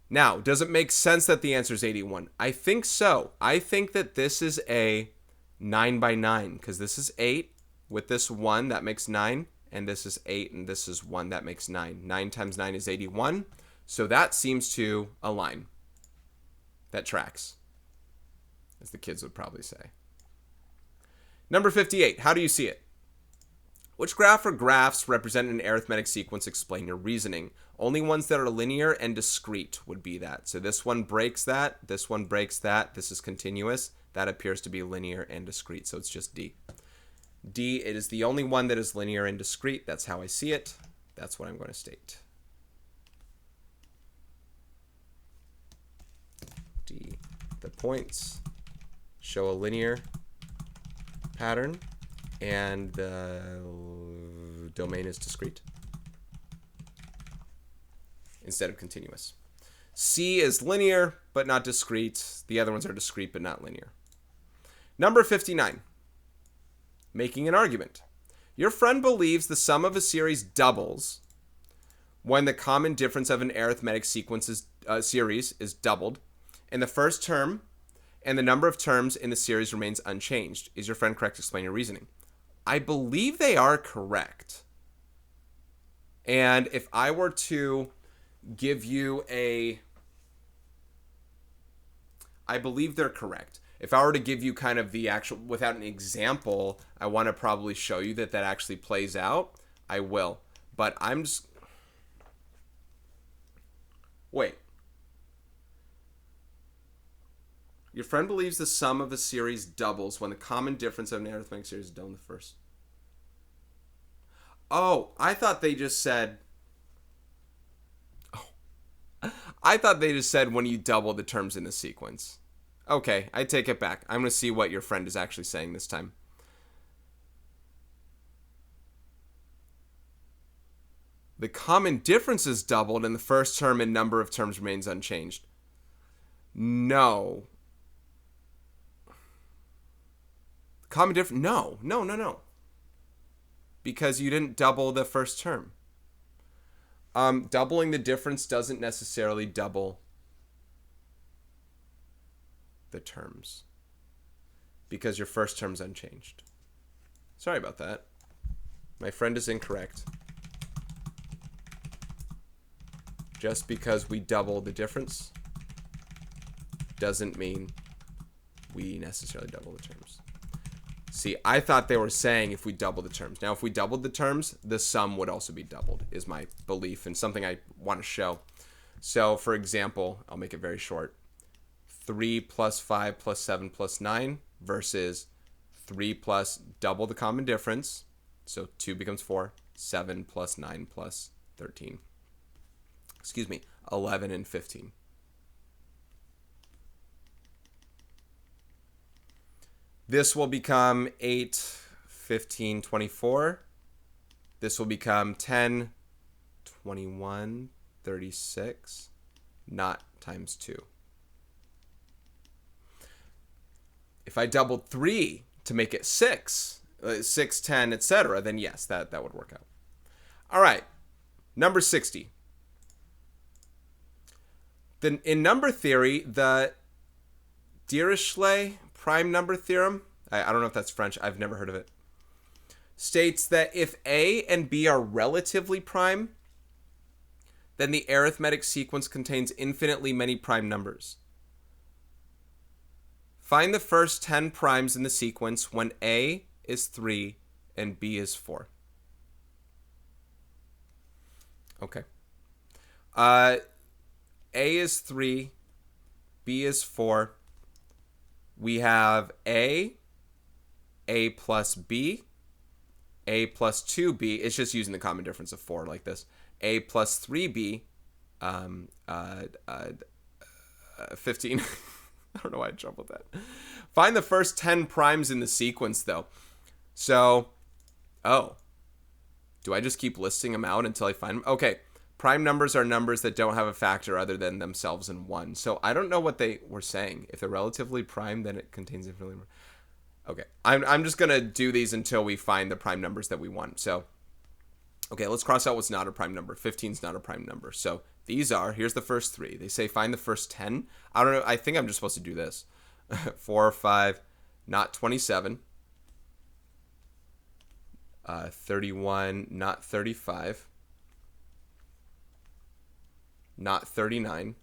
Now, does it make sense that the answer is 81? I think so. I think that this is a 9 by 9 because this is 8 with this 1, that makes 9. And this is 8 and this is 1, that makes 9. 9 times 9 is 81. So that seems to align. That tracks, as the kids would probably say. Number 58, how do you see it? Which graph or graphs represent an arithmetic sequence? Explain your reasoning. Only ones that are linear and discrete would be that. So this one breaks that, this one breaks that, this is continuous. That appears to be linear and discrete, so it's just D. D, it is the only one that is linear and discrete. That's how I see it. That's what I'm going to state. D, the points show a linear pattern and the domain is discrete instead of continuous. C is linear but not discrete. The other ones are discrete but not linear. Number 59. Making an argument. Your friend believes the sum of a series doubles when the common difference of an arithmetic sequence series is doubled, and the first term and the number of terms in the series remains unchanged. Is your friend correct? Explain your reasoning. I believe they are correct. And if I were to give you I believe they're correct. If I were to give you kind of the actual, without an example, I want to probably show you that actually plays out. I will. But I'm just... Wait. Your friend believes the sum of a series doubles when the common difference of an arithmetic series is doubled in the first. Oh, I thought they just said... I thought they just said when you double the terms in the sequence. Okay, I take it back. I'm going to see what your friend is actually saying this time. The common difference is doubled and the first term and number of terms remains unchanged. No. Common difference? No. Because you didn't double the first term. Doubling the difference doesn't necessarily double the terms because your first term's unchanged. Sorry about that. My friend is incorrect. Just because we double the difference doesn't mean we necessarily double the terms. See, I thought they were saying if we double the terms. Now, if we doubled the terms, the sum would also be doubled, is my belief, and something I want to show. So, for example, I'll make it very short. 3 plus 5 plus 7 plus 9 versus 3 plus double the common difference. So 2 becomes 4. 7 plus 9 plus 13. 11 and 15. This will become 8, 15, 24. This will become 10, 21, 36, not times 2. If I doubled 3 to make it 6, 6, 10, etc., then yes, that would work out. All right, number 60. Then in number theory, the Dirichlet prime number theorem, I don't know if that's French, I've never heard of it, states that if A and B are relatively prime, then the arithmetic sequence contains infinitely many prime numbers. Find the first 10 primes in the sequence when A is 3 and B is 4. Okay. A is 3, B is 4. We have A plus B, A plus 2B. It's just using the common difference of 4 like this. A plus 3B, 15. I don't know why I jumbled that. Find the first 10 primes in the sequence, though. So, do I just keep listing them out until I find them? Okay, prime numbers are numbers that don't have a factor other than themselves and 1. So I don't know what they were saying. If they're relatively prime, then it contains infinitely more. Okay, I'm just going to do these until we find the prime numbers that we want. So, okay, let's cross out what's not a prime number. 15 is not a prime number. So these are, here's the first 3. They say find the first 10. I don't know, I think I'm just supposed to do this. 4 or 5, not 27. 31, not 35. Not 39.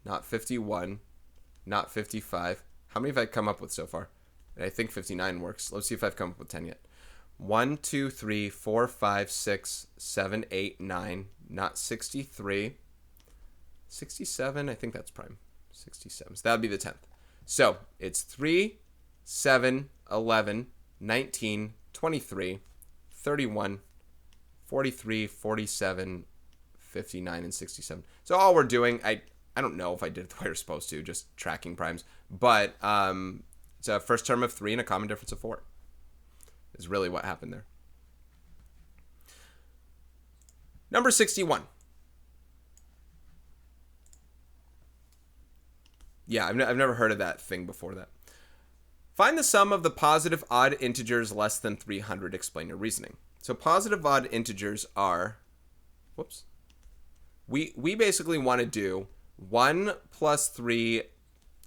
Not 51. Not 55. How many have I come up with so far? I think 59 works. Let's see if I've come up with 10 yet. 1, 2, 3, 4, 5, 6, 7, 8, 9. Not 63. 67, I think that's prime. 67. So that would be the 10th. So it's 3, 7, 11, 19, 23, 31, 43, 47, 59, and 67. So all we're doing, I don't know if I did it the way you're supposed to, just tracking primes. But it's a first term of 3 and a common difference of 4 is really what happened there. Number 61. Yeah, I've never heard of that thing before that. Find the sum of the positive odd integers less than 300. Explain your reasoning. So positive odd integers are, whoops. We basically want to do 1 plus 3,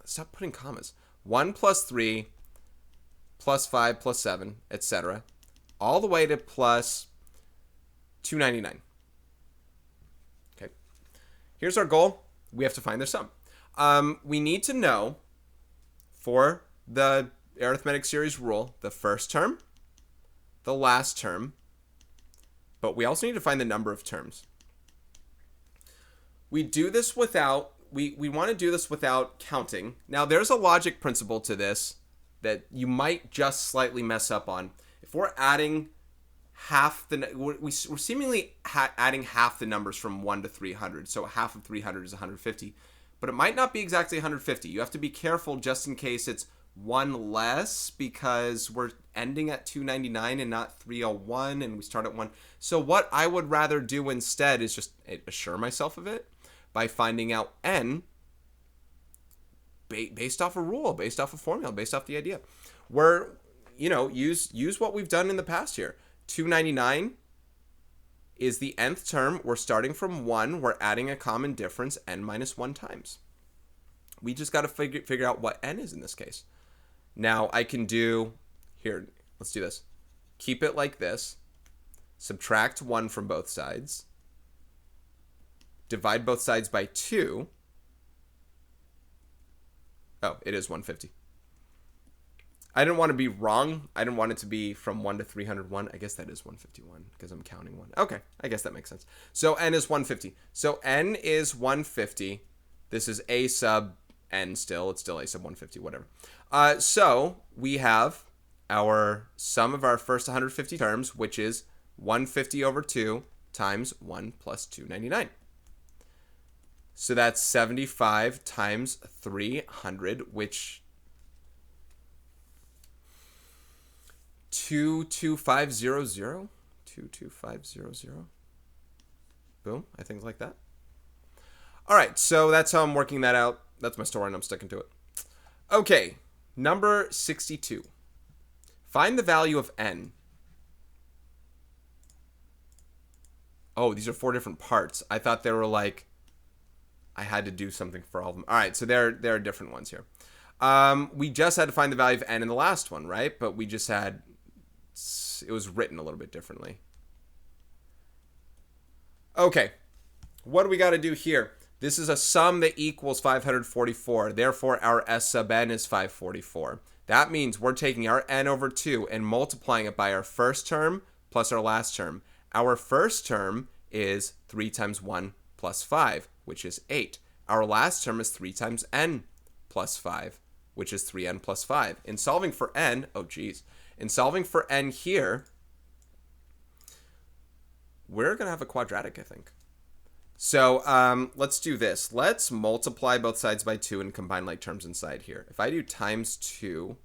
stop putting commas, 1 plus 3 plus 5 plus 7, etc., all the way to plus 299. Okay. Here's our goal. We have to find their sum. We need to know, for the arithmetic series rule, the first term, the last term, but we also need to find the number of terms. We do this without, we want to do this without counting. Now, there's a logic principle to this that you might just slightly mess up on. If we're adding half the, we're seemingly adding half the numbers from 1 to 300. So half of 300 is 150. But it might not be exactly 150. You have to be careful just in case it's 1 less because we're ending at 299 and not 301 and we start at 1. So what I would rather do instead is just assure myself of it by finding out n based off a rule, based off a formula, based off the idea. We're, use what we've done in the past here. 299 is the nth term. We're starting from 1. We're adding a common difference, n minus 1 times. We just got to figure out what n is in this case. Now I can do, here, let's do this. Keep it like this. Subtract 1 from both sides. Divide both sides by 2. Oh, it is 150. I didn't want to be wrong. I didn't want it to be from 1 to 301. I guess that is 151 because I'm counting 1. Okay, I guess that makes sense. So n is 150. So n is 150. This is a sub n still. It's still a sub 150, whatever. So we have our sum of our first 150 terms, which is 150 over 2 times 1 plus 299. So that's 75 times 300, which 22500. 22500. Boom. I think like that. All right, so that's how I'm working that out. That's my story, and I'm sticking to it. Okay, number 62. Find the value of n. Oh, these are 4 different parts. I thought they were like, I had to do something for all of them. All right, so there are different ones here. We just had to find the value of n in the last one, right? But we just had, it was written a little bit differently. Okay, what do we got to do here? This is a sum that equals 544. Therefore, our S sub n is 544. That means we're taking our n over 2 and multiplying it by our first term plus our last term. Our first term is 3 times 1 plus 5, which is 8. Our last term is 3 times n plus 5, which is 3n plus 5. In solving for n, in solving for n here, we're going to have a quadratic, I think. So let's do this. Let's multiply both sides by 2 and combine like terms inside here. If I do times 2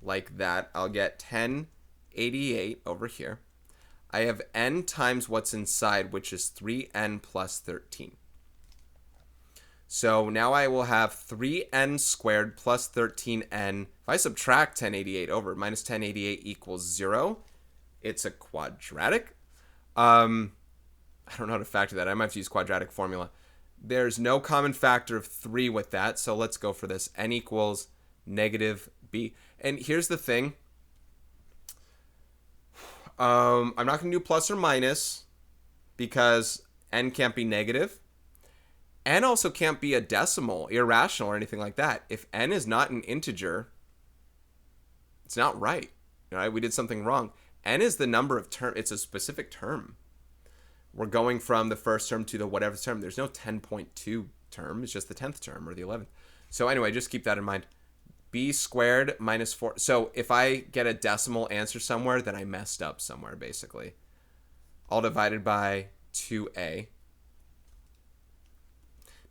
like that, I'll get 1088 over here. I have n times what's inside, which is 3n plus 13. So now I will have 3n squared plus 13n. If I subtract 1088 over, minus 1088 equals 0. It's a quadratic. I don't know how to factor that. I might have to use quadratic formula. There's no common factor of 3 with that, so let's go for this. N equals negative b. And here's the thing. I'm not going to do plus or minus because n can't be negative. N also can't be a decimal, irrational, or anything like that. If n is not an integer, it's not right. Right? We did something wrong. N is the number of term. It's a specific term. We're going from the first term to the whatever term. There's no 10.2 term. It's just the 10th term or the 11th. So anyway, just keep that in mind. B squared minus 4. So if I get a decimal answer somewhere, then I messed up somewhere, basically. All divided by 2a.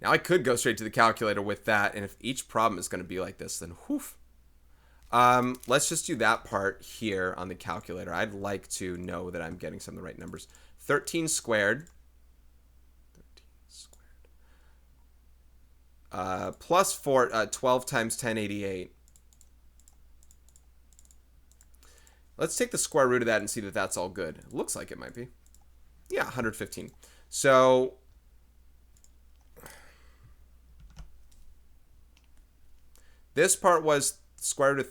Now I could go straight to the calculator with that, and if each problem is going to be like this, then whew. Let's just do that part here on the calculator. I'd like to know that I'm getting some of the right numbers. 13 squared. Plus 4, 12 times 1088. Let's take the square root of that and see that that's all good. It looks like it might be. Yeah, 115. So this part was square root of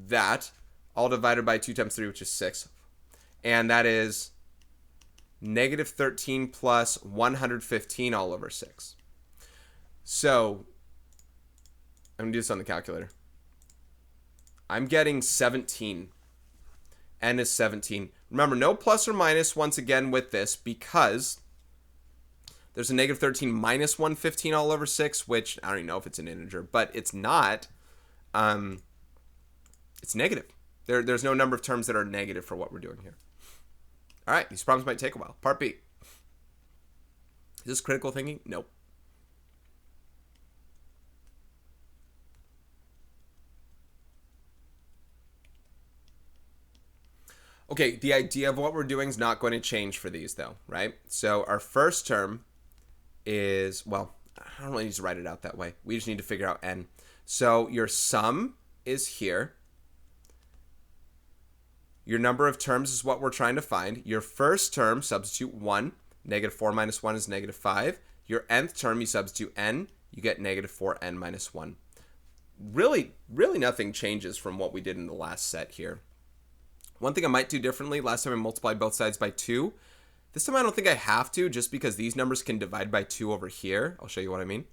that, all divided by 2 times 3, which is 6. And that is negative 13 plus 115 all over 6. So I'm going to do this on the calculator. I'm getting 17. N is 17. Remember, no plus or minus once again with this because there's a negative 13 minus 115 all over 6, which I don't even know if it's an integer, but it's not. It's negative. There's no number of terms that are negative for what we're doing here. All right, these problems might take a while. Part B. Is this critical thinking? Nope. Okay, the idea of what we're doing is not going to change for these, though, right? So our first term is, well, I don't really need to write it out that way. We just need to figure out n. So your sum is here. Your number of terms is what we're trying to find. Your first term, substitute 1. Negative 4 minus 1 is negative 5. Your nth term, you substitute n. You get negative 4n minus 1. Really nothing changes from what we did in the last set here. One thing I might do differently, last time I multiplied both sides by 2. This time I don't think I have to, just because these numbers can divide by 2 over here. I'll show you what I mean.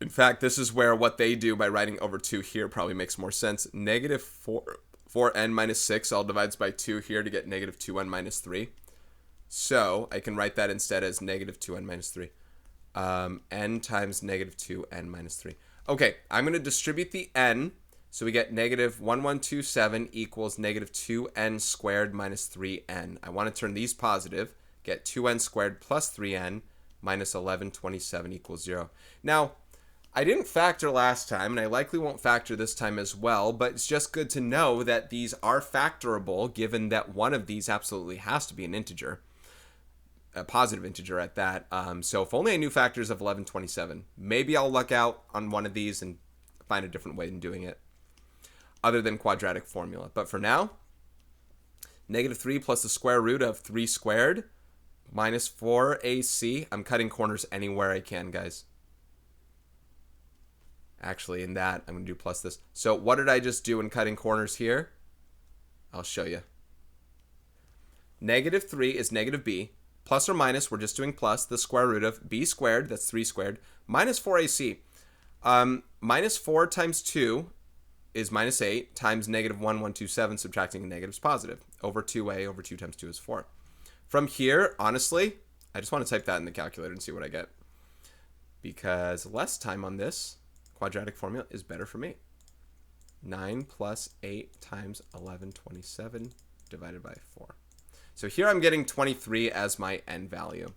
In fact, this is where what they do by writing over 2 here probably makes more sense. Negative 4n minus 6 all divides by 2 here to get negative 2n minus 3. So I can write that instead as negative 2n minus 3. N times negative 2n minus 3. Okay, I'm going to distribute the n. So we get negative 1127 equals negative 2n squared minus 3n. I want to turn these positive, get 2n squared plus 3n minus 1127 equals 0. Now, I didn't factor last time, and I likely won't factor this time as well, but it's just good to know that these are factorable, given that one of these absolutely has to be an integer, a positive integer at that. So if only I knew factors of 1127, maybe I'll luck out on one of these and find a different way in doing it, other than quadratic formula. But for now, -3 plus the square root of 3 squared minus 4ac. I'm cutting corners anywhere I can, guys. Actually, in that, I'm going to do plus this. So what did I just do in cutting corners here? I'll show you. -3 is negative b. Plus or minus, we're just doing plus, the square root of b squared, that's 3 squared, minus 4ac. Minus 4 times 2 is minus 8 times -1,127, subtracting a negative is positive. Over 2a over 2 times 2 is 4. From here, honestly, I just want to type that in the calculator and see what I get. Because less time on this quadratic formula is better for me. 9 plus 8 times 1127 divided by 4. So here I'm getting 23 as my n value.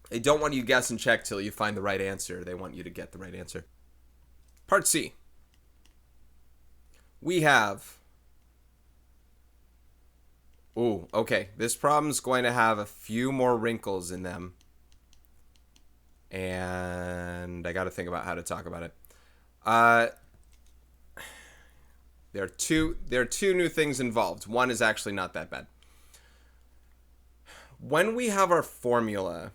They don't want you to guess and check till you find the right answer. They want you to get the right answer. Part C. We have... Ooh, okay. This problem's going to have a few more wrinkles in them. And I got to think about how to talk about it. There are two new things involved. One is actually not that bad. When we have our formula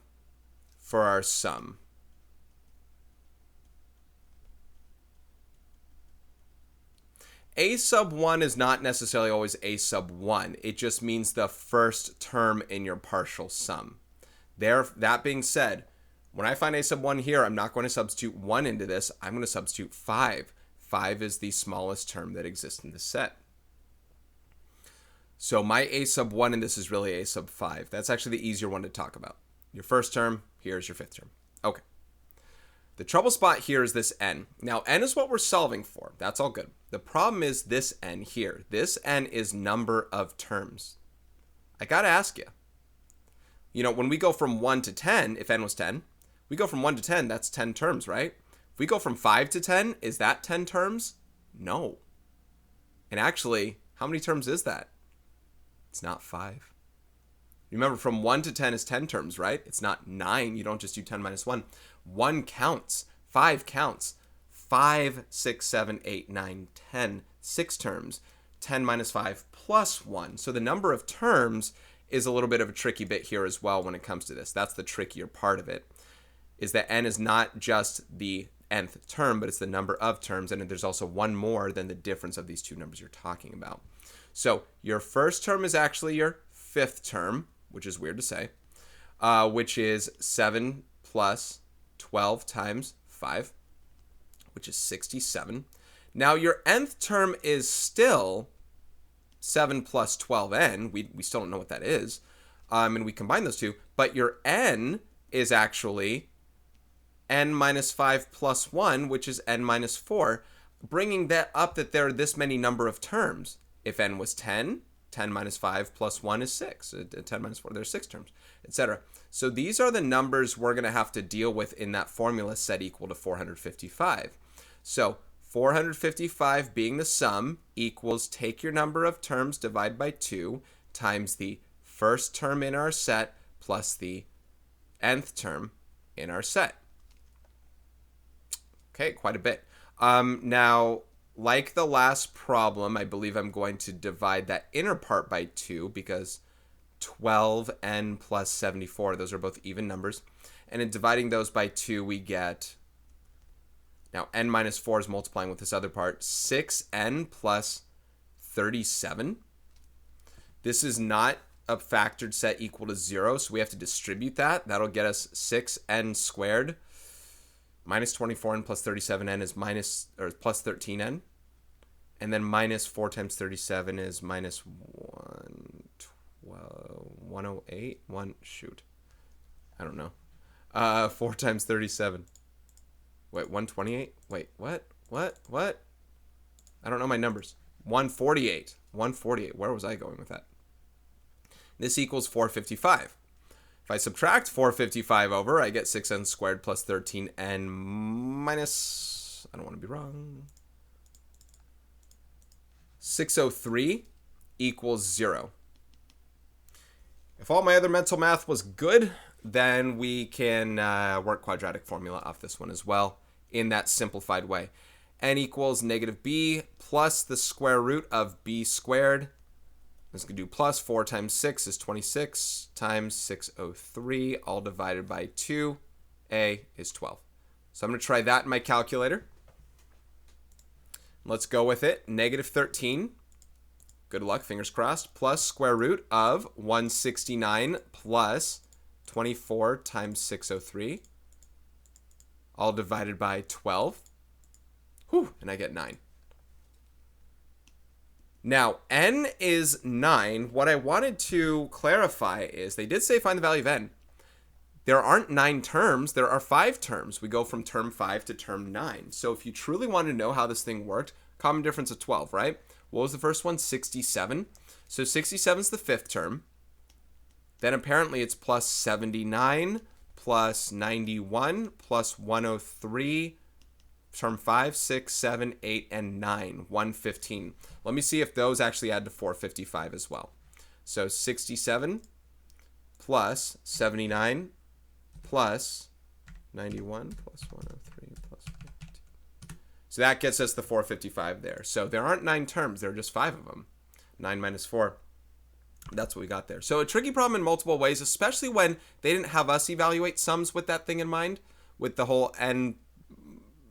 for our sum, a sub 1 is not necessarily always a sub 1. It just means the first term in your partial sum. That being said, when I find a sub 1 here, I'm not going to substitute 1 into this. I'm going to substitute 5. 5 is the smallest term that exists in the set. So my a sub 1 in this is really a sub 5. That's actually the easier one to talk about. Your first term, here's your fifth term. Okay. The trouble spot here is this n. Now, n is what we're solving for. That's all good. The problem is this n here. This n is number of terms. I got to ask you. You know, when we go from 1 to 10, if n was 10, we go from 1 to 10, that's 10 terms, right? If we go from 5 to 10, is that 10 terms? No. And actually, how many terms is that? It's not 5. Remember, from 1 to 10 is 10 terms, right? It's not 9. You don't just do 10 minus 1. 1 counts. 5 counts. 5, 6, 7, 8, 9, 10. 6 terms. 10 minus 5 plus 1. So the number of terms is a little bit of a tricky bit here as well when it comes to this. That's the trickier part of it, is that n is not just the nth term, but it's the number of terms, and there's also one more than the difference of these two numbers you're talking about. So your first term is actually your fifth term, which is weird to say, which is 7 plus 12 times 5, which is 67. Now your nth term is still 7 plus 12n. We still don't know what that is, and we combine those two, but your n is actually n minus 5 plus 1, which is n minus 4, bringing that up that there are this many number of terms. If n was 10, 10 minus 5 plus 1 is 6. 10 minus 4, there's 6 terms, etc. So these are the numbers we're going to have to deal with in that formula set equal to 455. So 455 being the sum equals take your number of terms, divide by 2, times the first term in our set plus the nth term in our set. Okay, quite a bit. Now, like the last problem, I believe I'm going to divide that inner part by 2 because 12n plus 74, those are both even numbers. And in dividing those by 2, we get, now n minus 4 is multiplying with this other part, 6n plus 37. This is not a factored set equal to 0, so we have to distribute that. That'll get us 6n squared. Minus 24n plus 37n is plus 13n. And then minus 4 times 37 is minus 108. I don't know. 4 times 37. Wait, 128? Wait, what? I don't know my numbers. 148. 148. Where was I going with that? This equals 455. If I subtract 455 over, I get 6n squared plus 13n minus, I don't want to be wrong, 603 equals 0. If all my other mental math was good, then we can work quadratic formula off this one as well in that simplified way. N equals negative b plus the square root of b squared. This can do plus 4 times 6 is 26 times 603, all divided by 2. A is 12. So I'm going to try that in my calculator. Let's go with it. Negative 13. Good luck, fingers crossed. Plus square root of 169 plus 24 times 603, all divided by 12. Whew, and I get 9. Now, n is 9. What I wanted to clarify is they did say find the value of n. There aren't 9 terms. There are 5 terms. We go from term 5 to term 9. So if you truly want to know how this thing worked, common difference of 12, right? What was the first one? 67. So 67 is the 5th term. Then apparently it's plus 79 plus 91 plus 103. Term 5, 6, 7, 8, and 9, 115. Let me see if those actually add to 455 as well. So 67 plus 79 plus 91 plus 103 plus 15. So that gets us the 455 there. So there aren't 9 terms. There are just 5 of them. 9 minus 4. That's what we got there. So a tricky problem in multiple ways, especially when they didn't have us evaluate sums with that thing in mind, with the whole n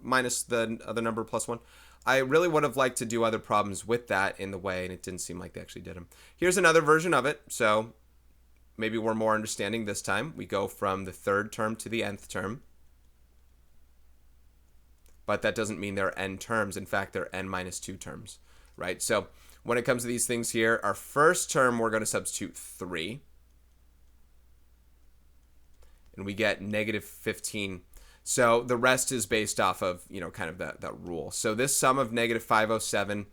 minus the other number plus 1. I really would have liked to do other problems with that in the way, and it didn't seem like they actually did them. Here's another version of it. So maybe we're more understanding this time. We go from the 3rd term to the nth term. But that doesn't mean they're n terms. In fact, they're n minus 2 terms, right? So when it comes to these things here, our first term, we're going to substitute 3. And we get negative 15. So the rest is based off of, kind of that rule. So this sum of negative 507,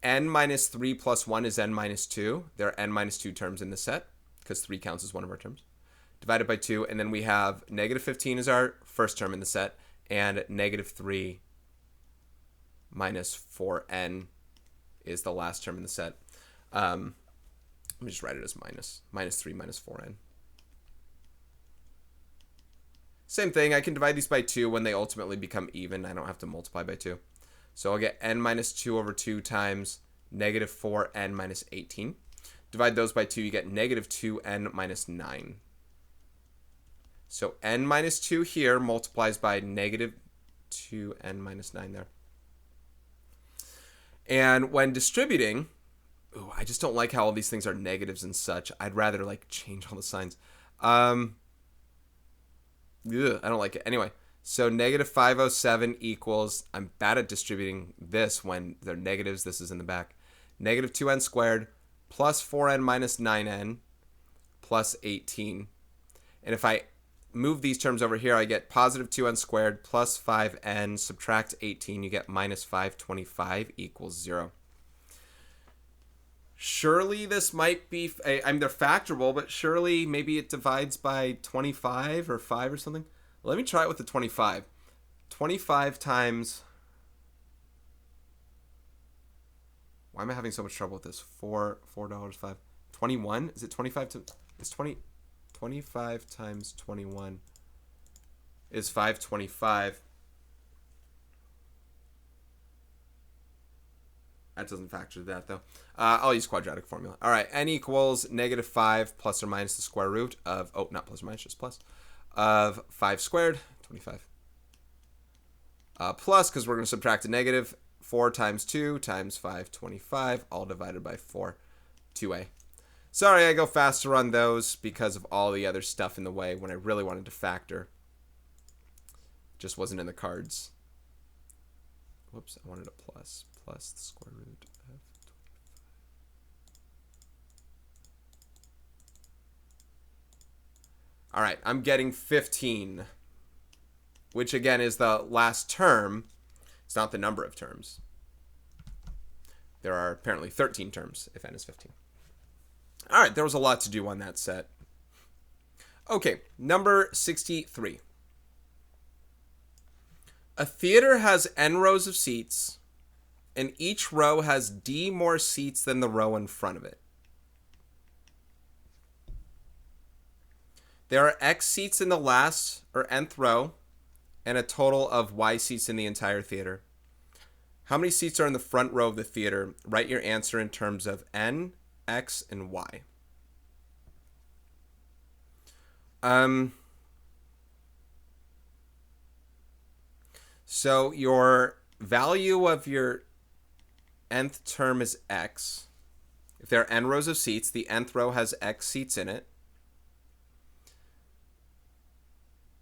n minus 3 plus 1 is n minus 2. There are n minus 2 terms in the set because 3 counts as one of our terms. Divided by 2, and then we have negative 15 is our first term in the set, and negative 3 minus 4n is the last term in the set. Let me just write it as minus 3 minus 4n. Same thing, I can divide these by 2 when they ultimately become even. I don't have to multiply by 2. So I'll get n minus 2 over 2 times negative 4n minus 18. Divide those by 2, you get negative 2n minus 9. So n minus 2 here multiplies by negative 2n minus 9 there. And when distributing, I just don't like how all these things are negatives and such. I'd rather change all the signs. I don't like it. Anyway, so negative 507 equals, I'm bad at distributing this when they're negatives. This is in the back. Negative 2n squared plus 4n minus 9n plus 18. And if I move these terms over here, I get positive 2n squared plus 5n, subtract 18, you get minus 525 equals 0. Surely this might be, they're factorable, but surely maybe it divides by 25 or 5 or something. Let me try it with the 25. 25 times, why am I having so much trouble with this? $4, 21? Is it 25 to, is 25 times 21 is 525. That doesn't factor that, though. I'll use quadratic formula. All right, n equals negative 5 plus or minus the square root of, not plus or minus, just plus, of 5 squared, 25. Plus, because we're going to subtract a negative, 4 times 2 times 525, all divided by 4, 2a. Sorry, I go faster on those because of all the other stuff in the way when I really wanted to factor. Just wasn't in the cards. Whoops, I wanted a plus. Plus the square root of 25. All right, I'm getting 15, which again is the last term. It's not the number of terms. There are apparently 13 terms if n is 15. All right, there was a lot to do on that set. Okay, number 63. A theater has n rows of seats, and each row has d more seats than the row in front of it. There are x seats in the last or nth row, and a total of y seats in the entire theater. How many seats are in the front row of the theater? Write your answer in terms of n, x, and y. So your value of your nth term is x. If there are n rows of seats, the nth row has x seats in it.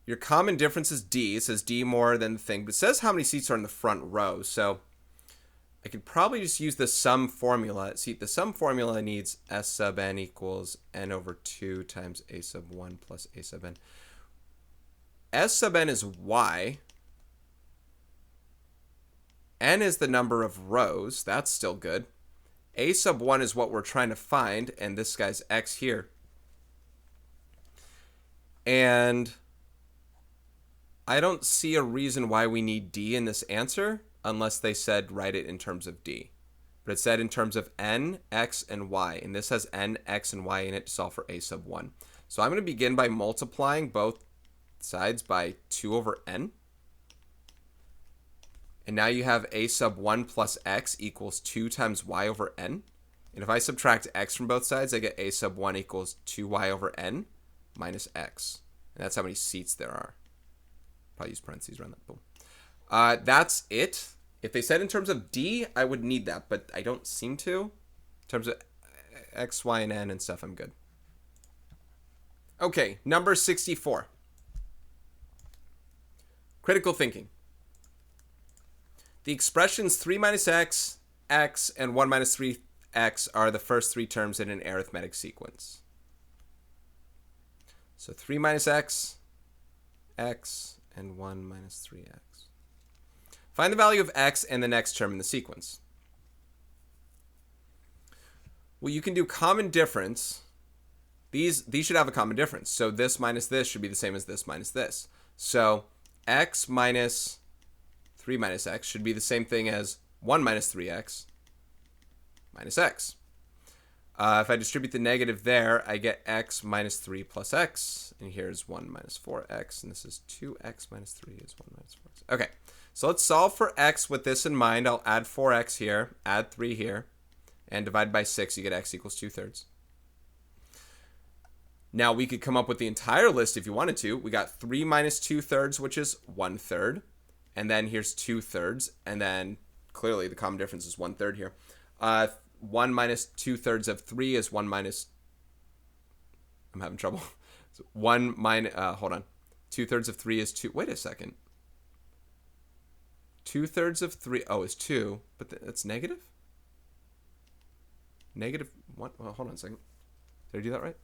Your common difference is d. It says d more than the thing, but it says how many seats are in the front row. So I could probably just use the sum formula. See, the sum formula needs s sub n equals n over 2 times a sub 1 plus a sub n. S sub n is y. N is the number of rows. That's still good. A sub 1 is what we're trying to find, and this guy's x here. And I don't see a reason why we need d in this answer unless they said write it in terms of d. But it said in terms of n, x, and y. And this has n, x, and y in it to solve for a sub 1. So I'm going to begin by multiplying both sides by 2 over n. And now you have a sub 1 plus x equals 2 times y over n. And if I subtract x from both sides, I get a sub 1 equals 2y over n minus x. And that's how many seats there are. Probably use parentheses around that. Boom. That's it. If they said in terms of d, I would need that, but I don't seem to. In terms of x, y, and n and stuff, I'm good. Okay, number 64. Critical thinking. The expressions 3 minus x, x, and 1 minus 3x are the first three terms in an arithmetic sequence. So 3 minus x, x, and 1 minus 3x. Find the value of x and the next term in the sequence. Well, you can do common difference. These should have a common difference. So this minus this should be the same as this minus this. So x minus 3 minus x should be the same thing as 1 minus 3x minus x. If I distribute the negative there, I get x minus 3 plus x. And here's 1 minus 4x. And this is 2x minus 3 is 1 minus 4x. Okay, so let's solve for x with this in mind. I'll add 4x here, add 3 here, and divide by 6. You get x equals 2/3. Now we could come up with the entire list if you wanted to. We got 3 minus 2/3, which is 1/3. And then here's 2/3. And then clearly the common difference is 1/3 here. 1 minus 2/3 of 3 is 1 minus... I'm having trouble. So 1 minus... hold on. 2/3 of 3 is 2... Wait a second. 2/3 of 3... Oh, is 2. But that's negative? Negative... What? Well, hold on a second. Did I do that right?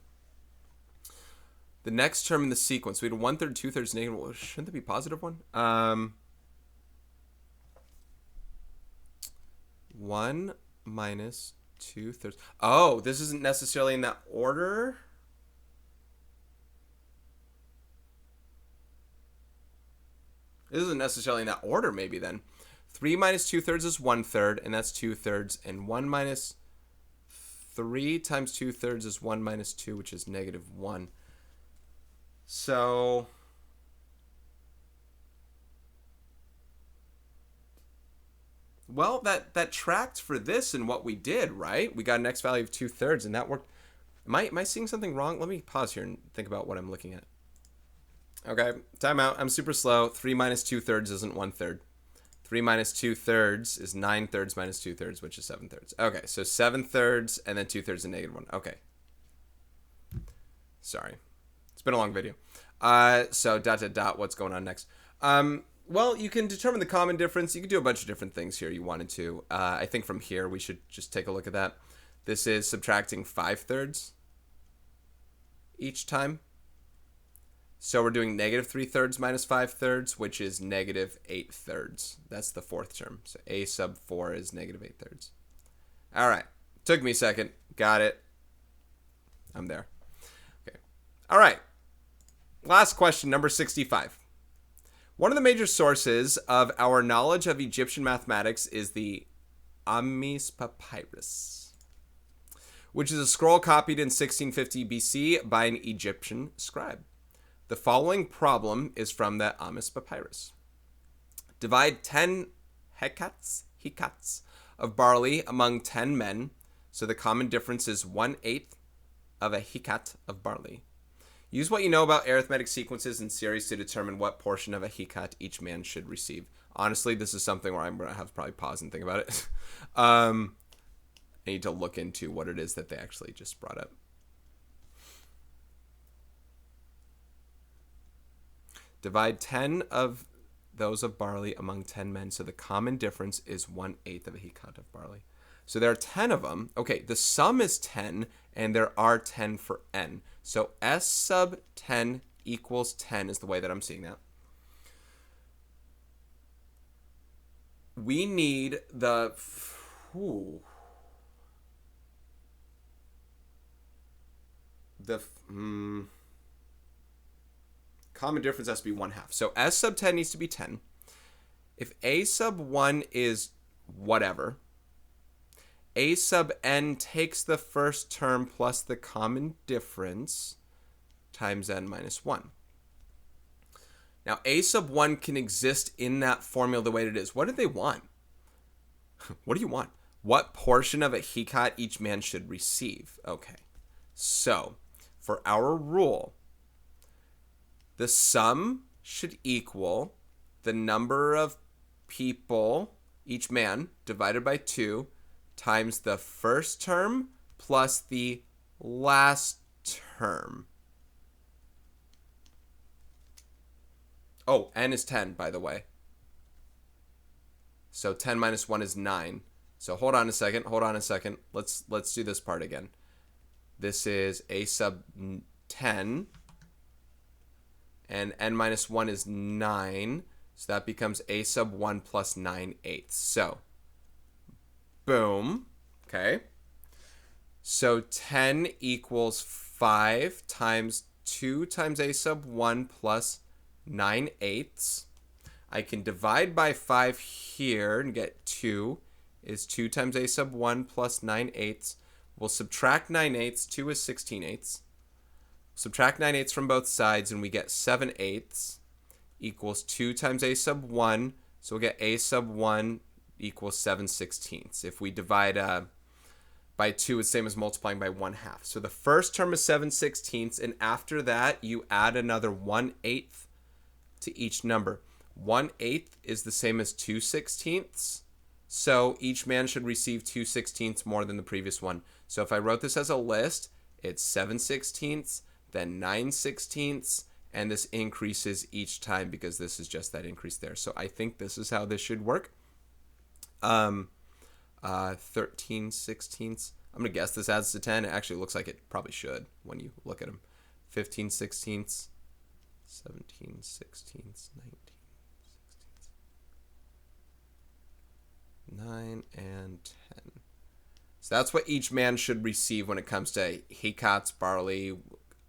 The next term in the sequence. We had 1/3, 2/3, negative... Well, shouldn't there be a positive one? 1 minus 2/3. Oh, this isn't necessarily in that order. This isn't necessarily in that order, maybe then. 3 minus 2/3 is 1/3, and that's 2/3. And 1 minus 3 times 2/3 is 1 minus 2, which is negative 1. So... Well, that tracked for this and what we did, right? We got an x value of 2/3, and that worked. Am I seeing something wrong? Let me pause here and think about what I'm looking at. Okay, time out. I'm super slow. 3 minus 2/3 isn't 1/3. 3 minus 2/3 is 9/3 minus 2/3, which is 7/3. Okay, so 7/3 and then 2/3 and negative 1. Okay. Sorry. It's been a long video. So ... What's going on next? Well, you can determine the common difference. You can do a bunch of different things here you wanted to. I think from here we should just take a look at that. This is subtracting 5/3 each time. So we're doing negative 3/3 minus 5/3, which is negative 8/3. That's the fourth term. So a sub 4 is negative 8/3. All right. Took me a second. Got it. I'm there. Okay. All right. Last question, number 65. One of the major sources of our knowledge of Egyptian mathematics is the Amis Papyrus, which is a scroll copied in 1650 BC by an Egyptian scribe. The following problem is from the Amis Papyrus. Divide 10 hekats of barley among 10 men, so the common difference is 1/8 of a hekat of barley. Use what you know about arithmetic sequences and series to determine what portion of a hekat each man should receive. Honestly, this is something where I'm going to have to probably pause and think about it. I need to look into what it is that they actually just brought up. Divide 10 of those of barley among 10 men, so the common difference is 1/8 of a hekat of barley. So there are 10 of them. Okay, the sum is 10, and there are 10 for n. So S sub 10 equals 10 is the way that I'm seeing that. We need the... common difference has to be 1/2. So S sub 10 needs to be 10. If A sub 1 is whatever, A sub n takes the first term plus the common difference times n minus 1. Now, A sub 1 can exist in that formula the way it is. What do they want? What do you want? What portion of a hekat each man should receive? Okay. So, for our rule, the sum should equal the number of people, each man, divided by 2, times the first term plus the last term. Oh, n is 10, by the way. So 10 minus 1 is 9. So hold on a second. Let's do this part again. This is a sub 10. And n minus 1 is 9. So that becomes a sub 1 plus 9/8. So, boom. Okay. So 10 equals 5 times 2 times a sub 1 plus 9/8. I can divide by 5 here and get 2 is 2 times a sub 1 plus 9/8. We'll subtract 9/8. 2 is 16/8. Subtract 9/8 from both sides and we get 7/8 equals 2 times a sub 1. So we'll get a sub 1 equals 7/16. If we divide by 2, it's the same as multiplying by 1/2. So the first term is 7/16, and after that, you add another 1/8 to each number. 1/8 is the same as 2/16. So each man should receive 2/16 more than the previous one. So if I wrote this as a list, it's 7/16, then 9/16, and this increases each time because this is just that increase there. So I think this is how this should work. 13/16. I'm going to guess this adds to 10. It actually looks like it probably should when you look at them. 15/16, 17/16, 19/16, 9 and 10. So that's what each man should receive when it comes to hekats, barley,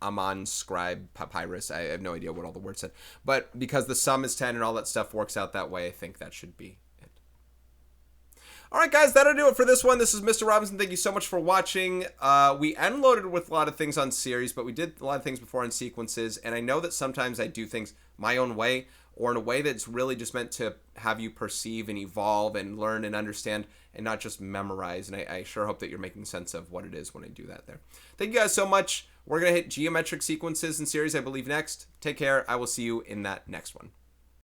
Aman, scribe, papyrus. I have no idea what all the words said. But because the sum is 10 and all that stuff works out that way, I think that should be it. All right, guys, that'll do it for this one. This is Mr. Robinson. Thank you so much for watching. We end-loaded with a lot of things on series, but we did a lot of things before on sequences. And I know that sometimes I do things my own way or in a way that's really just meant to have you perceive and evolve and learn and understand and not just memorize. And I sure hope that you're making sense of what it is when I do that there. Thank you guys so much. We're going to hit geometric sequences and series, I believe, next. Take care. I will see you in that next one.